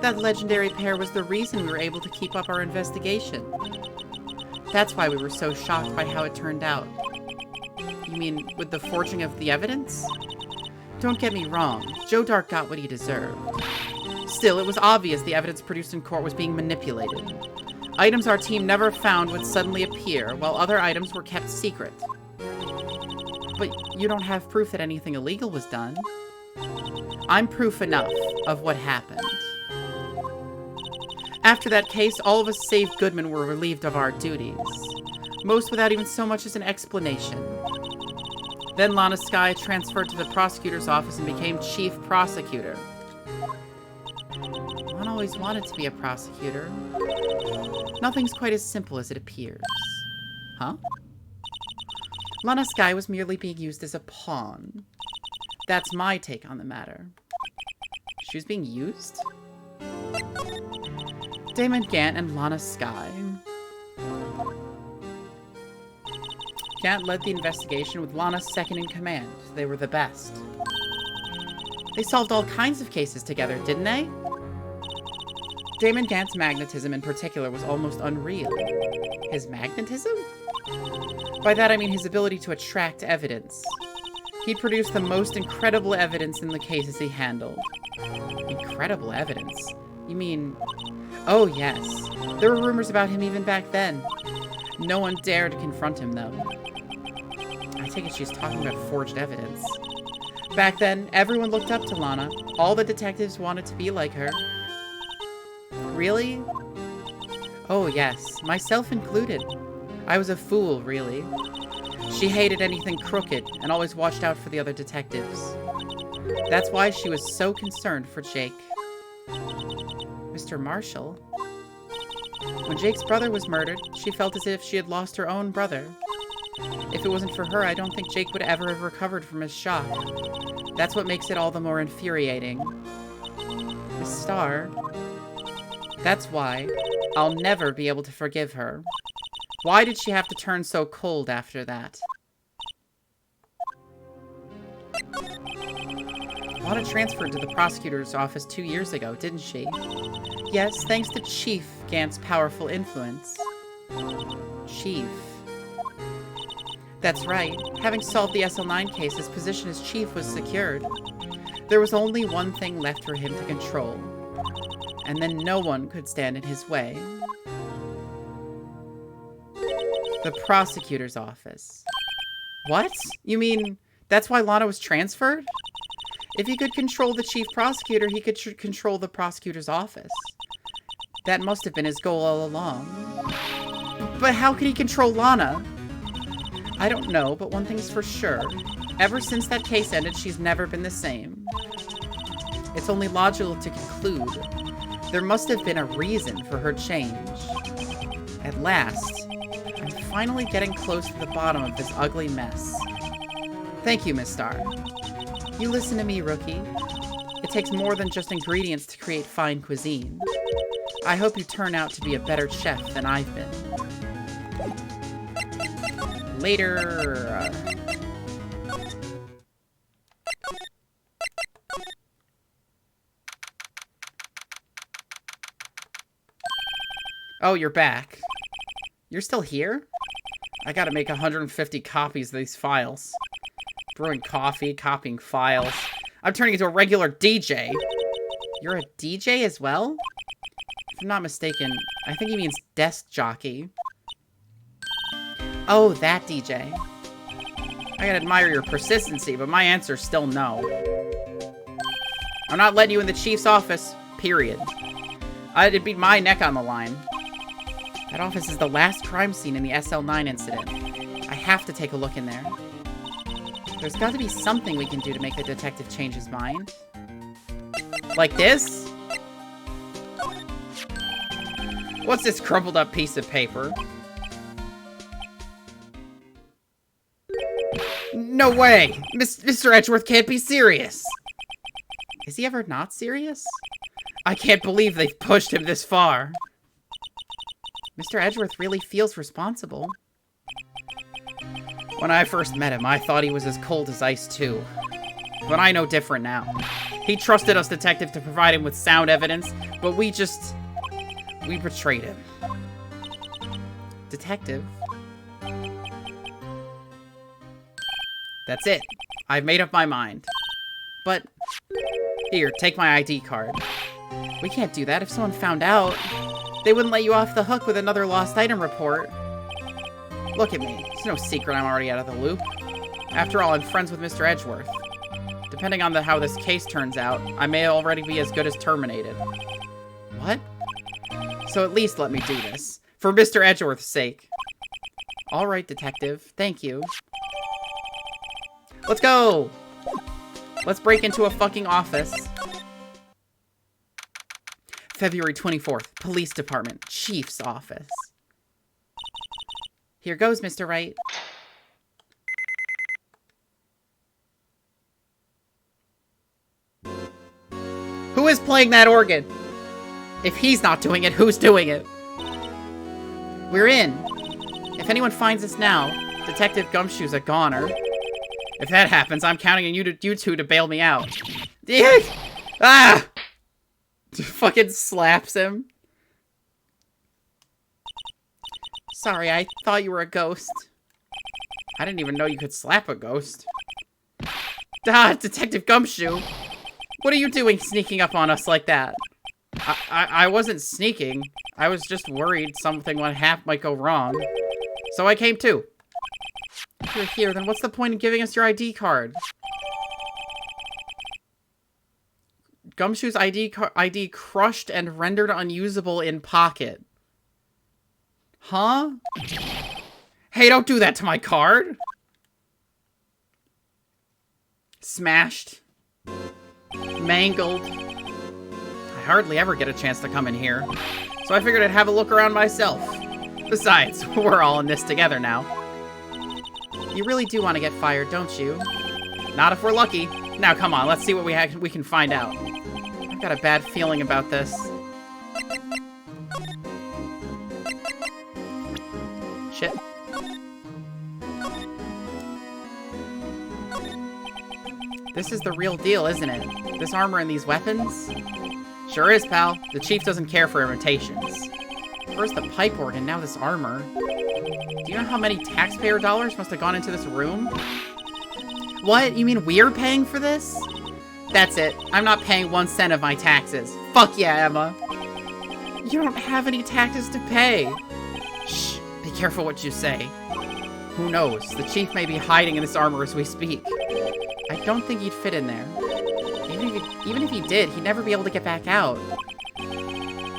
That legendary pair was the reason we were able to keep up our investigation. That's why we were so shocked by how it turned out. You mean with the forging of the evidence? Don't get me wrong, Joe Dart got what he deserved. Still, it was obvious the evidence produced in court was being manipulated. Items our team never found would suddenly appear, while other items were kept secret. But you don't have proof that anything illegal was done. I'm proof enough of what happened. After that case, all of us save Goodman were relieved of our duties. Most without even so much as an explanation. Then Lana Skye transferred to the prosecutor's office and became chief prosecutor. Lana always wanted to be a prosecutor. Nothing's quite as simple as it appears. Huh? Lana Skye was merely being used as a pawn. That's my take on the matter. She was being used? Damon Gant and Lana Skye. Gant led the investigation with Lana second in command. They were the best. They solved all kinds of cases together, didn't they? Damon Gant's magnetism in particular was almost unreal. His magnetism? By that I mean his ability to attract evidence. He'd produced the most incredible evidence in the cases he handled. Incredible evidence? You mean... Oh yes, there were rumors about him even back then. No one dared to confront him though. I take it she's talking about forged evidence. Back then, everyone looked up to Lana. All the detectives wanted to be like her. Really? Oh yes, myself included. I was a fool, really. She hated anything crooked and always watched out for the other detectives. That's why she was so concerned for Jake. Mr. Marshall? When Jake's brother was murdered, she felt as if she had lost her own brother. If it wasn't for her, I don't think Jake would ever have recovered from his shock. That's what makes it all the more infuriating. Miss Starr. That's why I'll never be able to forgive her. Why did she have to turn so cold after that? Lana transferred to the prosecutor's office 2 years ago, didn't she? Yes, thanks to Chief Gant's powerful influence. Chief. That's right. Having solved the SL9 case, his position as chief was secured. There was only one thing left for him to control. And then no one could stand in his way. The prosecutor's office. What? You mean, that's why Lana was transferred? If he could control the chief prosecutor, he could control the prosecutor's office. That must have been his goal all along. But how could he control Lana? I don't know, but one thing's for sure. Ever since that case ended, she's never been the same. It's only logical to conclude there must have been a reason for her change. At last, I'm finally getting close to the bottom of this ugly mess. Thank you, Miss Star. You listen to me, Rookie. It takes more than just ingredients to create fine cuisine. I hope you turn out to be a better chef than I've been. Later. Oh, you're back. You're still here? I gotta make 150 copies of these files. Brewing coffee, copying files. I'm turning into a regular DJ. You're a DJ as well? If I'm not mistaken, I think he means desk jockey. Oh, that DJ. I gotta admire your persistency, but my answer's still no. I'm not letting you in the chief's office, period. It'd be my neck on the line. That office is the last crime scene in the SL9 incident. I have to take a look in there. There's got to be something we can do to make the detective change his mind. Like this? What's this crumpled up piece of paper? No way! Mr. Edgeworth can't be serious! Is he ever not serious? I can't believe they've pushed him this far. Mr. Edgeworth really feels responsible. When I first met him, I thought he was as cold as ice too. But I know different now. He trusted us detectives to provide him with sound evidence, but we betrayed him. Detective? That's it. I've made up my mind. But, here, take my ID card. We can't do that. If someone found out, they wouldn't let you off the hook with another lost item report. Look at me. It's no secret I'm already out of the loop. After all, I'm friends with Mr. Edgeworth. Depending on how this case turns out, I may already be as good as terminated. What? So at least let me do this. For Mr. Edgeworth's sake. Alright, detective. Thank you. Let's go! Let's break into a fucking office. February 24th, Police Department, Chief's Office. Here goes, Mr. Wright. Who is playing that organ? If he's not doing it, who's doing it? We're in. If anyone finds us now, Detective Gumshoe's a goner. If that happens, I'm counting on you two to bail me out. Ah! Fucking slaps him. Sorry, I thought you were a ghost. I didn't even know you could slap a ghost. Ah, Detective Gumshoe! What are you doing sneaking up on us like that? I wasn't sneaking. I was just worried something might go wrong. So I came too. If you're here, then what's the point in giving us your ID card? Gumshoe's ID crushed and rendered unusable in pocket. Huh? Hey, don't do that to my card! Smashed. Mangled. I hardly ever get a chance to come in here, so I figured I'd have a look around myself. Besides, we're all in this together now. You really do want to get fired, don't you? Not if we're lucky. Now come on, let's see what we can find out. I've got a bad feeling about this. Shit. This is the real deal, isn't it? This armor and these weapons? Sure is, pal. The chief doesn't care for imitations. First the pipe organ, now this armor. Do you know how many taxpayer dollars must have gone into this room? What? You mean we're paying for this? That's it. I'm not paying 1 cent of my taxes. Fuck yeah, Emma. You don't have any taxes to pay. Shh. Be careful what you say. Who knows? The chief may be hiding in this armor as we speak. I don't think he'd fit in there. Even if he did, he'd never be able to get back out.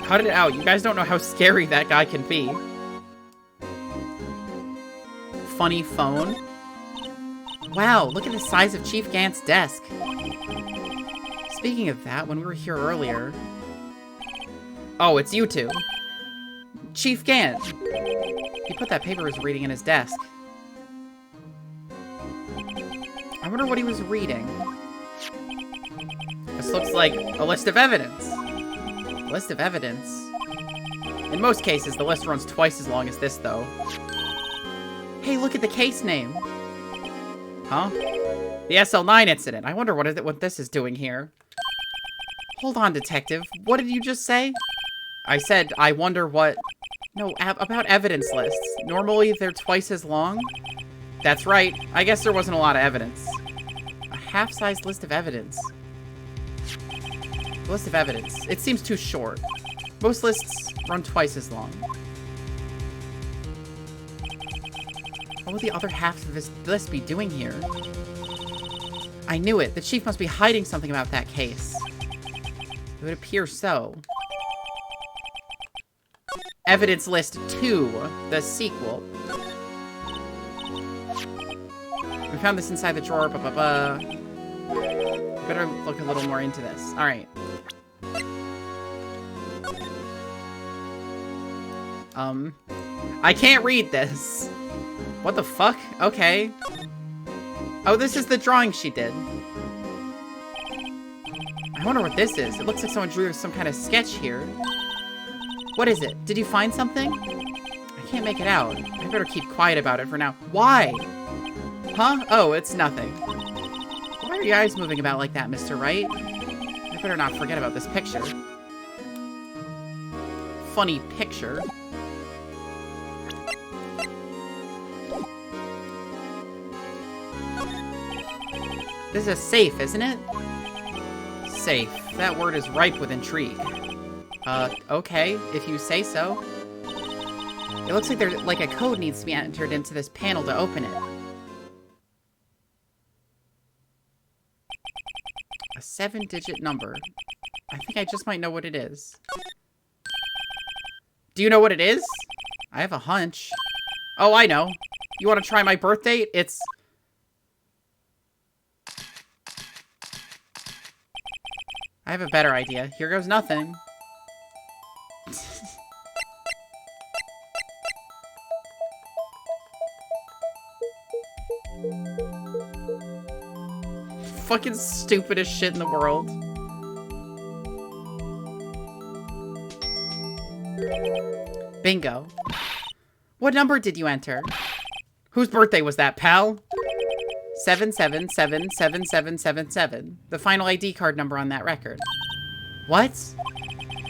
Cut it out. You guys don't know how scary that guy can be. funny phone. Wow, look at the size of Chief Gant's desk. Speaking of that, when we were here earlier... Oh, it's you two. Chief Gant. He put that paper he was reading in his desk. I wonder what he was reading. This looks like a list of evidence. A list of evidence? In most cases, the list runs twice as long as this, though. Hey, look at the case name. Huh? The SL9 incident. I wonder what this is doing here. Hold on, detective. What did you just say? I said, I wonder what... No, about evidence lists. Normally, they're twice as long. That's right. I guess there wasn't a lot of evidence. A half-sized list of evidence. List of evidence. It seems too short. Most lists run twice as long. What would the other half of this list be doing here? I knew it. The chief must be hiding something about that case. It would appear so. Evidence List 2, the sequel. We found this inside the drawer. Better look a little more into this. Alright. I can't read this. What the fuck? Okay. Oh, this is the drawing she did. I wonder what this is. It looks like someone drew some kind of sketch here. What is it? Did you find something? I can't make it out. I better keep quiet about it for now. Why? Huh? Oh, it's nothing. Why are your eyes moving about like that, Mr. Wright? I better not forget about this picture. Funny picture. This is a safe, isn't it? Safe. That word is ripe with intrigue. Okay, if you say so. It looks like there's like a code needs to be entered into this panel to open it. A 7-digit number. I think I just might know what it is. Do you know what it is? I have a hunch. Oh, I know. You want to try my birth date? It's... I have a better idea. Here goes nothing. Fucking stupidest shit in the world. Bingo. What number did you enter? Whose birthday was that, pal? 7777777. The final ID card number on that record. What?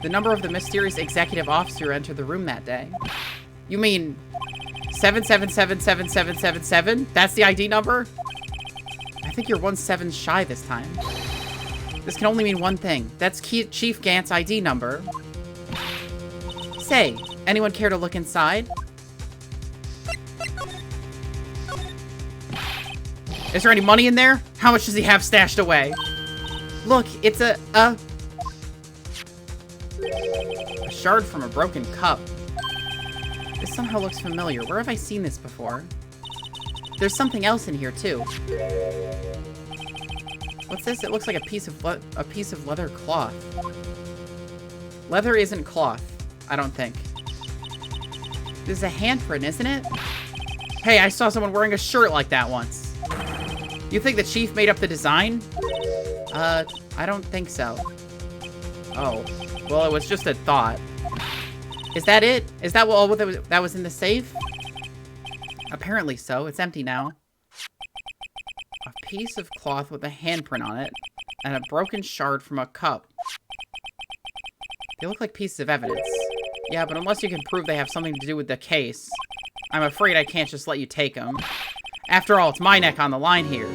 The number of the mysterious executive officer who entered the room that day. You mean 7777777? That's the ID number? I think you're 1 7 shy this time. This can only mean one thing. That's Chief Gant's ID number. Say, anyone care to look inside? Is there any money in there? How much does he have stashed away? Look, it's a shard from a broken cup. This somehow looks familiar. Where have I seen this before? There's something else in here too. What's this? It looks like a piece of leather cloth. Leather isn't cloth, I don't think. This is a handprint, isn't it? Hey, I saw someone wearing a shirt like that once. You think the chief made up the design? I don't think so. Oh, well, it was just a thought. Is that it? Is that all that was in the safe? Apparently so. It's empty now. A piece of cloth with a handprint on it, and a broken shard from a cup. They look like pieces of evidence. Yeah, but unless you can prove they have something to do with the case, I'm afraid I can't just let you take them. After all, it's my neck on the line here.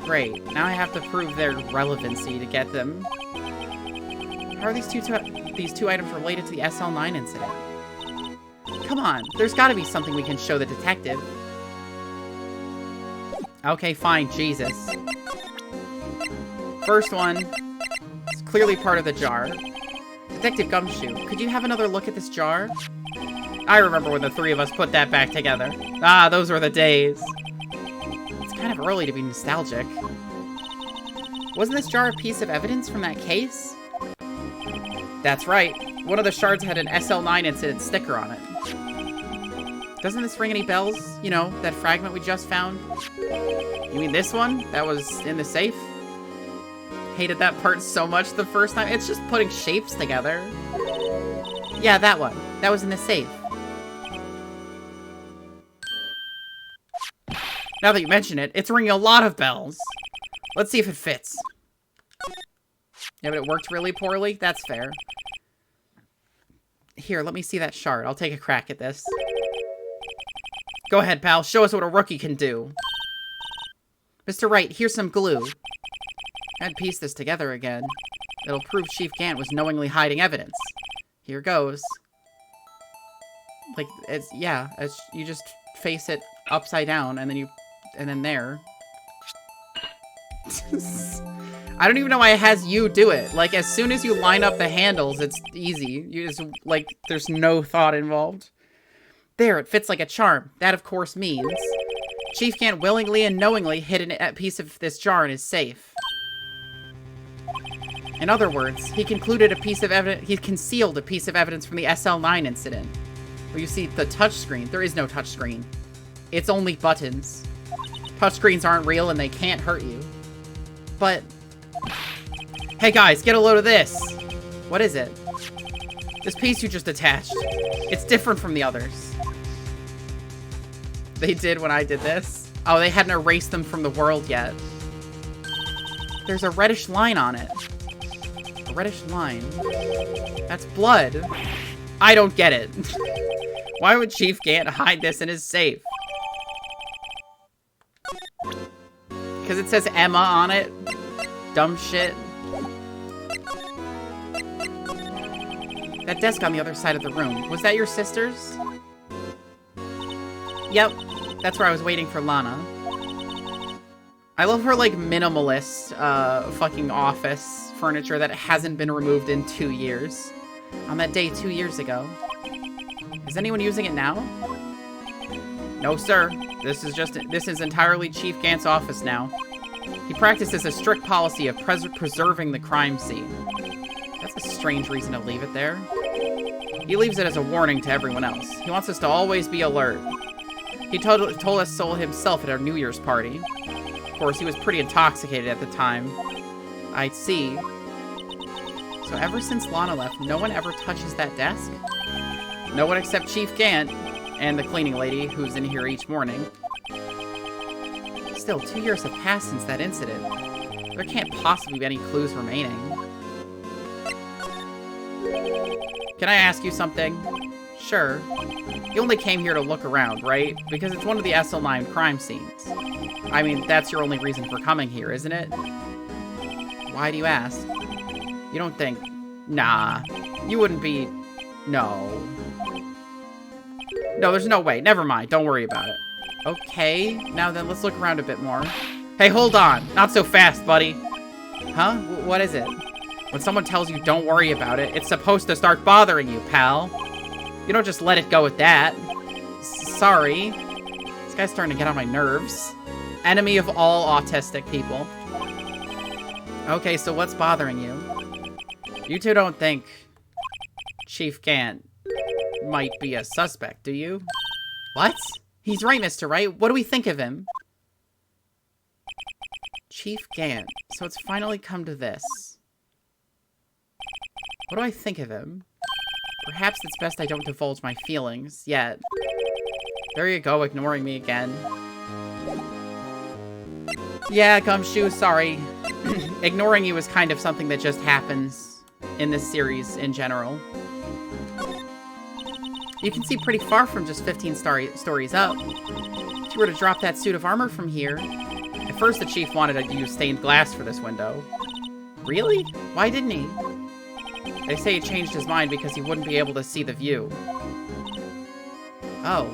Great. Now I have to prove their relevancy to get them. How are these two items related to the SL9 incident? Come on, there's got to be something we can show the detective. Okay, fine, Jesus. First one. It's clearly part of the jar. Detective Gumshoe, could you have another look at this jar? I remember when the three of us put that back together. Ah, those were the days. It's kind of early to be nostalgic. Wasn't this jar a piece of evidence from that case? That's right. One of the shards had an SL9 incident sticker on it. Doesn't this ring any bells? You know, that fragment we just found? You mean this one? That was in the safe? Hated that part so much the first time. It's just putting shapes together. Yeah, that one. That was in the safe. Now that you mention it, it's ringing a lot of bells. Let's see if it fits. Yeah, but it worked really poorly? That's fair. Here, let me see that shard. I'll take a crack at this. Go ahead, pal. Show us what a rookie can do. Mr. Wright, here's some glue. I'd piece this together again. It'll prove Chief Gant was knowingly hiding evidence. Here goes. Like, you just face it upside down, and then there. I don't even know why it has you do it. Like, as soon as you line up the handles, it's easy. You just, like, there's no thought involved. There, it fits like a charm. That, of course, means Chief Gant willingly and knowingly hid a piece of this jar in his safe. In other words, he concealed a piece of evidence from the SL9 incident. Where you see the touchscreen. There is no touchscreen. It's only buttons. Touchscreens aren't real and they can't hurt you. But... Hey guys, get a load of this! What is it? This piece you just attached. It's different from the others. They did when I did this? Oh, they hadn't erased them from the world yet. There's a reddish line on it. A reddish line. That's blood. I don't get it. Why would Chief Gant hide this in his safe? Because it says Emma on it? Dumb shit. That desk on the other side of the room. Was that your sister's? Yep. That's where I was waiting for Lana. I love her, like, minimalist, fucking office furniture that hasn't been removed in 2 years. On that day 2 years ago. Is anyone using it now? No, sir. This is entirely Chief Gant's office now. He practices a strict policy of preserving the crime scene. That's a strange reason to leave it there. He leaves it as a warning to everyone else. He wants us to always be alert. He told us so himself at our New Year's party. Of course, he was pretty intoxicated at the time. I see. So ever since Lana left, no one ever touches that desk? No one except Chief Gant and the cleaning lady who's in here each morning. Still, 2 years have passed since that incident. There can't possibly be any clues remaining. Can I ask you something? Sure. You only came here to look around, right? Because it's one of the SL9 crime scenes. I mean, that's your only reason for coming here, isn't it? Why do you ask? You don't think... Nah. You wouldn't be... No. No, there's no way. Never mind. Don't worry about it. Okay. Now then, let's look around a bit more. Hey, hold on. Not so fast, buddy. Huh? What is it? When someone tells you don't worry about it, it's supposed to start bothering you, pal. You don't just let it go at that. Sorry. This guy's starting to get on my nerves. Enemy of all autistic people. Okay, so what's bothering you? You two don't think Chief Gant might be a suspect, do you? What? He's right, Mr. Wright. What do we think of him? Chief Gant. So it's finally come to this. What do I think of him? Perhaps it's best I don't divulge my feelings yet. There you go, ignoring me again. Yeah, Gumshoe, sorry. Ignoring you is kind of something that just happens in this series in general. You can see pretty far from just 15 stories up. If you were to drop that suit of armor from here... At first, the chief wanted to use stained glass for this window. Really? Why didn't he? They say he changed his mind because he wouldn't be able to see the view. Oh.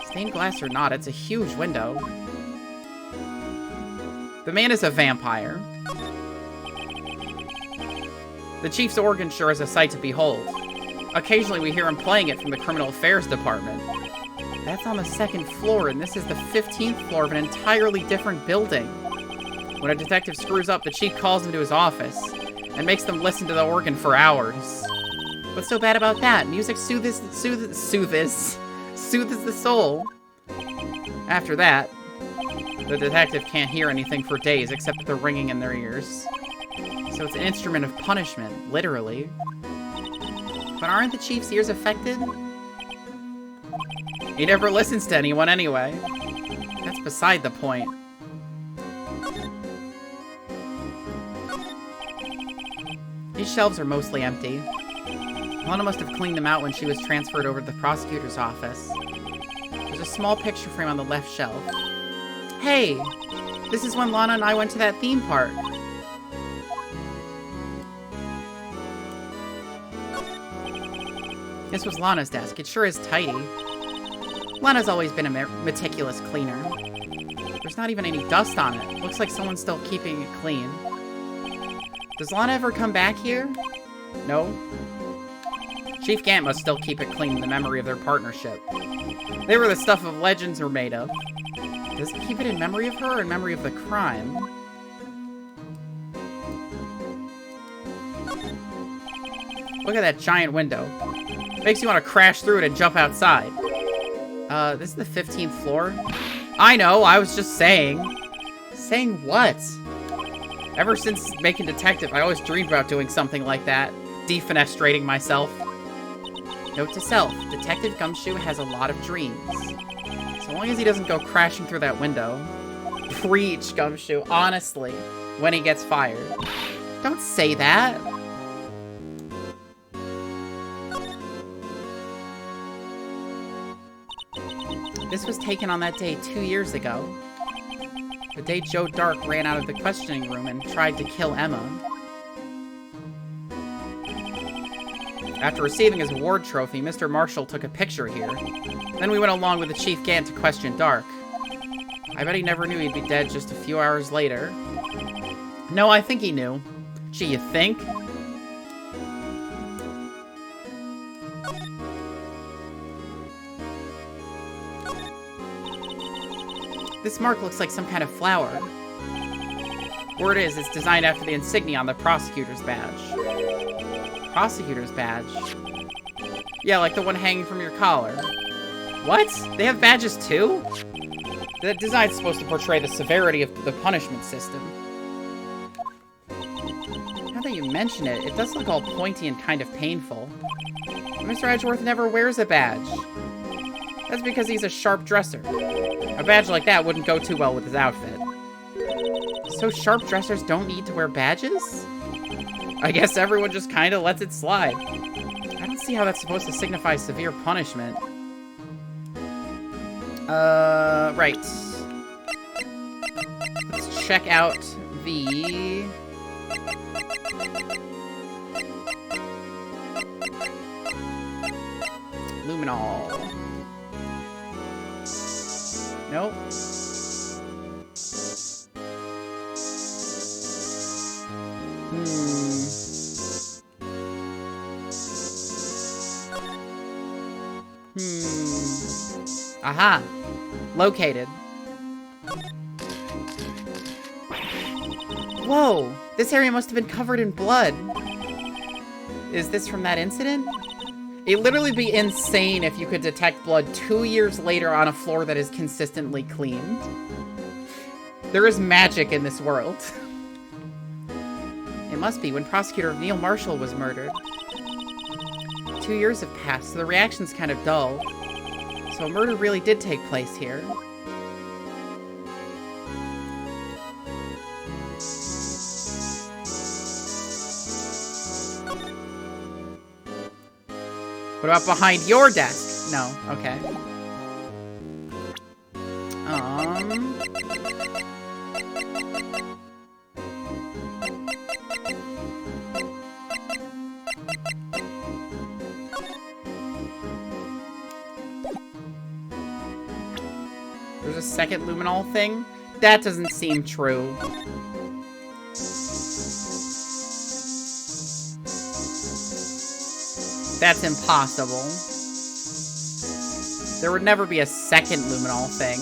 Stained glass or not, it's a huge window. The man is a vampire. The chief's organ sure is a sight to behold. Occasionally we hear him playing it from the Criminal Affairs Department. That's on the 2nd floor, and this is the 15th floor of an entirely different building. When a detective screws up, the chief calls him to his office and makes them listen to the organ for hours. What's so bad about that? Music soothes the soul. After that, the detective can't hear anything for days except the ringing in their ears. So it's an instrument of punishment, literally. But aren't the chief's ears affected? He never listens to anyone anyway. That's beside the point. These shelves are mostly empty. Lana must have cleaned them out when she was transferred over to the prosecutor's office. There's a small picture frame on the left shelf. Hey! This is when Lana and I went to that theme park. This was Lana's desk. It sure is tidy. Lana's always been a meticulous cleaner. There's not even any dust on it. Looks like someone's still keeping it clean. Does Lana ever come back here? No. Chief Gant must still keep it clean in the memory of their partnership. They were the stuff of legends are made of. Does he keep it in memory of her or in memory of the crime? Look at that giant window. Makes you want to crash through it and jump outside. This is the 15th floor? I know, I was just saying. Saying what? Ever since making Detective, I always dreamed about doing something like that. Defenestrating myself. Note to self, Detective Gumshoe has a lot of dreams. So long as he doesn't go crashing through that window. Preach, Gumshoe, honestly, when he gets fired. Don't say that. This was taken on that day 2 years ago. The day Joe Dark ran out of the questioning room and tried to kill Emma. After receiving his award trophy, Mr. Marshall took a picture here. Then we went along with the Chief Gant to question Dark. I bet he never knew he'd be dead just a few hours later. No, I think he knew. Gee, you think? This mark looks like some kind of flower. Word is, it's designed after the insignia on the prosecutor's badge. Prosecutor's badge? Yeah, like the one hanging from your collar. What? They have badges too? The design's supposed to portray the severity of the punishment system. Now that you mention it, it does look all pointy and kind of painful. Mr. Edgeworth never wears a badge. That's because he's a sharp dresser. A badge like that wouldn't go too well with his outfit. So sharp dressers don't need to wear badges? I guess everyone just kind of lets it slide. I don't see how that's supposed to signify severe punishment. Right. Let's check out the... Luminol. Nope. Aha! Located. Whoa! This area must have been covered in blood. Is this from that incident? It'd literally be insane if you could detect blood 2 years later on a floor that is consistently cleaned. There is magic in this world. It must be when Prosecutor Neil Marshall was murdered. 2 years have passed, so the reaction's kind of dull. So a murder really did take place here. What about behind your desk? No, okay. There's a second luminol thing? That doesn't seem true. That's impossible. There would never be a second luminol thing.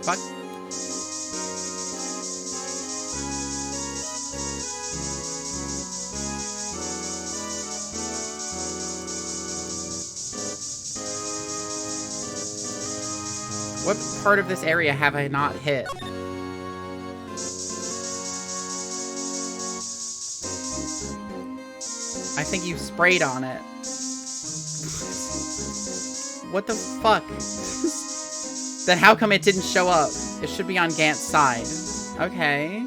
Fuck. What part of this area have I not hit? I think you sprayed on it. What the fuck? Then how come it didn't show up? It should be on Gant's side. Okay.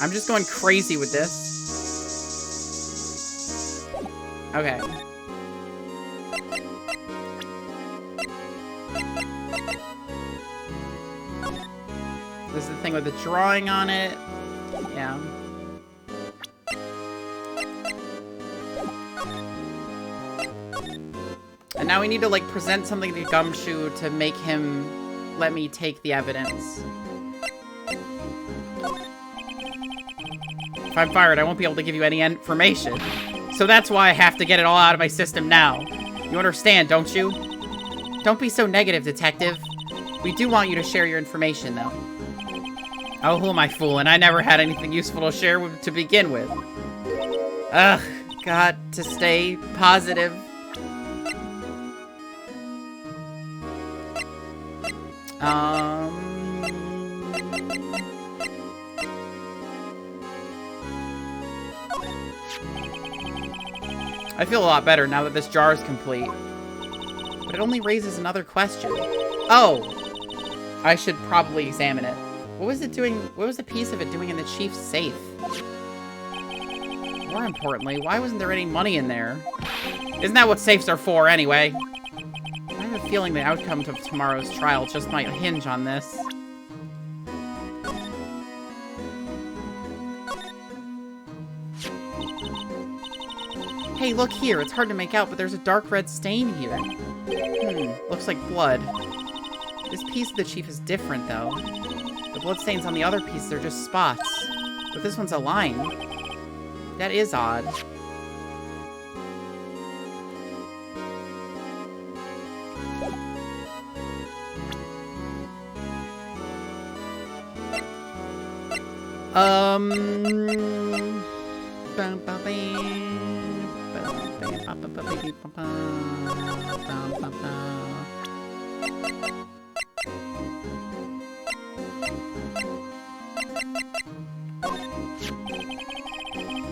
I'm just going crazy with this. Okay. This is the thing with the drawing on it. Yeah. And now we need to, like, present something to Gumshoe to make him let me take the evidence. If I'm fired, I won't be able to give you any information. So that's why I have to get it all out of my system now. You understand, don't you? Don't be so negative, detective. We do want you to share your information, though. Oh, who am I fooling? I never had anything useful to share to begin with. Ugh, got to stay positive. I feel a lot better now that this jar is complete. But it only raises another question. Oh! I should probably examine it. What was it doing? What was a piece of it doing in the chief's safe? More importantly, why wasn't there any money in there? Isn't that what safes are for, anyway? I have a feeling the outcome of tomorrow's trial just might hinge on this. Hey, look here. It's hard to make out, but there's a dark red stain here. Looks like blood. This piece of the chief is different, though. The bloodstains on the other pieces are just spots. But this one's a line. That is odd.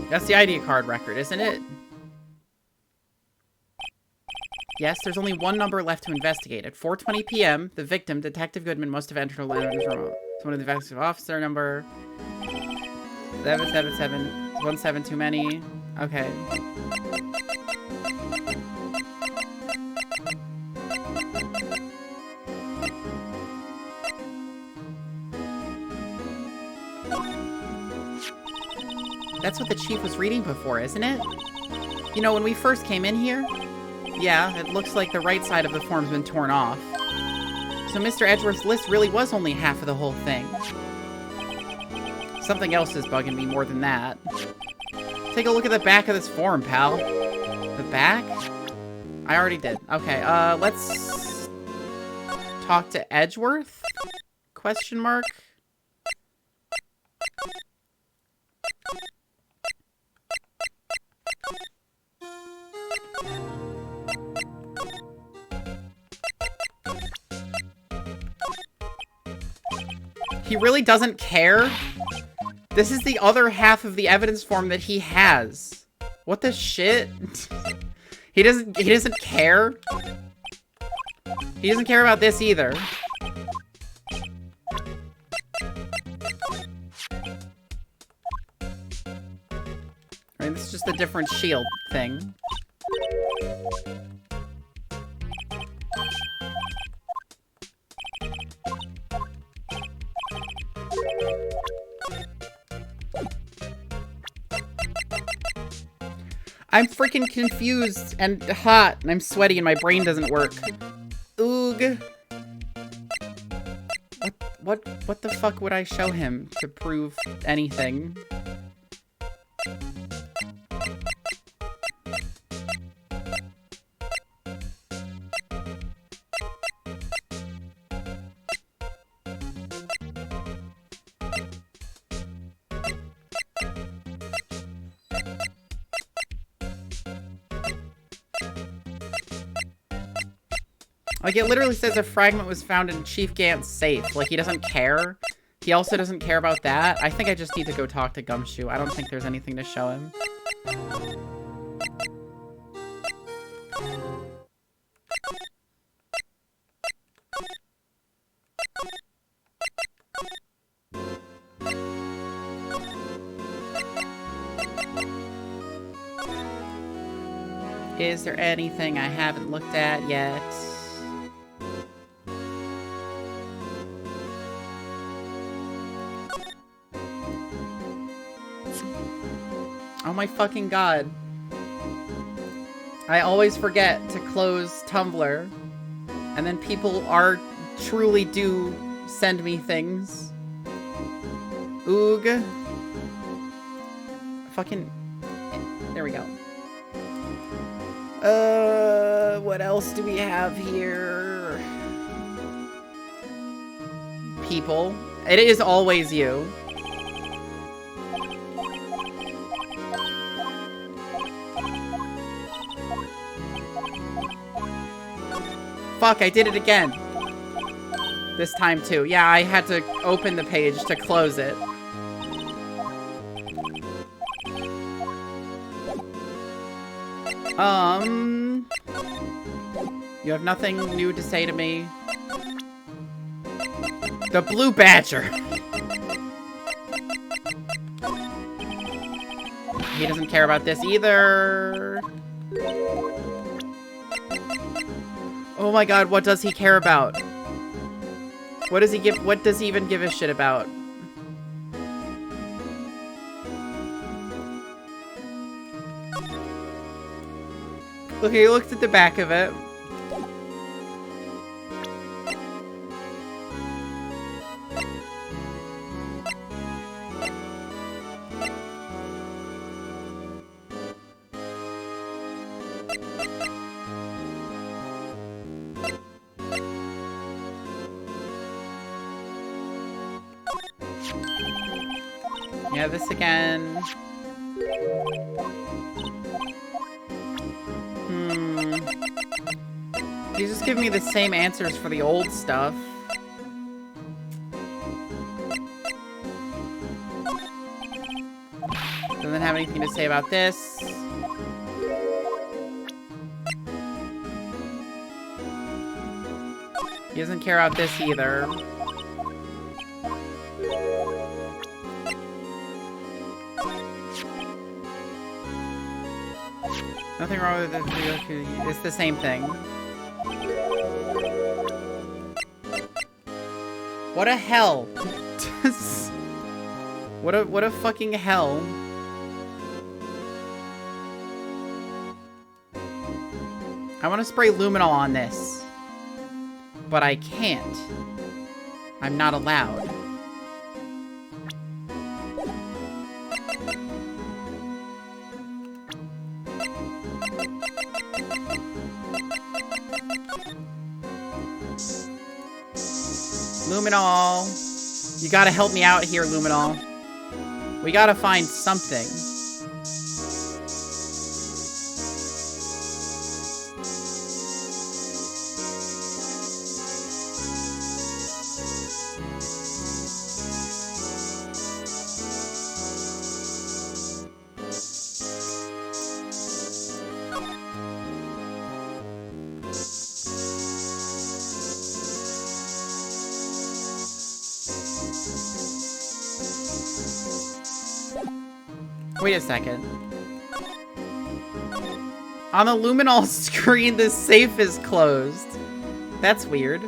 That's the ID card record, isn't it? Yes, there's only one number left to investigate. At 4:20 p.m., the victim, Detective Goodman, must have entered a landlord's room. Someone the investigative officer number 777 too many. Okay. That's what the chief was reading before, isn't it? You know, when we first came in here, yeah, it looks like the right side of the form's been torn off. So Mr. Edgeworth's list really was only half of the whole thing. Something else is bugging me more than that. Take a look at the back of this form, pal. The back? I already did. Okay, let's talk to Edgeworth? Question mark? He really doesn't care? This is the other half of the evidence form that he has. What the shit? He doesn't care? He doesn't care about this either. I mean, this is just a different shield thing. I'm freaking confused and hot, and I'm sweaty, and my brain doesn't work. Oog. What the fuck would I show him to prove anything? Like, it literally says a fragment was found in Chief Gant's safe. Like, he doesn't care. He also doesn't care about that. I think I just need to go talk to Gumshoe. I don't think there's anything to show him. Is there anything I haven't looked at yet? Oh my fucking god. I always forget to close Tumblr. And then people truly do send me things. Oog. Fucking... There we go. What else do we have here? People. It is always you. Fuck, I did it again. This time too. Yeah, I had to open the page to close it. You have nothing new to say to me. The Blue Badger! He doesn't care about this either. Oh my god, what does he care about? What does he even give a shit about? Okay, he looks at the back of it. Yeah, this again. You just give me the same answers for the old stuff. Doesn't have anything to say about this. He doesn't care about this either. Nothing wrong with it. It's the same thing. What a hell. What a fucking hell. I want to spray luminol on this. But I can't. I'm not allowed. Luminol. You gotta help me out here, Luminol. We gotta find something. Wait a second. On the luminol screen, the safe is closed. That's weird.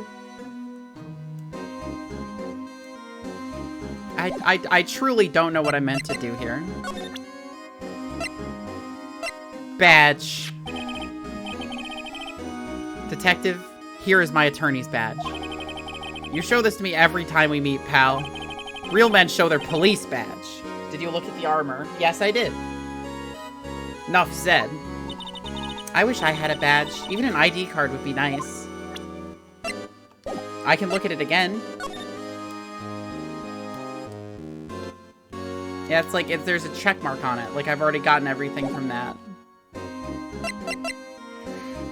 I truly don't know what I meant to do here. Badge. Detective, here is my attorney's badge. You show this to me every time we meet, pal. Real men show their police badge. Did you look at the armor? Yes, I did. Enough said. I wish I had a badge. Even an ID card would be nice. I can look at it again. Yeah, it's like if there's a check mark on it. Like I've already gotten everything from that.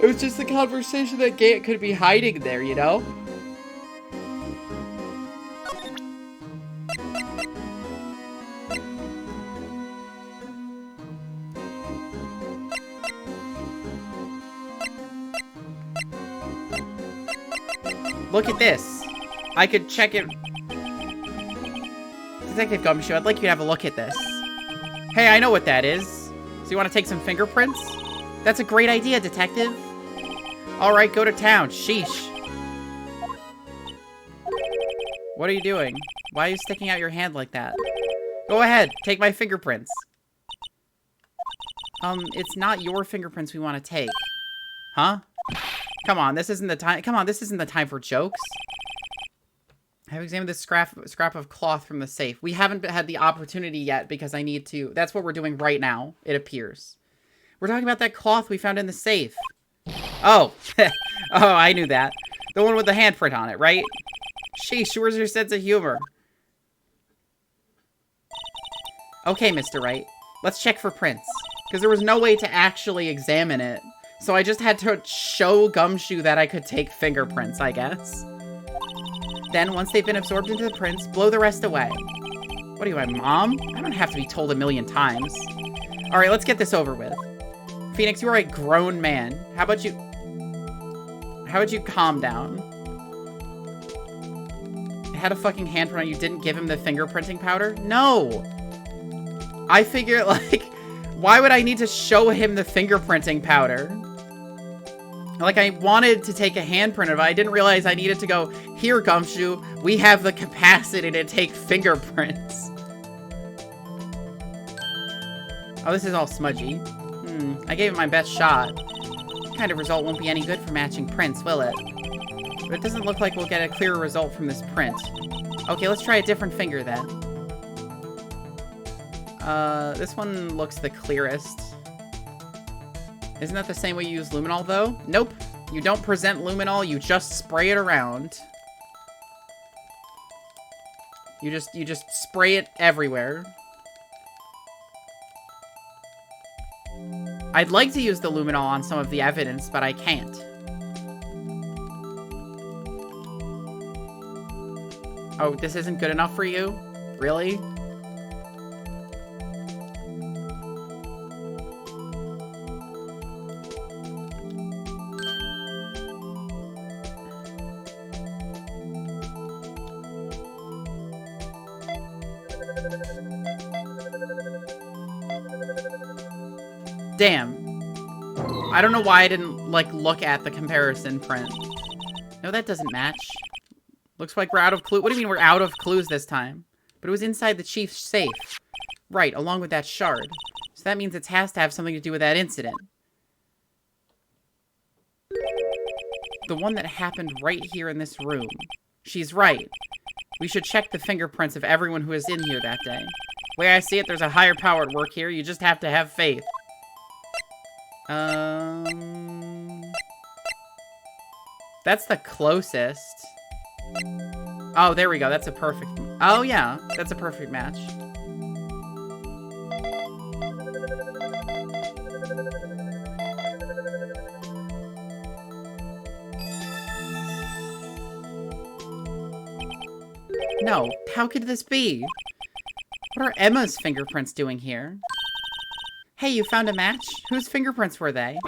It was just a conversation that Gate could be hiding there, you know? Look at this. I could check it. Detective Gumshoe, I'd like you to have a look at this. Hey, I know what that is. So you want to take some fingerprints? That's a great idea, Detective. Alright, go to town. Sheesh. What are you doing? Why are you sticking out your hand like that? Go ahead, take my fingerprints. It's not your fingerprints we want to take. Huh? Come on, this isn't the time. Come on, this isn't the time for jokes. I have examined this scrap of cloth from the safe. We haven't had the opportunity yet because I need to. That's what we're doing right now, it appears. We're talking about that cloth we found in the safe. Oh. Oh, I knew that. The one with the handprint on it, right? Sheesh, where's your sense of humor? Okay, Mr. Wright. Let's check for prints. Because there was no way to actually examine it. So I just had to show Gumshoe that I could take fingerprints, I guess. Then, once they've been absorbed into the prints, blow the rest away. What are you, my mom? I don't have to be told a million times. Alright, let's get this over with. Phoenix, you are a grown man. How about you calm down? It had a fucking handprint on you, didn't give him the fingerprinting powder? No! I figure, like, why would I need to show him the fingerprinting powder? Like, I wanted to take a handprint of it. I didn't realize I needed to go, here, Gumshoe, we have the capacity to take fingerprints. Oh, this is all smudgy. I gave it my best shot. This kind of result won't be any good for matching prints, will it? But it doesn't look like we'll get a clearer result from this print. Okay, let's try a different finger then. This one looks the clearest. Isn't that the same way you use luminol, though? Nope. You don't present luminol, you just spray it around. You just spray it everywhere. I'd like to use the luminol on some of the evidence, but I can't. Oh, this isn't good enough for you? Really? Damn. I don't know why I didn't, like, look at the comparison print. No, that doesn't match. Looks like we're out of clues. What do you mean we're out of clues this time? But it was inside the chief's safe. Right, along with that shard. So that means it has to have something to do with that incident. The one that happened right here in this room. She's right. We should check the fingerprints of everyone who was in here that day. The way I see it, there's a higher power at work here. You just have to have faith. That's the closest. Oh, there we go. That's a perfect... Oh, yeah. That's a perfect match. No. How could this be? What are Emma's fingerprints doing here? Hey, you found a match? Whose fingerprints were they?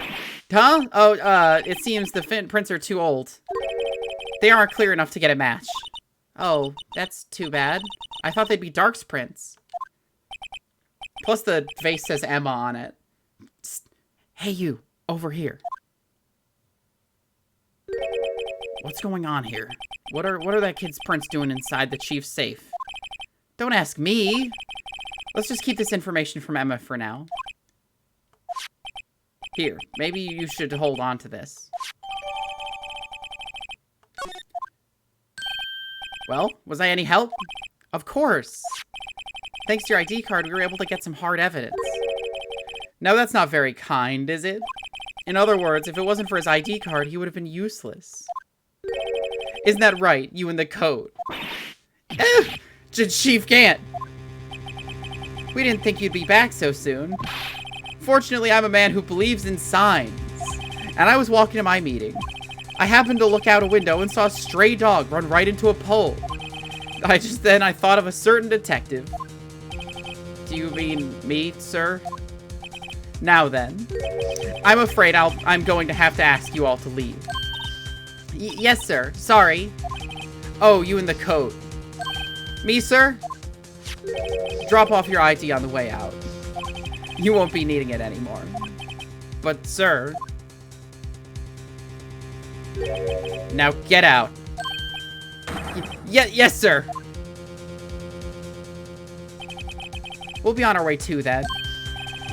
Huh? Oh, it seems the prints are too old. They aren't clear enough to get a match. Oh, that's too bad. I thought they'd be Dark's prints. Plus the vase says Emma on it. Psst. Hey, you. Over here. What's going on here? What are that kid's prints doing inside the chief's safe? Don't ask me. Let's just keep this information from Emma for now. Here, maybe you should hold on to this. Well, was I any help? Of course. Thanks to your ID card, we were able to get some hard evidence. No, that's not very kind, is it? In other words, if it wasn't for his ID card, he would have been useless. Isn't that right, you in the coat? Chief Gant! We didn't think you'd be back so soon. Fortunately, I'm a man who believes in signs. And I was walking to my meeting. I happened to look out a window and saw a stray dog run right into a pole. I thought of a certain detective. Do you mean me, sir? Now then, I'm afraid I'm going to have to ask you all to leave. Yes, sir. Sorry. Oh, you in the coat. Me, sir? Drop off your ID on the way out. You won't be needing it anymore. But, sir... Now get out. Yes, sir. We'll be on our way too, then.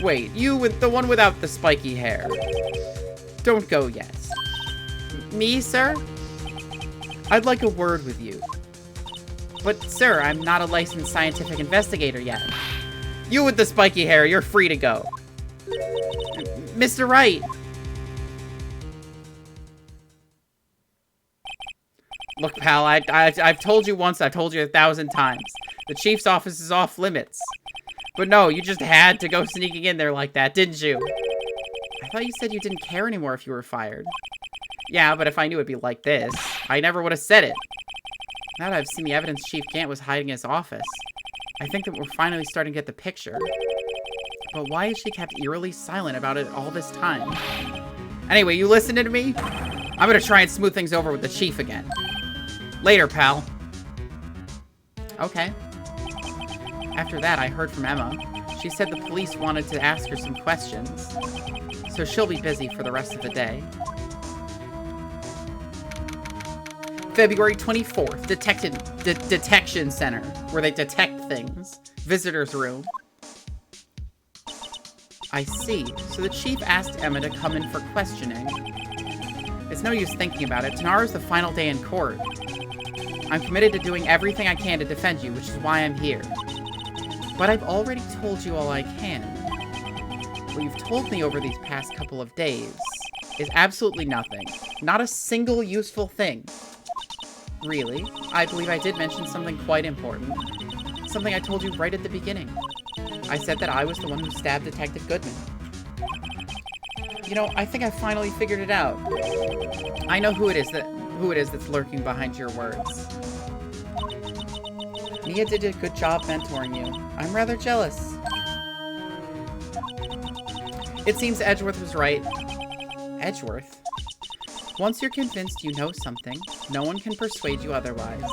Wait, you with the one without the spiky hair. Don't go yet. Me, sir? I'd like a word with you. But, sir, I'm not a licensed scientific investigator yet. You with the spiky hair, you're free to go. Mr. Wright! Look, pal, I've told you once, I've told you 1,000 times. The chief's office is off limits. But no, you just had to go sneaking in there like that, didn't you? I thought you said you didn't care anymore if you were fired. Yeah, but if I knew it'd be like this, I never would have said it. Now that I've seen the evidence Chief Gant was hiding in his office, I think that we're finally starting to get the picture. But why has she kept eerily silent about it all this time? Anyway, you listening to me? I'm gonna try and smooth things over with the chief again. Later, pal. Okay. After that, I heard from Emma. She said the police wanted to ask her some questions, so she'll be busy for the rest of the day. February 24th, Detection Center, where they detect things. Visitor's room. I see. So the chief asked Emma to come in for questioning. It's no use thinking about it. Tomorrow's the final day in court. I'm committed to doing everything I can to defend you, which is why I'm here. But I've already told you all I can. What you've told me over these past couple of days is absolutely nothing. Not a single useful thing. Really, I believe I did mention something quite important. Something I told you right at the beginning. I said that I was the one who stabbed Detective Goodman. You know, I think I finally figured it out. I know who it is that's lurking behind your words. Mia did a good job mentoring you. I'm rather jealous. It seems Edgeworth was right. Edgeworth? Once you're convinced you know something, no one can persuade you otherwise.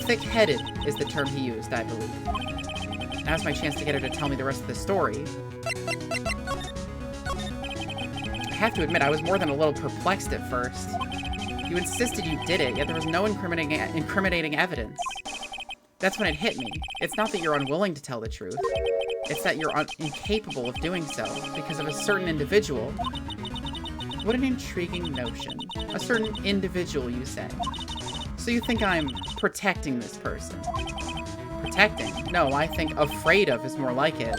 Thick-headed is the term he used, I believe. Now's my chance to get her to tell me the rest of the story. I have to admit, I was more than a little perplexed at first. You insisted you did it, yet there was no incriminating evidence. That's when it hit me. It's not that you're unwilling to tell the truth. It's that you're incapable of doing so because of a certain individual. What an intriguing notion. A certain individual, you say. So you think I'm protecting this person? Protecting? No, I think afraid of is more like it.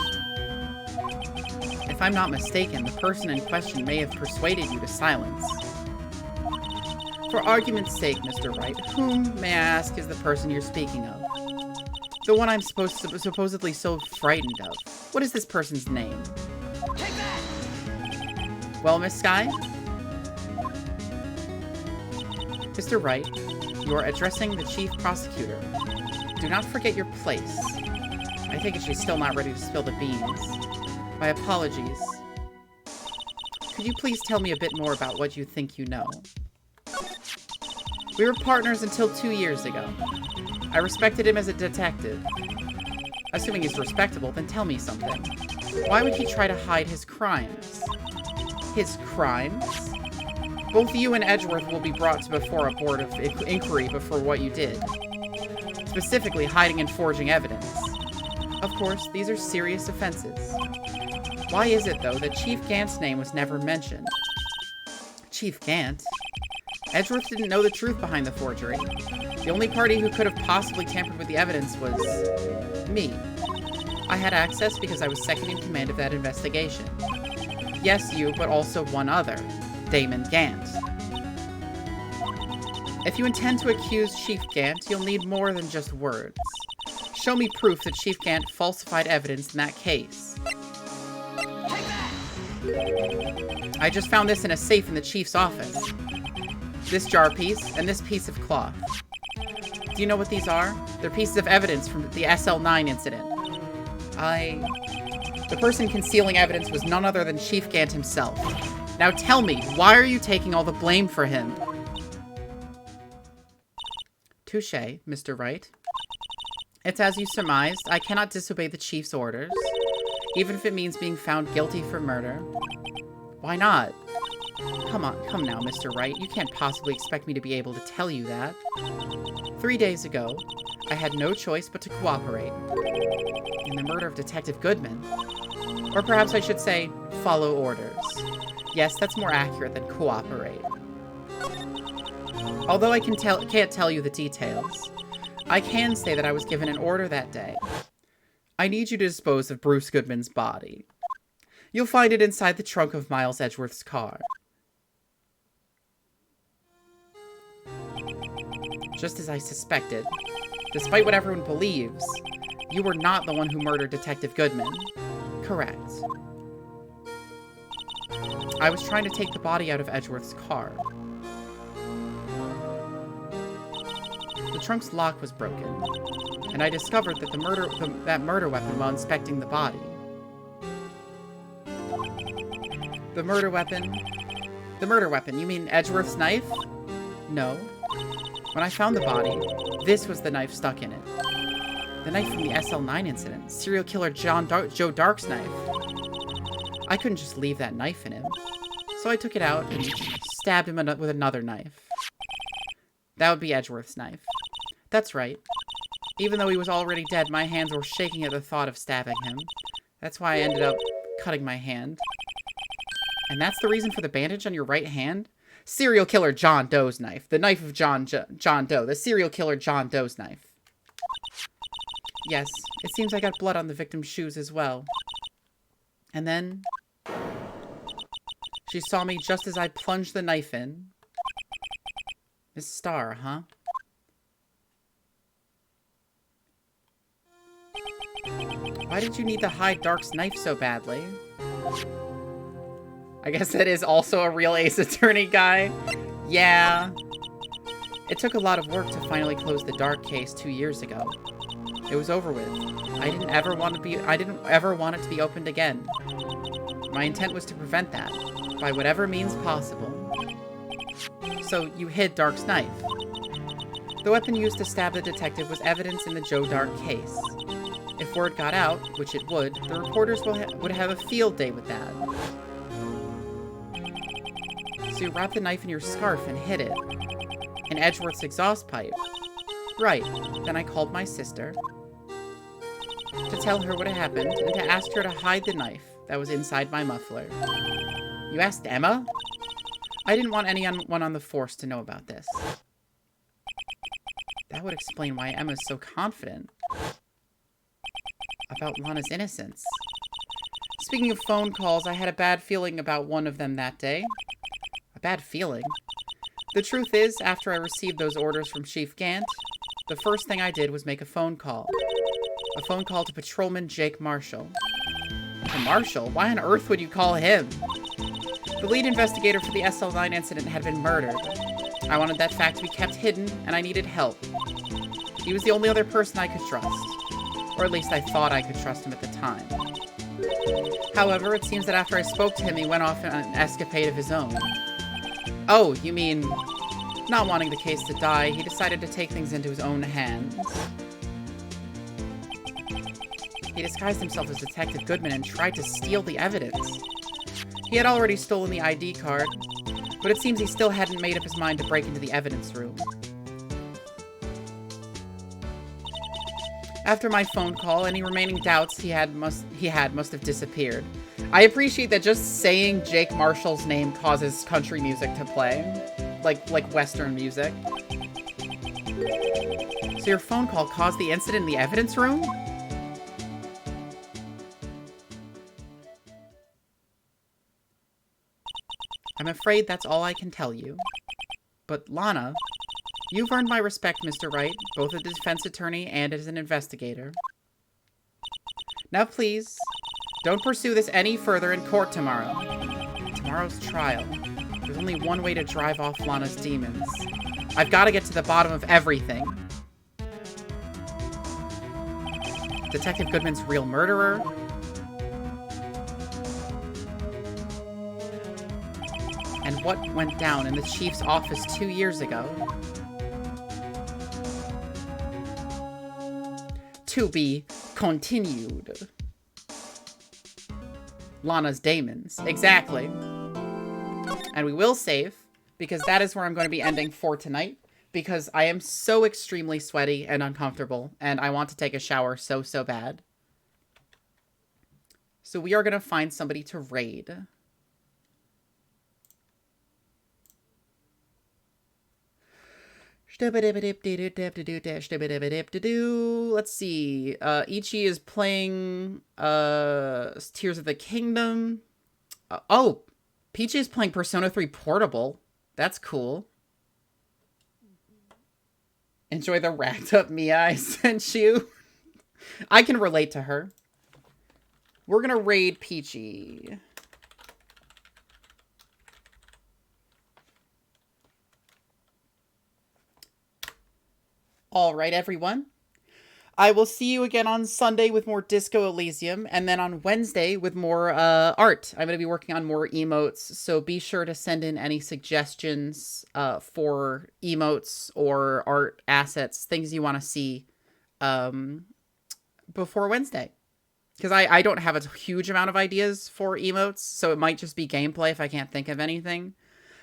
If I'm not mistaken, the person in question may have persuaded you to silence. For argument's sake, Mr. Wright, whom, may I ask, is the person you're speaking of? The one I'm supposedly so frightened of. What is this person's name? Take that! Well, Miss Skye? Mr. Wright, you are addressing the chief prosecutor. Do not forget your place. I think she's still not ready to spill the beans. My apologies. Could you please tell me a bit more about what you think you know? We were partners until 2 years ago. I respected him as a detective. Assuming he's respectable, then tell me something. Why would he try to hide his crimes? His crimes? Both you and Edgeworth will be brought before a board of inquiry before what you did. Specifically, hiding and forging evidence. Of course, these are serious offenses. Why is it, though, that Chief Gant's name was never mentioned? Chief Gant? Edgeworth didn't know the truth behind the forgery. The only party who could have possibly tampered with the evidence was me. I had access because I was second in command of that investigation. Yes, you, but also one other, Damon Gant. If you intend to accuse Chief Gant, you'll need more than just words. Show me proof that Chief Gant falsified evidence in that case. I just found this in a safe in the Chief's office. This jar piece, and this piece of cloth. Do you know what these are? They're pieces of evidence from the SL9 incident. The person concealing evidence was none other than Chief Gant himself. Now tell me, why are you taking all the blame for him? Touché, Mr. Wright. It's as you surmised. I cannot disobey the Chief's orders, even if it means being found guilty for murder. Why not? Come now, Mr. Wright. You can't possibly expect me to be able to tell you that. 3 days ago, I had no choice but to cooperate in the murder of Detective Goodman. Or perhaps I should say, follow orders. Yes, that's more accurate than cooperate. Although I can't tell you the details, I can say that I was given an order that day. I need you to dispose of Bruce Goodman's body. You'll find it inside the trunk of Miles Edgeworth's car. Just as I suspected, despite what everyone believes, you were not the one who murdered Detective Goodman. Correct. I was trying to take the body out of Edgeworth's car. The trunk's lock was broken, and I discovered that that murder weapon while inspecting the body. The murder weapon? The murder weapon, you mean Edgeworth's knife? No. When I found the body, this was the knife stuck in it. The knife from the SL9 incident. Serial killer Joe Dark's knife. I couldn't just leave that knife in him. So I took it out and stabbed him with another knife. That would be Edgeworth's knife. That's right. Even though he was already dead, my hands were shaking at the thought of stabbing him. That's why I ended up cutting my hand. And that's the reason for the bandage on your right hand? Serial killer John Doe's knife. The knife of John Doe. The serial killer John Doe's knife. Yes, it seems I got blood on the victim's shoes as well. And then she saw me just as I plunged the knife in. Miss Starr, huh? Why did you need to hide Dark's knife so badly? I guess that is also a real Ace Attorney guy. Yeah. It took a lot of work to finally close the Dark case 2 years ago. It was over with. I didn't ever want it to be opened again. My intent was to prevent that, by whatever means possible. So, you hid Dark's knife. The weapon used to stab the detective was evidence in the Joe Dark case. If word got out, which it would, the reporters would have a field day with that. So you wrapped the knife in your scarf and hid it. In Edgeworth's exhaust pipe. Right. Then I called my sister to tell her what had happened and to ask her to hide the knife that was inside my muffler. You asked Emma? I didn't want anyone on the force to know about this. That would explain why Emma's so confident about Lana's innocence. Speaking of phone calls, I had a bad feeling about one of them that day. A bad feeling? The truth is, after I received those orders from Chief Gant, the first thing I did was make a phone call. A phone call to Patrolman Jake Marshall. To Marshall? Why on earth would you call him? The lead investigator for the SL9 incident had been murdered. I wanted that fact to be kept hidden, and I needed help. He was the only other person I could trust. Or at least I thought I could trust him at the time. However, it seems that after I spoke to him, he went off on an escapade of his own. Oh, you mean, not wanting the case to die, he decided to take things into his own hands. He disguised himself as Detective Goodman and tried to steal the evidence. He had already stolen the ID card, but it seems he still hadn't made up his mind to break into the evidence room. After my phone call, any remaining doubts he had must have disappeared. I appreciate that just saying Jake Marshall's name causes country music to play. Like Western music. So your phone call caused the incident in the evidence room? I'm afraid that's all I can tell you. But Lana, you've earned my respect, Mr. Wright, both as a defense attorney and as an investigator. Now please, don't pursue this any further in court tomorrow. Tomorrow's trial. There's only one way to drive off Lana's demons. I've got to get to the bottom of everything. Detective Goodman's real murderer? And what went down in the chief's office 2 years ago? To be continued. Lana's demons. Exactly. And we will save, because that is where I'm going to be ending for tonight, because I am so extremely sweaty and uncomfortable, and I want to take a shower so bad. So we are going to find somebody to raid. Let's see. Ichi is playing Tears of the Kingdom. Oh, Peachy is playing Persona 3 Portable. That's cool. Enjoy the racked up Mia I sent you. I can relate to her. We're gonna raid Peachy. All right, everyone. I will see you again on Sunday with more Disco Elysium, and then on Wednesday with more art. I'm going to be working on more emotes, so be sure to send in any suggestions for emotes or art assets, things you want to see before Wednesday. Because I don't have a huge amount of ideas for emotes, so it might just be gameplay if I can't think of anything.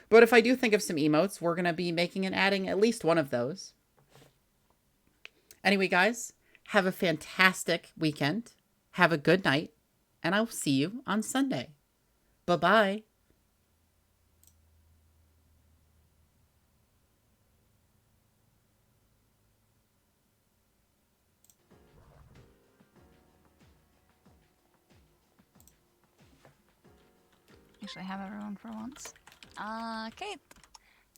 But if I do think of some emotes, we're going to be making and adding at least one of those. Anyway, guys, have a fantastic weekend. Have a good night. And I'll see you on Sunday. Bye-bye. Actually, have everyone for once. Kate!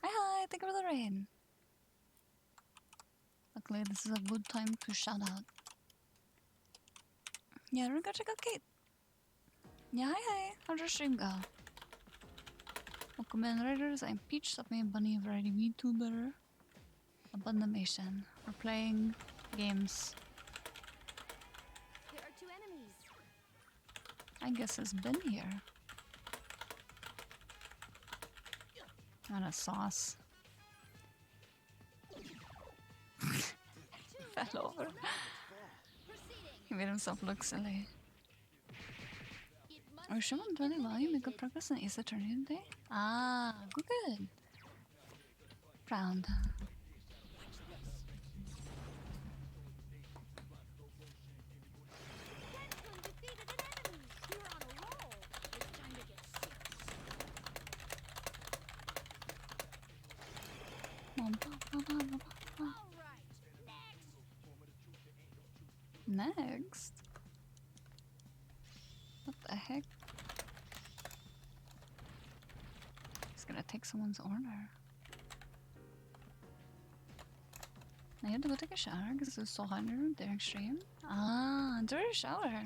Hi, thank you for the rain. Luckily, this is a good time to shout out. Yeah, we're gonna check out Kate. Yeah, hi. How'd your stream go? Welcome in, Raiders. I'm Peach, Stop Me and Bunny, Variety VTuber. Abundamation. We're playing games. There are 2 enemies. I guess it's been here. And a sauce. Fell over. He made himself look silly. Are you sure I'm doing well? You made good progress in Ace Attorney today? Ah, good. Proud. Next? What the heck? He's gonna take someone's order. I had to go take a shower because it was so hot in your room during stream. Ah, dirty shower.